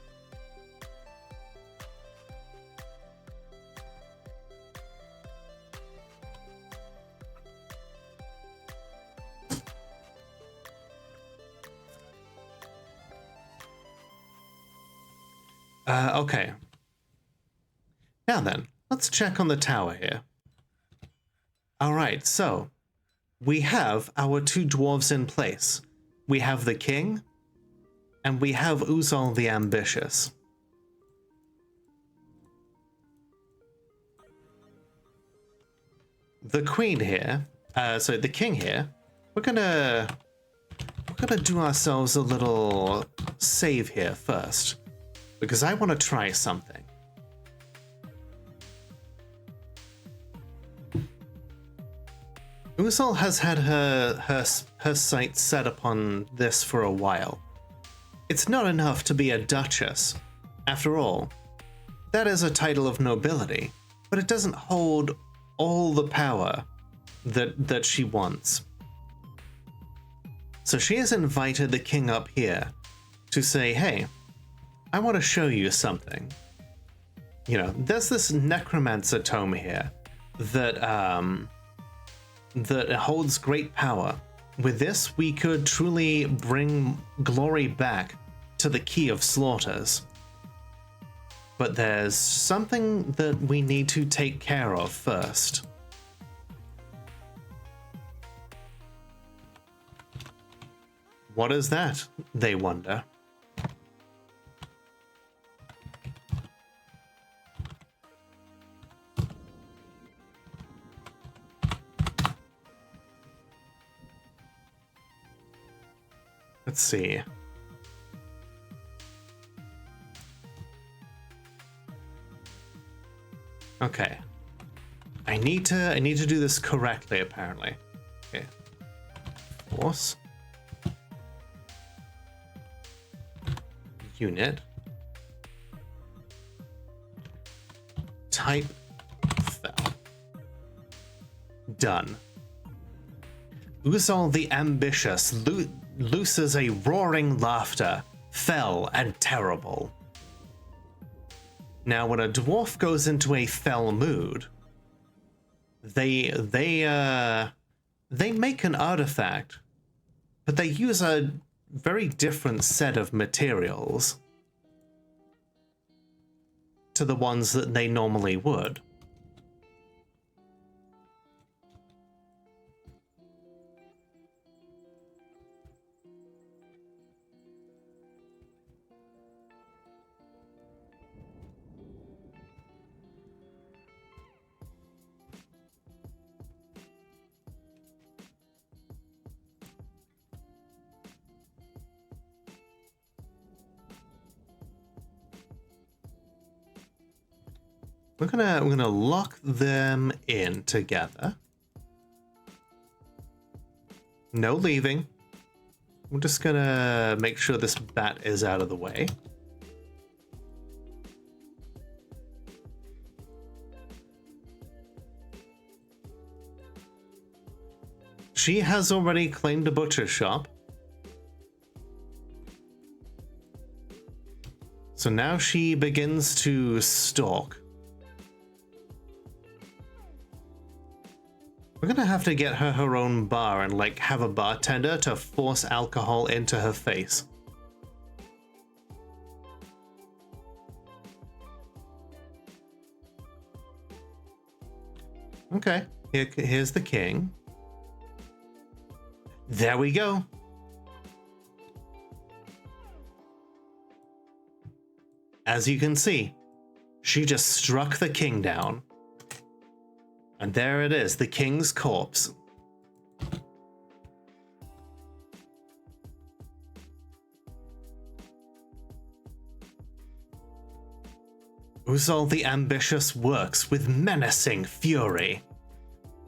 Okay. Now then, let's check on the tower here. Alright, so we have our two dwarves in place. We have the king, and we have Uzol the Ambitious. The queen here, the king here, we're gonna do ourselves a little save here first, because I want to try something. Uzol has had her sights set upon this for a while. It's not enough to be a duchess. After all, that is a title of nobility, but it doesn't hold all the power that she wants. So she has invited the king up here to say, hey, I want to show you something. You know, there's this necromancer tome here that holds great power. With this, we could truly bring glory back to the Key of Slaughters. But there's something that we need to take care of first. What is that, they wonder? Let's see. Okay. I need to do this correctly, apparently. Okay. Force. Unit. Type fell. Done. Uzol the Ambitious looses a roaring laughter, fell and terrible. Now, when a dwarf goes into a fell mood, they make an artifact, but they use a very different set of materials to the ones that they normally would. We're gonna lock them in together. No leaving. We're just gonna make sure this bat is out of the way. She has already claimed a butcher shop. So now she begins to stalk. We're gonna have to get her her own bar and like have a bartender to force alcohol into her face. Okay, here's the king. There we go. As you can see, she just struck the king down. And there it is, the king's corpse. Uzol the Ambitious works with menacing fury.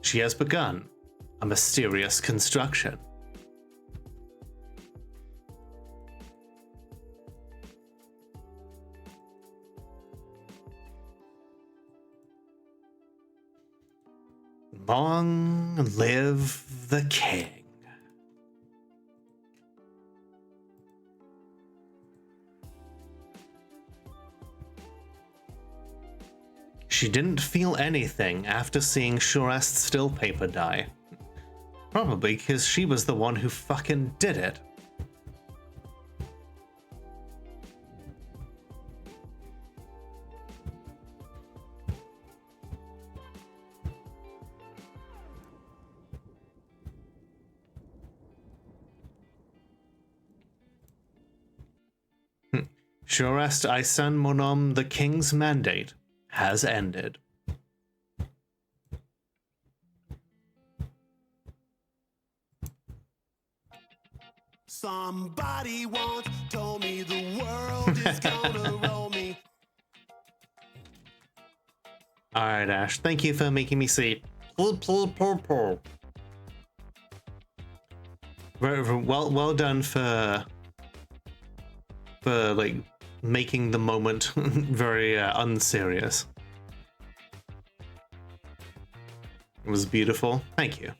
She has begun a mysterious construction. Long live the king. She didn't feel anything after seeing Shorast's still paper die. Probably because she was the one who fucking did it. Shorast Isan Monom, the king's mandate has ended. Somebody once told me the world is gonna roll me. Alright, Ash, thank you for making me see. Well done for like making the moment very unserious. It was beautiful. Thank you.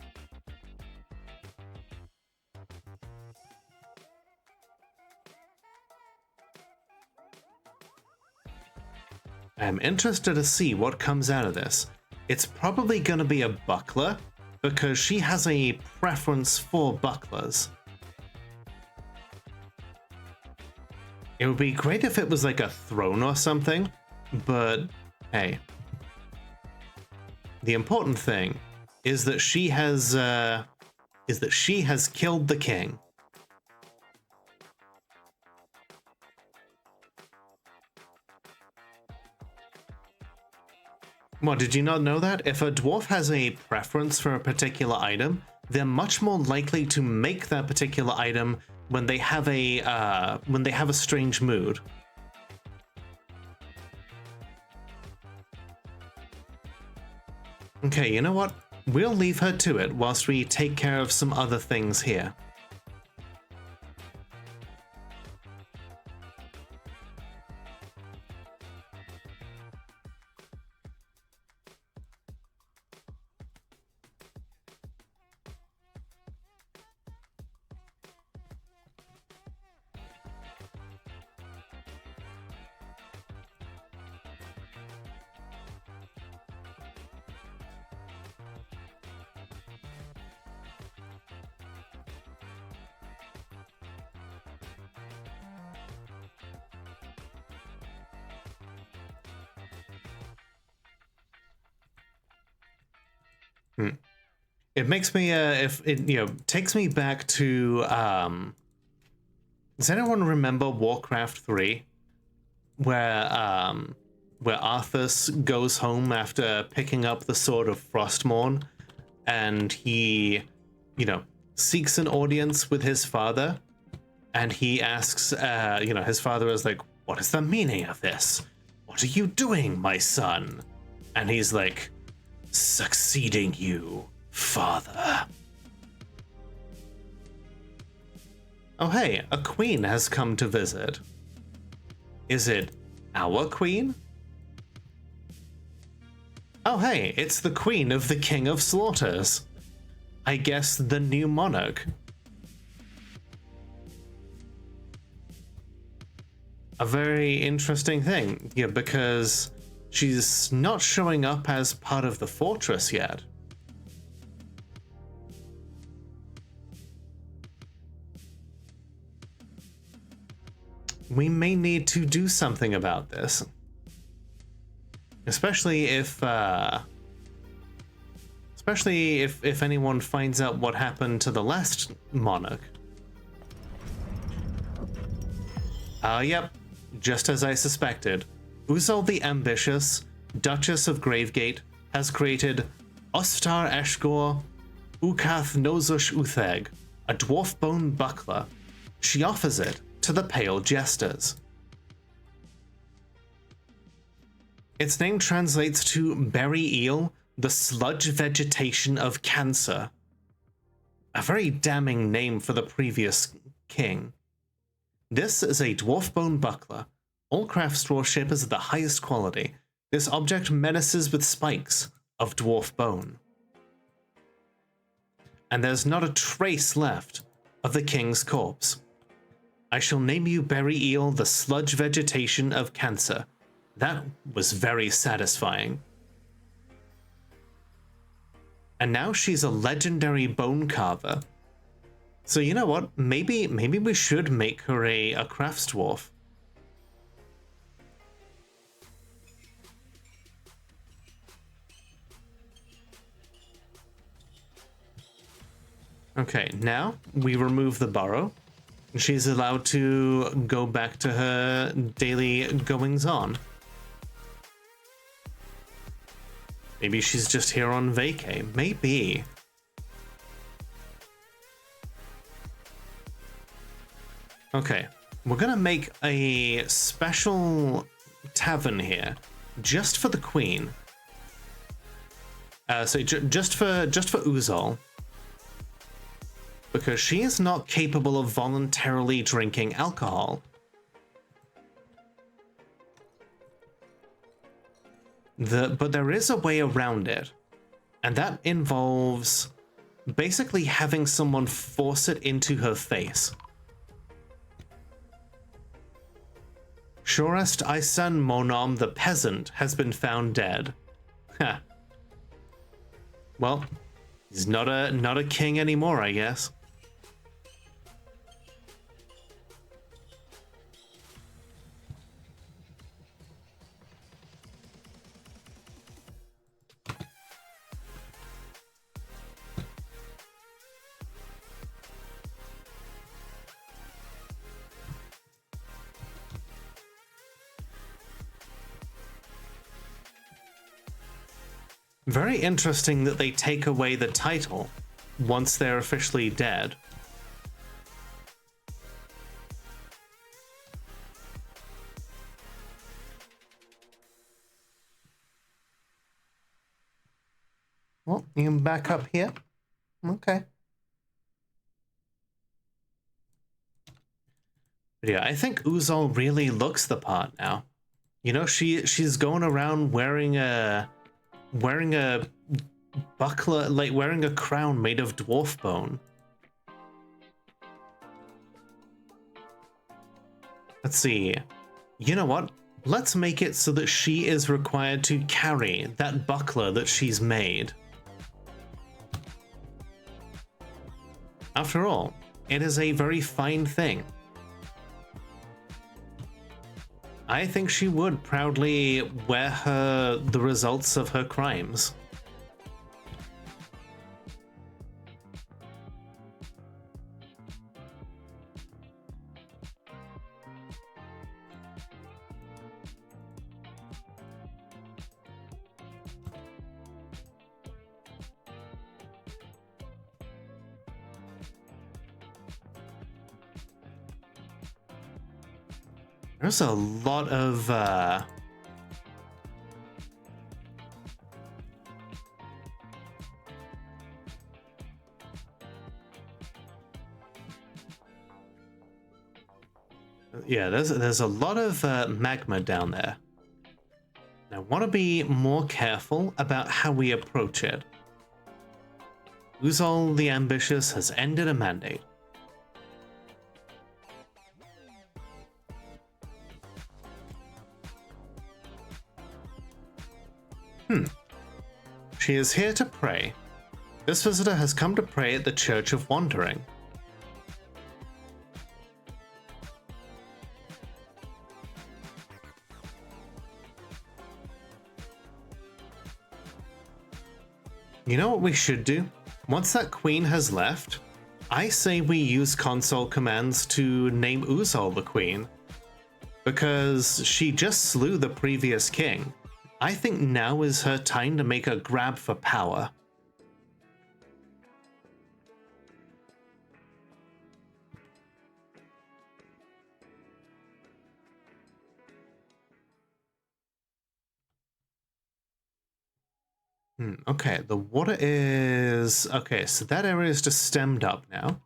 I'm interested to see what comes out of this. It's probably going to be a buckler, because she has a preference for bucklers. It would be great if it was like a throne or something, but hey. The important thing is that she has killed the king. What, did you not know that? If a dwarf has a preference for a particular item, they're much more likely to make that particular item when they have a strange mood. Okay, you know what? We'll leave her to it whilst we take care of some other things here. It makes me if it takes me back to does anyone remember Warcraft 3 where Arthas goes home after picking up the sword of Frostmourne and he seeks an audience with his father and he asks his father is like, what is the meaning of this? What are you doing, my son? And he's like, succeeding you, father. Oh hey, a queen has come to visit. Is it our queen? Oh hey, it's the queen of the King of Slaughters. I guess the new monarch. A very interesting thing, yeah, because she's not showing up as part of the fortress yet. we may need to do something about this. Especially if anyone finds out what happened to the last monarch. Yep, just as I suspected. Uzol the Ambitious, Duchess of Gravegate, has created Ostar Eshgor Ukath Nozush Utheg, a dwarf bone buckler. She offers it to the Pale Jesters. Its name translates to Berry Eel, the sludge vegetation of Cancer. A very damning name for the previous king. This is a dwarf bone buckler. All craft straw ship is of the highest quality. This object menaces with spikes of dwarf bone. And there's not a trace left of the king's corpse. I shall name you Berry Eel, the sludge vegetation of Cancer. That was very satisfying. And now she's a legendary bone carver. So you know what? Maybe we should make her a crafts dwarf. Okay, now we remove the burrow. She's allowed to go back to her daily goings-on. Maybe she's just here on vacay. Maybe. Okay, we're gonna make a special tavern here, just for the queen. Just for Uzol, because she is not capable of voluntarily drinking alcohol. But there is a way around it, and that involves basically having someone force it into her face. Shorest Isan Monom the peasant has been found dead. Ha. Well, he's not a king anymore, I guess. Very interesting that they take away the title once they're officially dead. Well, you can back up here. Okay. But yeah, I think Uzol really looks the part now. You know, she's going around wearing a buckler, like wearing a crown made of dwarf bone. Let's see. You know what? Let's make it so that she is required to carry that buckler that she's made. After all, it is a very fine thing. I think she would proudly wear the results of her crimes. There's a lot of yeah, there's a lot of magma down there. And I want to be more careful about how we approach it. Uzol the Ambitious has ended a mandate. She is here to pray. This visitor has come to pray at the Church of Wandering. You know what we should do? Once that queen has left, I say we use console commands to name Uzol the queen. Because she just slew the previous king. I think now is her time to make a grab for power. Okay, the water is... Okay, so that area is just stemmed up now.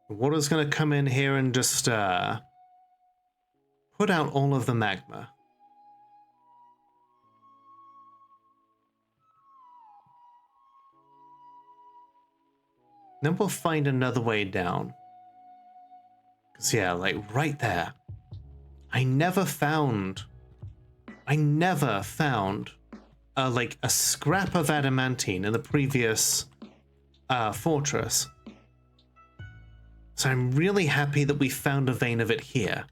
The water's going to come in here and just put out all of the magma. Then we'll find another way down. Because, yeah, like right there. I never found like a scrap of adamantine in the previous fortress. So I'm really happy that we found a vein of it here.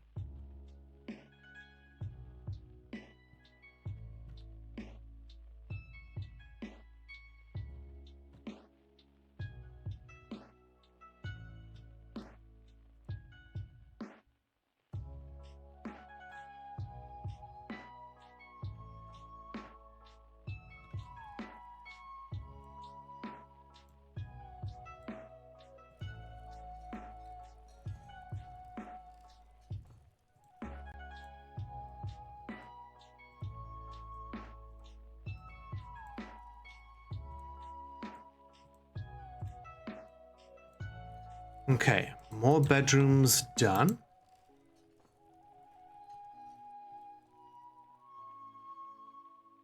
Okay, more bedrooms done.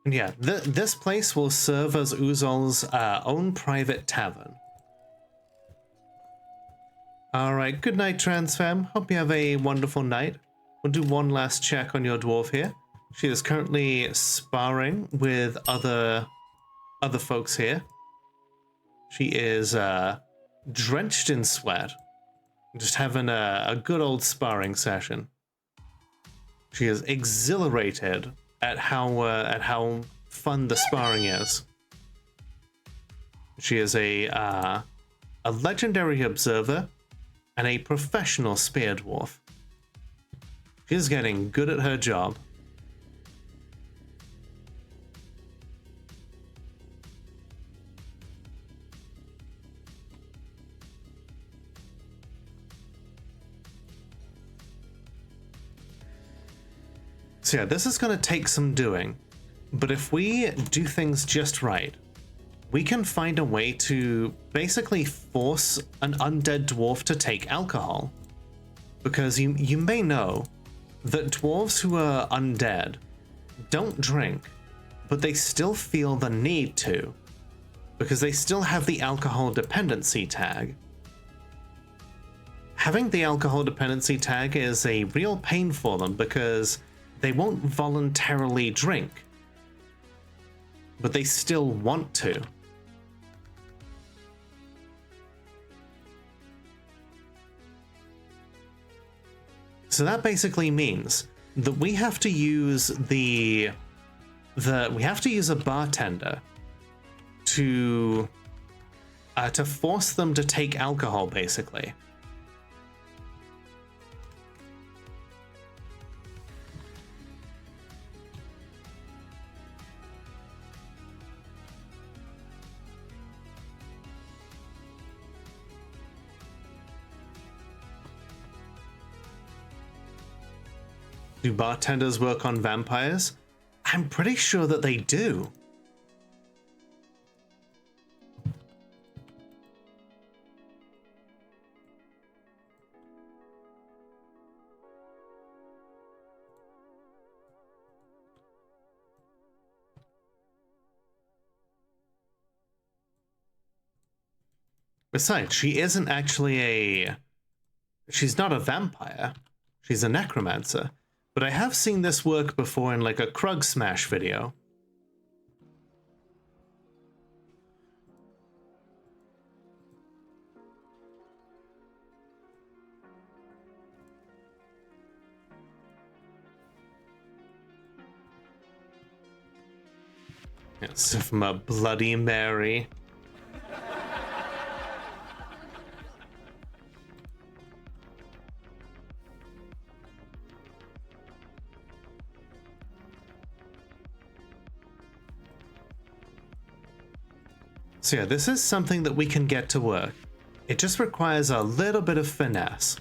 And yeah, this place will serve as Uzol's own private tavern. Alright, good night, Transfam. Hope you have a wonderful night. We'll do one last check on your dwarf here. She is currently sparring with other folks here. She is drenched in sweat, just having a good old sparring session. She is exhilarated at how fun the sparring is. She is a legendary observer and a professional spear dwarf. She's getting good at her job. So yeah, this is going to take some doing, but if we do things just right, we can find a way to basically force an undead dwarf to take alcohol. Because you may know that dwarves who are undead don't drink, but they still feel the need to, because they still have the alcohol dependency tag. Having the alcohol dependency tag is a real pain for them because they won't voluntarily drink, but they still want to. So that basically means that we have to use we have to use a bartender to force them to take alcohol, basically. Do bartenders work on vampires? I'm pretty sure that they do. Besides, she isn't actually she's not a vampire. She's a necromancer. But I have seen this work before in like a Krug Smash video. It's from a Bloody Mary. So yeah, this is something that we can get to work. It just requires a little bit of finesse.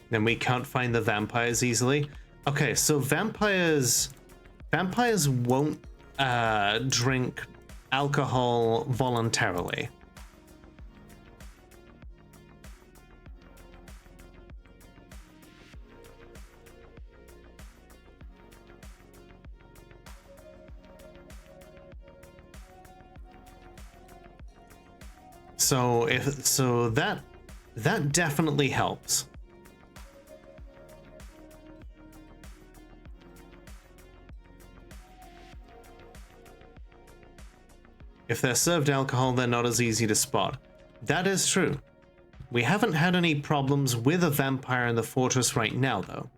Then we can't find the vampires easily. Okay, so vampires won't drink alcohol voluntarily. So that definitely helps. If they're served alcohol, they're not as easy to spot. That is true. We haven't had any problems with a vampire in the fortress right now, though.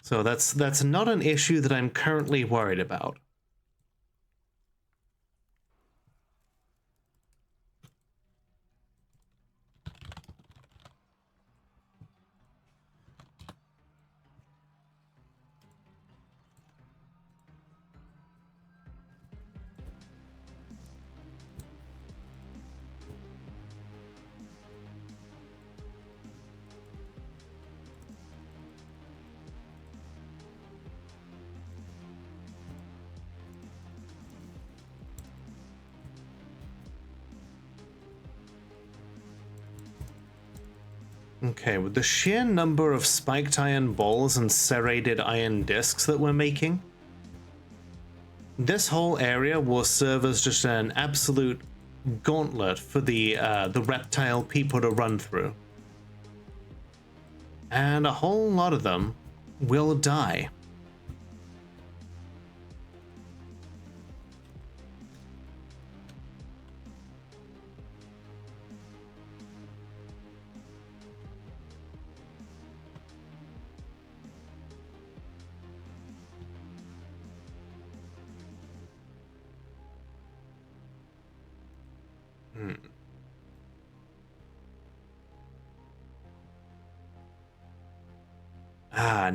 So that's not an issue that I'm currently worried about. Okay, with the sheer number of spiked iron balls and serrated iron discs that we're making, this whole area will serve as just an absolute gauntlet for the reptile people to run through. And a whole lot of them will die.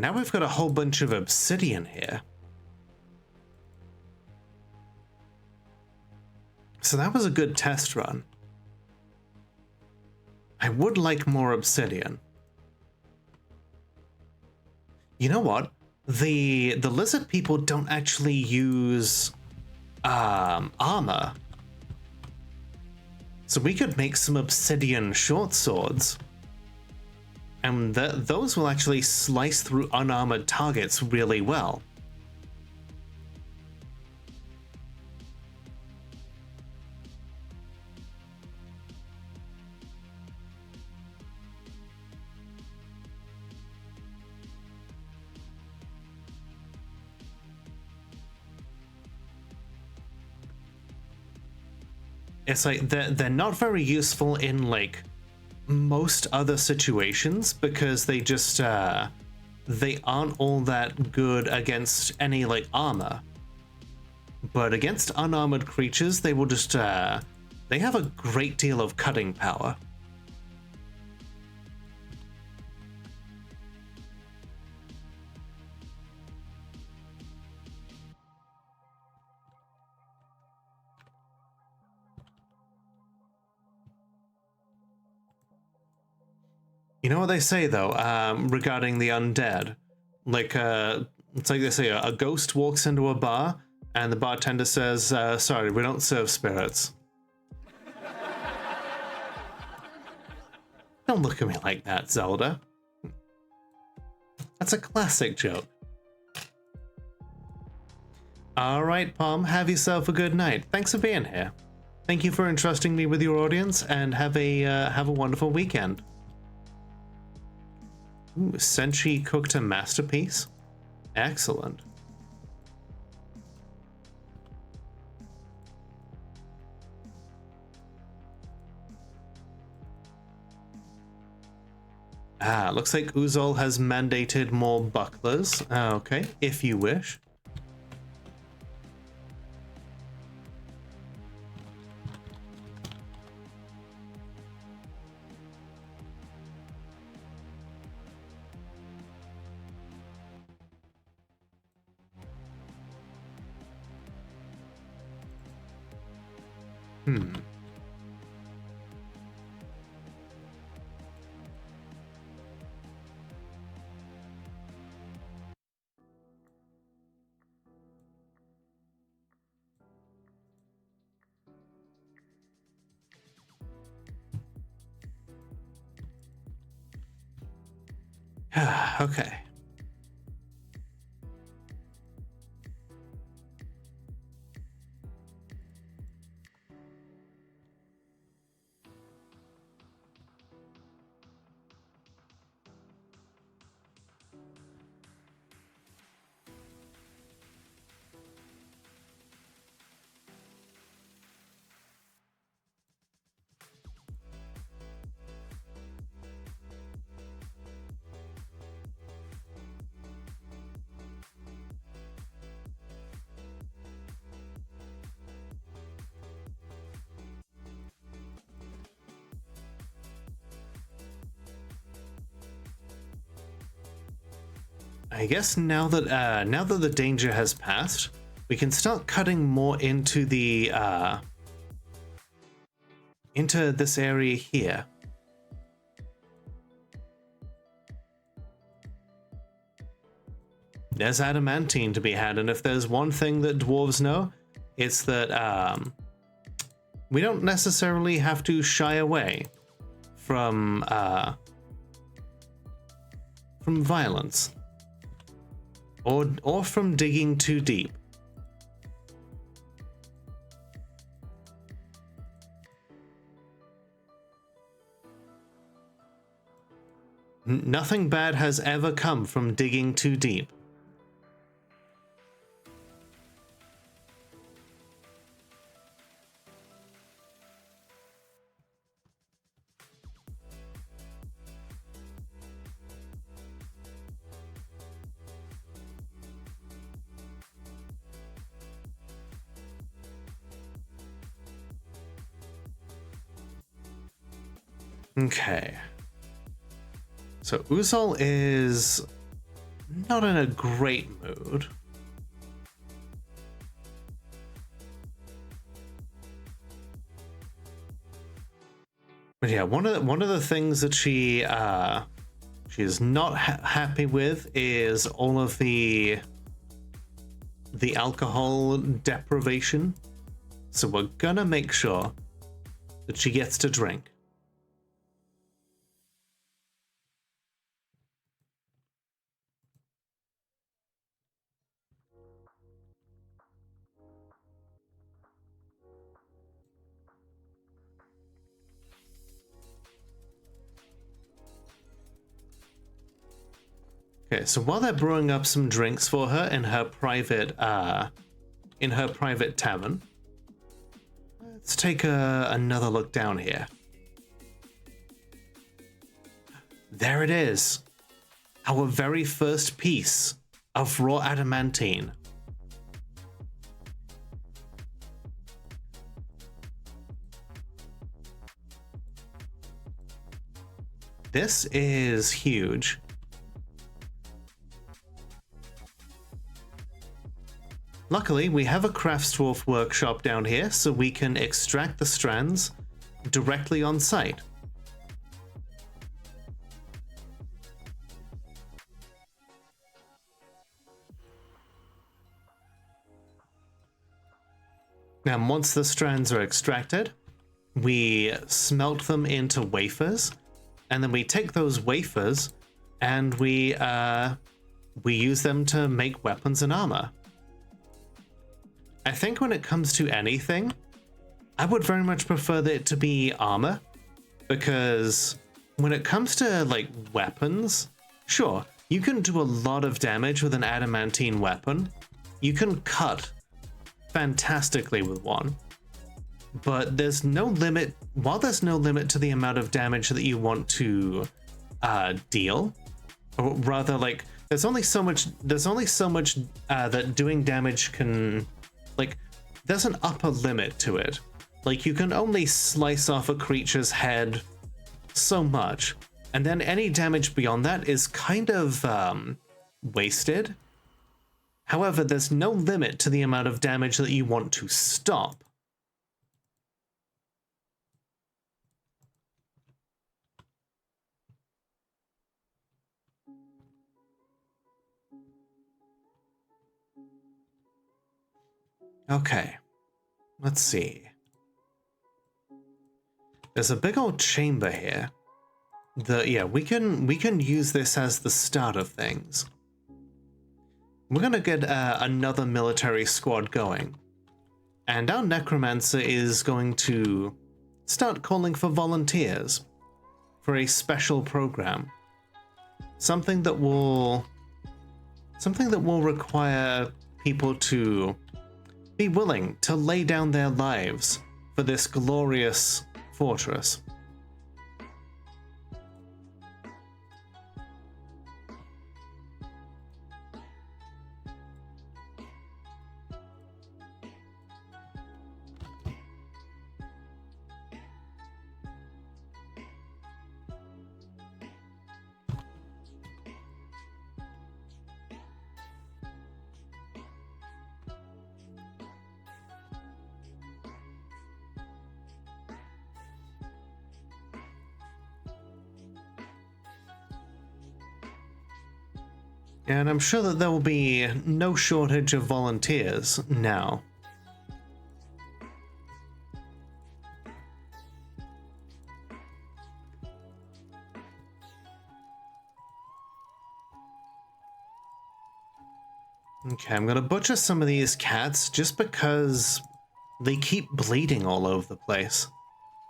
Now we've got a whole bunch of obsidian here. So that was a good test run. I would like more obsidian. You know what? The lizard people don't actually use armor. So we could make some obsidian short swords. And those will actually slice through unarmored targets really well. It's like they're not very useful in like most other situations because they just they aren't all that good against any like armor, but against unarmored creatures they will just they have a great deal of cutting power. You know what they say though, regarding the undead? Like, it's like they say, a ghost walks into a bar, and the bartender says, sorry, we don't serve spirits. Don't look at me like that, Zelda. That's a classic joke. Alright, Palm, have yourself a good night. Thanks for being here. Thank you for entrusting me with your audience, and have a wonderful weekend. Ooh, Senshi cooked a masterpiece. Excellent. Ah, looks like Uzol has mandated more bucklers. Okay, if you wish. Okay. I guess now that the danger has passed, we can start cutting more into the into this area here. There's adamantine to be had, and if there's one thing that dwarves know, it's that we don't necessarily have to shy away from violence. Or from digging too deep. Nothing bad has ever come from digging too deep. Okay. So Uzol is not in a great mood. But yeah, one of the things that she is not happy with is all of the alcohol deprivation. So we're gonna make sure that she gets to drink. Okay, so while they're brewing up some drinks for her in her private tavern, let's take another look down here. There it is, our very first piece of raw adamantine. This is huge. Luckily, we have a craftsdwarf workshop down here, so we can extract the strands directly on site. Now, once the strands are extracted, we smelt them into wafers, and then we take those wafers and we use them to make weapons and armor. I think when it comes to anything, I would very much prefer it to be armor, because when it comes to like weapons, sure, you can do a lot of damage with an adamantine weapon. You can cut fantastically with one, but there's no limit. While there's no limit to the amount of damage that you want to deal, or rather, like there's only so much that doing damage can, like, there's an upper limit to it. Like, you can only slice off a creature's head so much, and then any damage beyond that is kind of wasted. However, there's no limit to the amount of damage that you want to stop. Okay, let's see. There's a big old chamber here. Yeah, we can use this as the start of things. We're gonna get another military squad going, and our necromancer is going to start calling for volunteers for a special program. Something that will require people to be willing to lay down their lives for this glorious fortress. And I'm sure that there will be no shortage of volunteers now. Okay, I'm gonna butcher some of these cats just because they keep bleeding all over the place.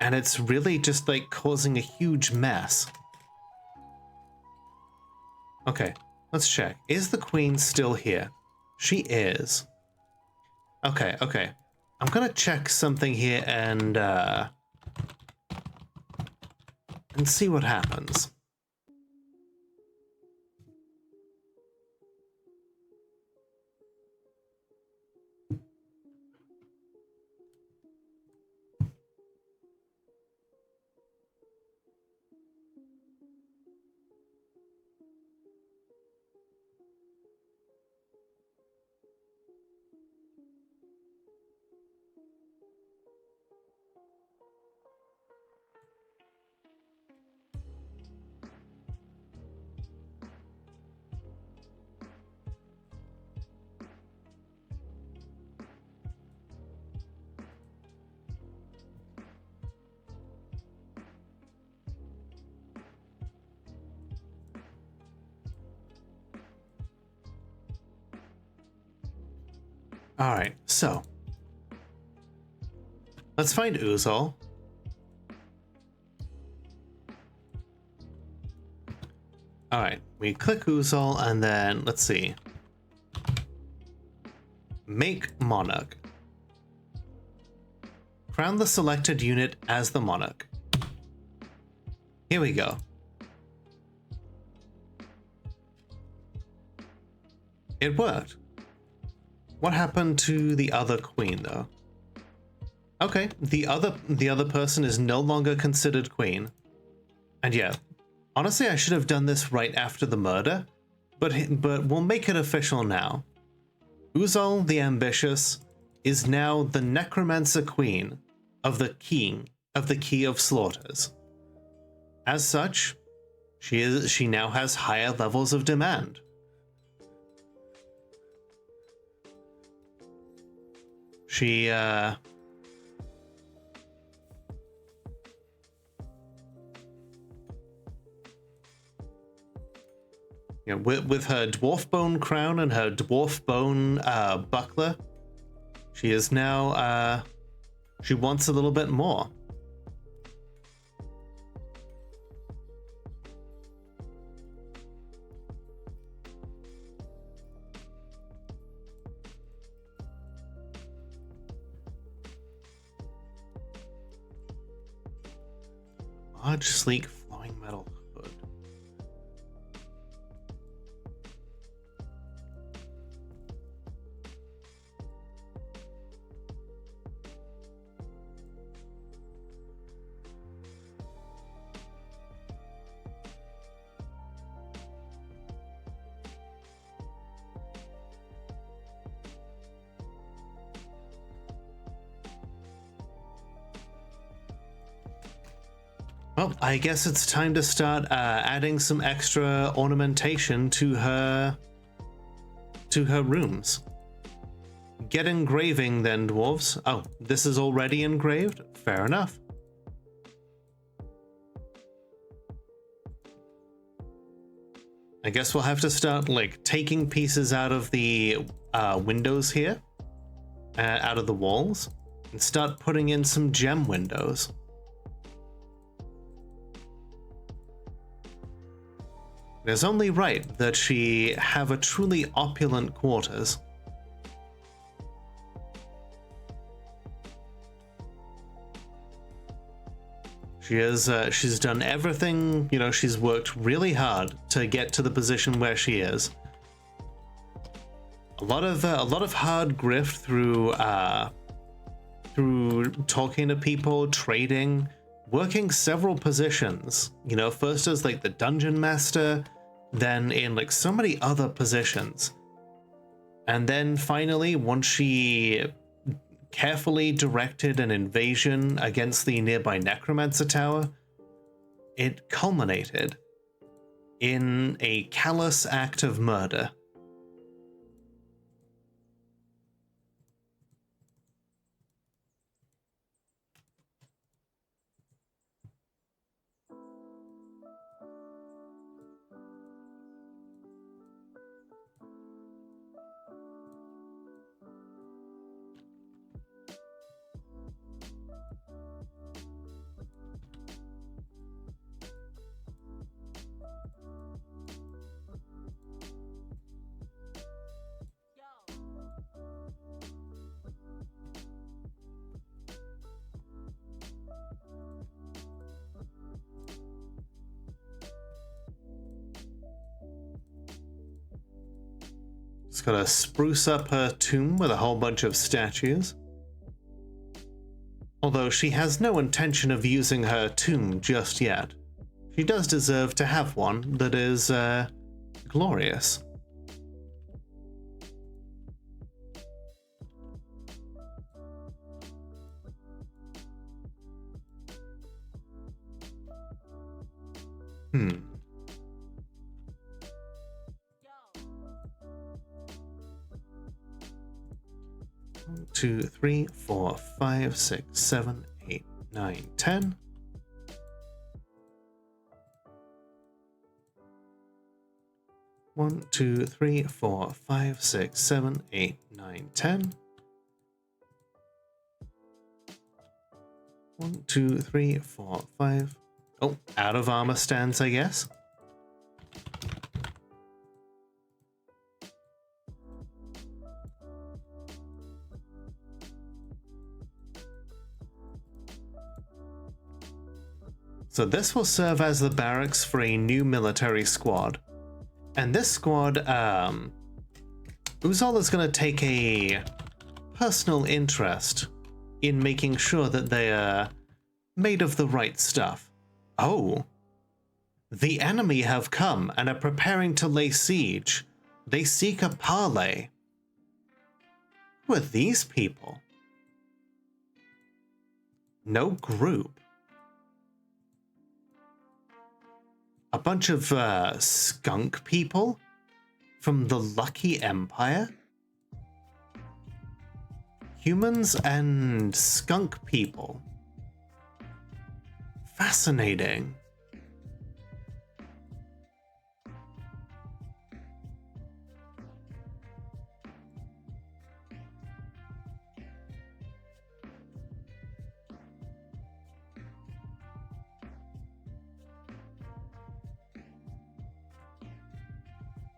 And it's really just like causing a huge mess. Okay. Let's check. Is the queen still here? She is. Okay, okay. I'm gonna check something here and see what happens. Alright, so let's find Uzol. Alright, we click Uzol and then let's see. Make monarch. Crown the selected unit as the monarch. Here we go. It worked. What happened to the other queen, though? Okay, the other person is no longer considered queen. And yeah, honestly, I should have done this right after the murder, but we'll make it official now. Uzol the Ambitious is now the necromancer queen of the Key of Slaughters. As such, she now has higher levels of demand. She, with her dwarf bone crown and her dwarf bone buckler, she is now She wants a little bit more. Large, sleek, flowing metal hood. Well, I guess it's time to start adding some extra ornamentation to her rooms. Get engraving then, dwarves. Oh, this is already engraved? Fair enough. I guess we'll have to start like taking pieces out of the windows here, out of the walls, and start putting in some gem windows. It is only right that she have a truly opulent quarters. She's done everything, you know, she's worked really hard to get to the position where she is. A lot of hard grift through talking to people, trading, working several positions, you know, first as like the dungeon master, then in like so many other positions. And then finally, once she carefully directed an invasion against the nearby necromancer tower, it culminated in a callous act of murder. Just gotta spruce up her tomb with a whole bunch of statues. Although she has no intention of using her tomb just yet. She does deserve to have one that is, glorious. One, 2, 3, 4, 5, 6, 7, 8, 9, 10. One, 2, 3, 4, 5, 6, 7, 8, 9, 10. 1, 2, 3, 4, 5. Oh, out of armor stands, I guess. So this will serve as the barracks for a new military squad. And this squad, Uzol is going to take a personal interest in making sure that they are made of the right stuff. Oh, the enemy have come and are preparing to lay siege. They seek a parley. Who are these people? No group. A bunch of skunk people from the Lucky Empire? Humans and skunk people. Fascinating.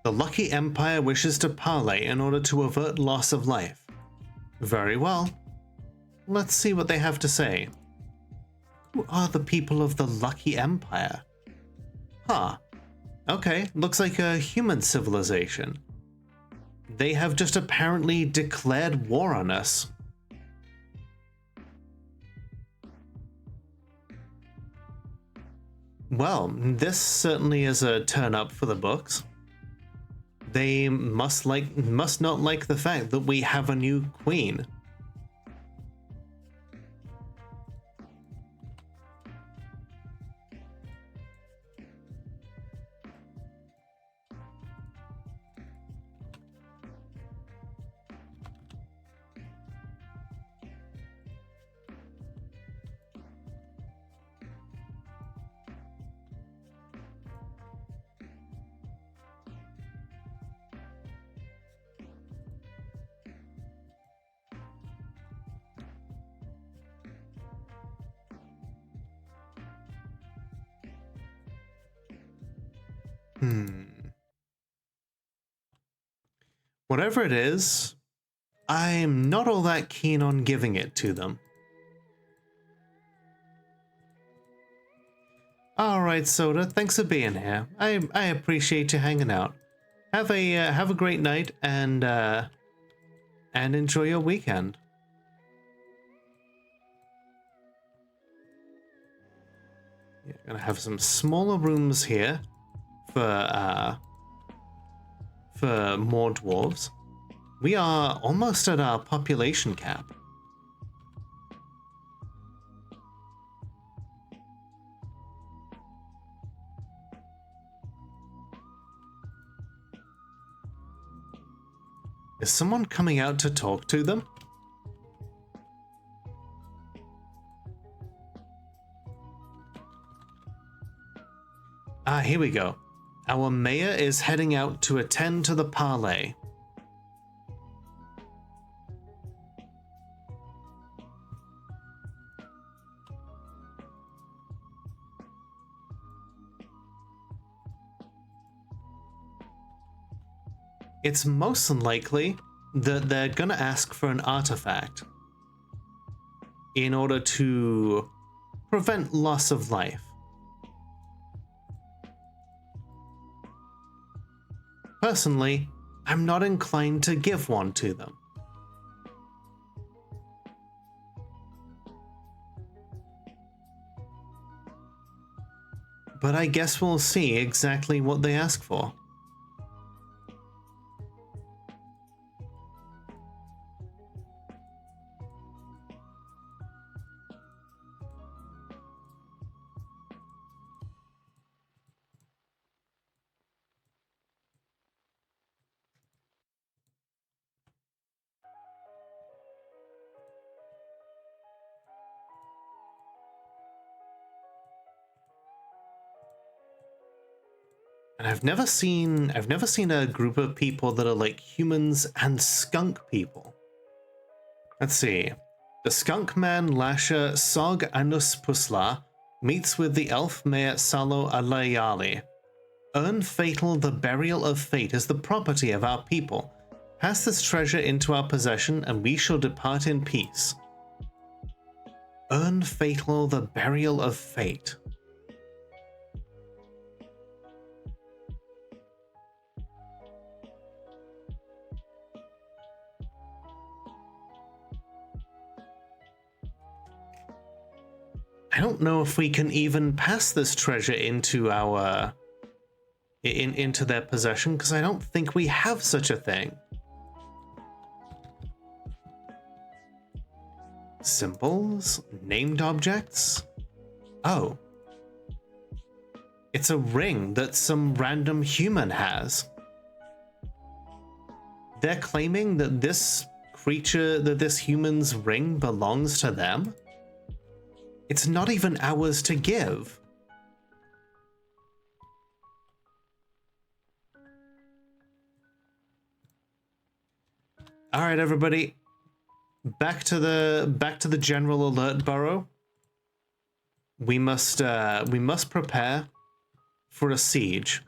The Lucky Empire wishes to parley in order to avert loss of life. Very well. Let's see what they have to say. Who are the people of the Lucky Empire? Huh. Okay, looks like a human civilization. They have just apparently declared war on us. Well, this certainly is a turn up for the books. They must not like the fact that we have a new queen. Whatever it is, I'm not all that keen on giving it to them. Alright, Soda, thanks for being here. I appreciate you hanging out. Have a great night and enjoy your weekend. Yeah, gonna have some smaller rooms here for more dwarves. We are almost at our population cap. Is someone coming out to talk to them? Ah, here we go. Our mayor is heading out to attend to the parley. It's most likely that they're gonna ask for an artifact in order to prevent loss of life. Personally, I'm not inclined to give one to them. But I guess we'll see exactly what they ask for. And I've never seen a group of people that are like humans and skunk people. Let's see. The skunk man Lasha Sog Anus Pusla meets with the elf mayor Salo Alayali. Earn Fatal, the Burial of Fate is the property of our people. Pass this treasure into our possession and we shall depart in peace. Earn Fatal, the Burial of Fate. I don't know if we can even pass this treasure into our into their possession, because I don't think we have such a thing. Symbols? Named objects? Oh. It's a ring that some random human has. They're claiming that this creature, that this human's ring belongs to them? It's not even ours to give. All right, everybody. Back to the general alert burrow. We must prepare for a siege.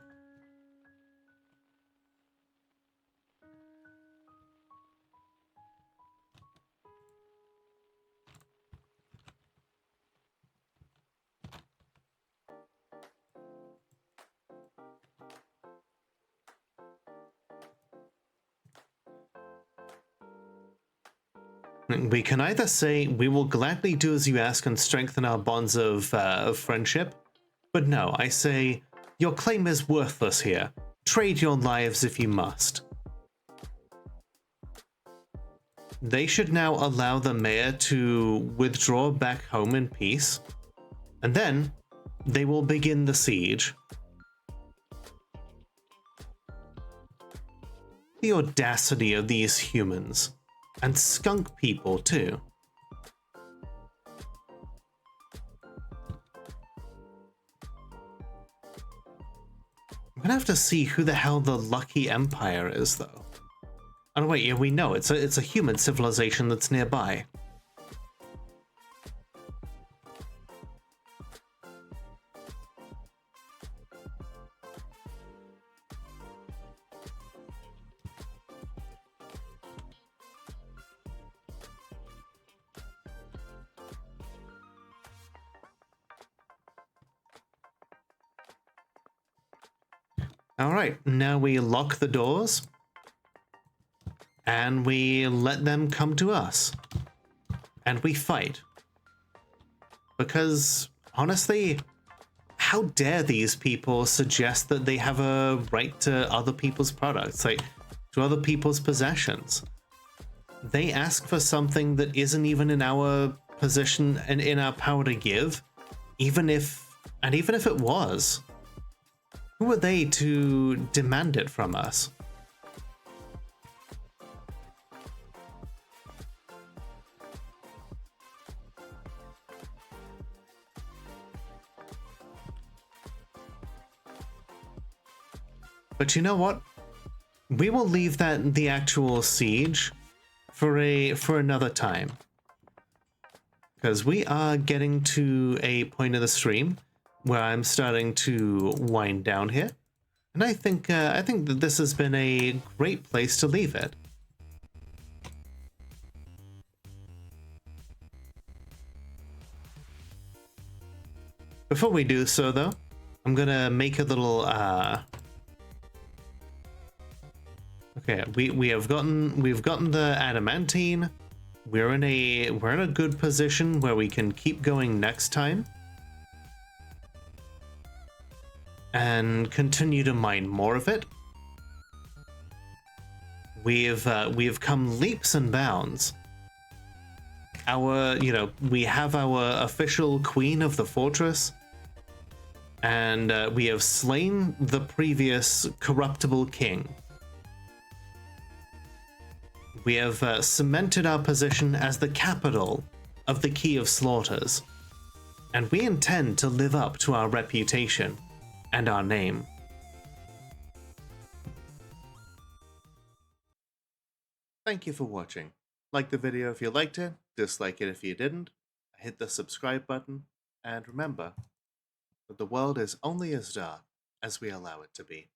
We can either say, we will gladly do as you ask and strengthen our bonds of friendship, but no, I say, your claim is worthless here. Trade your lives if you must. They should now allow the mayor to withdraw back home in peace, and then they will begin the siege. The audacity of these humans, and skunk people too. I'm gonna have to see who the hell the Lucky Empire is, though. Oh wait, yeah, we know it's a human civilization that's nearby. All right, now we lock the doors. And we let them come to us. And we fight. Because, honestly, how dare these people suggest that they have a right to other people's products, like, to other people's possessions? They ask for something that isn't even in our position and in our power to give, even if it was. Who are they to demand it from us? But you know what? We will leave the actual siege for another time. Because we are getting to a point of the stream where I'm starting to wind down here. And I think that this has been a great place to leave it. Before we do so though, I'm gonna make a little okay, we've gotten the adamantine. We're in a good position where we can keep going next time and continue to mine more of it. We have come leaps and bounds. We have our official queen of the fortress, and we have slain the previous corruptible king. We have cemented our position as the capital of the Key of Slaughters, and we intend to live up to our reputation and our name. Thank you for watching. Like the video if you liked it, dislike it if you didn't, hit the subscribe button, and remember that the world is only as dark as we allow it to be.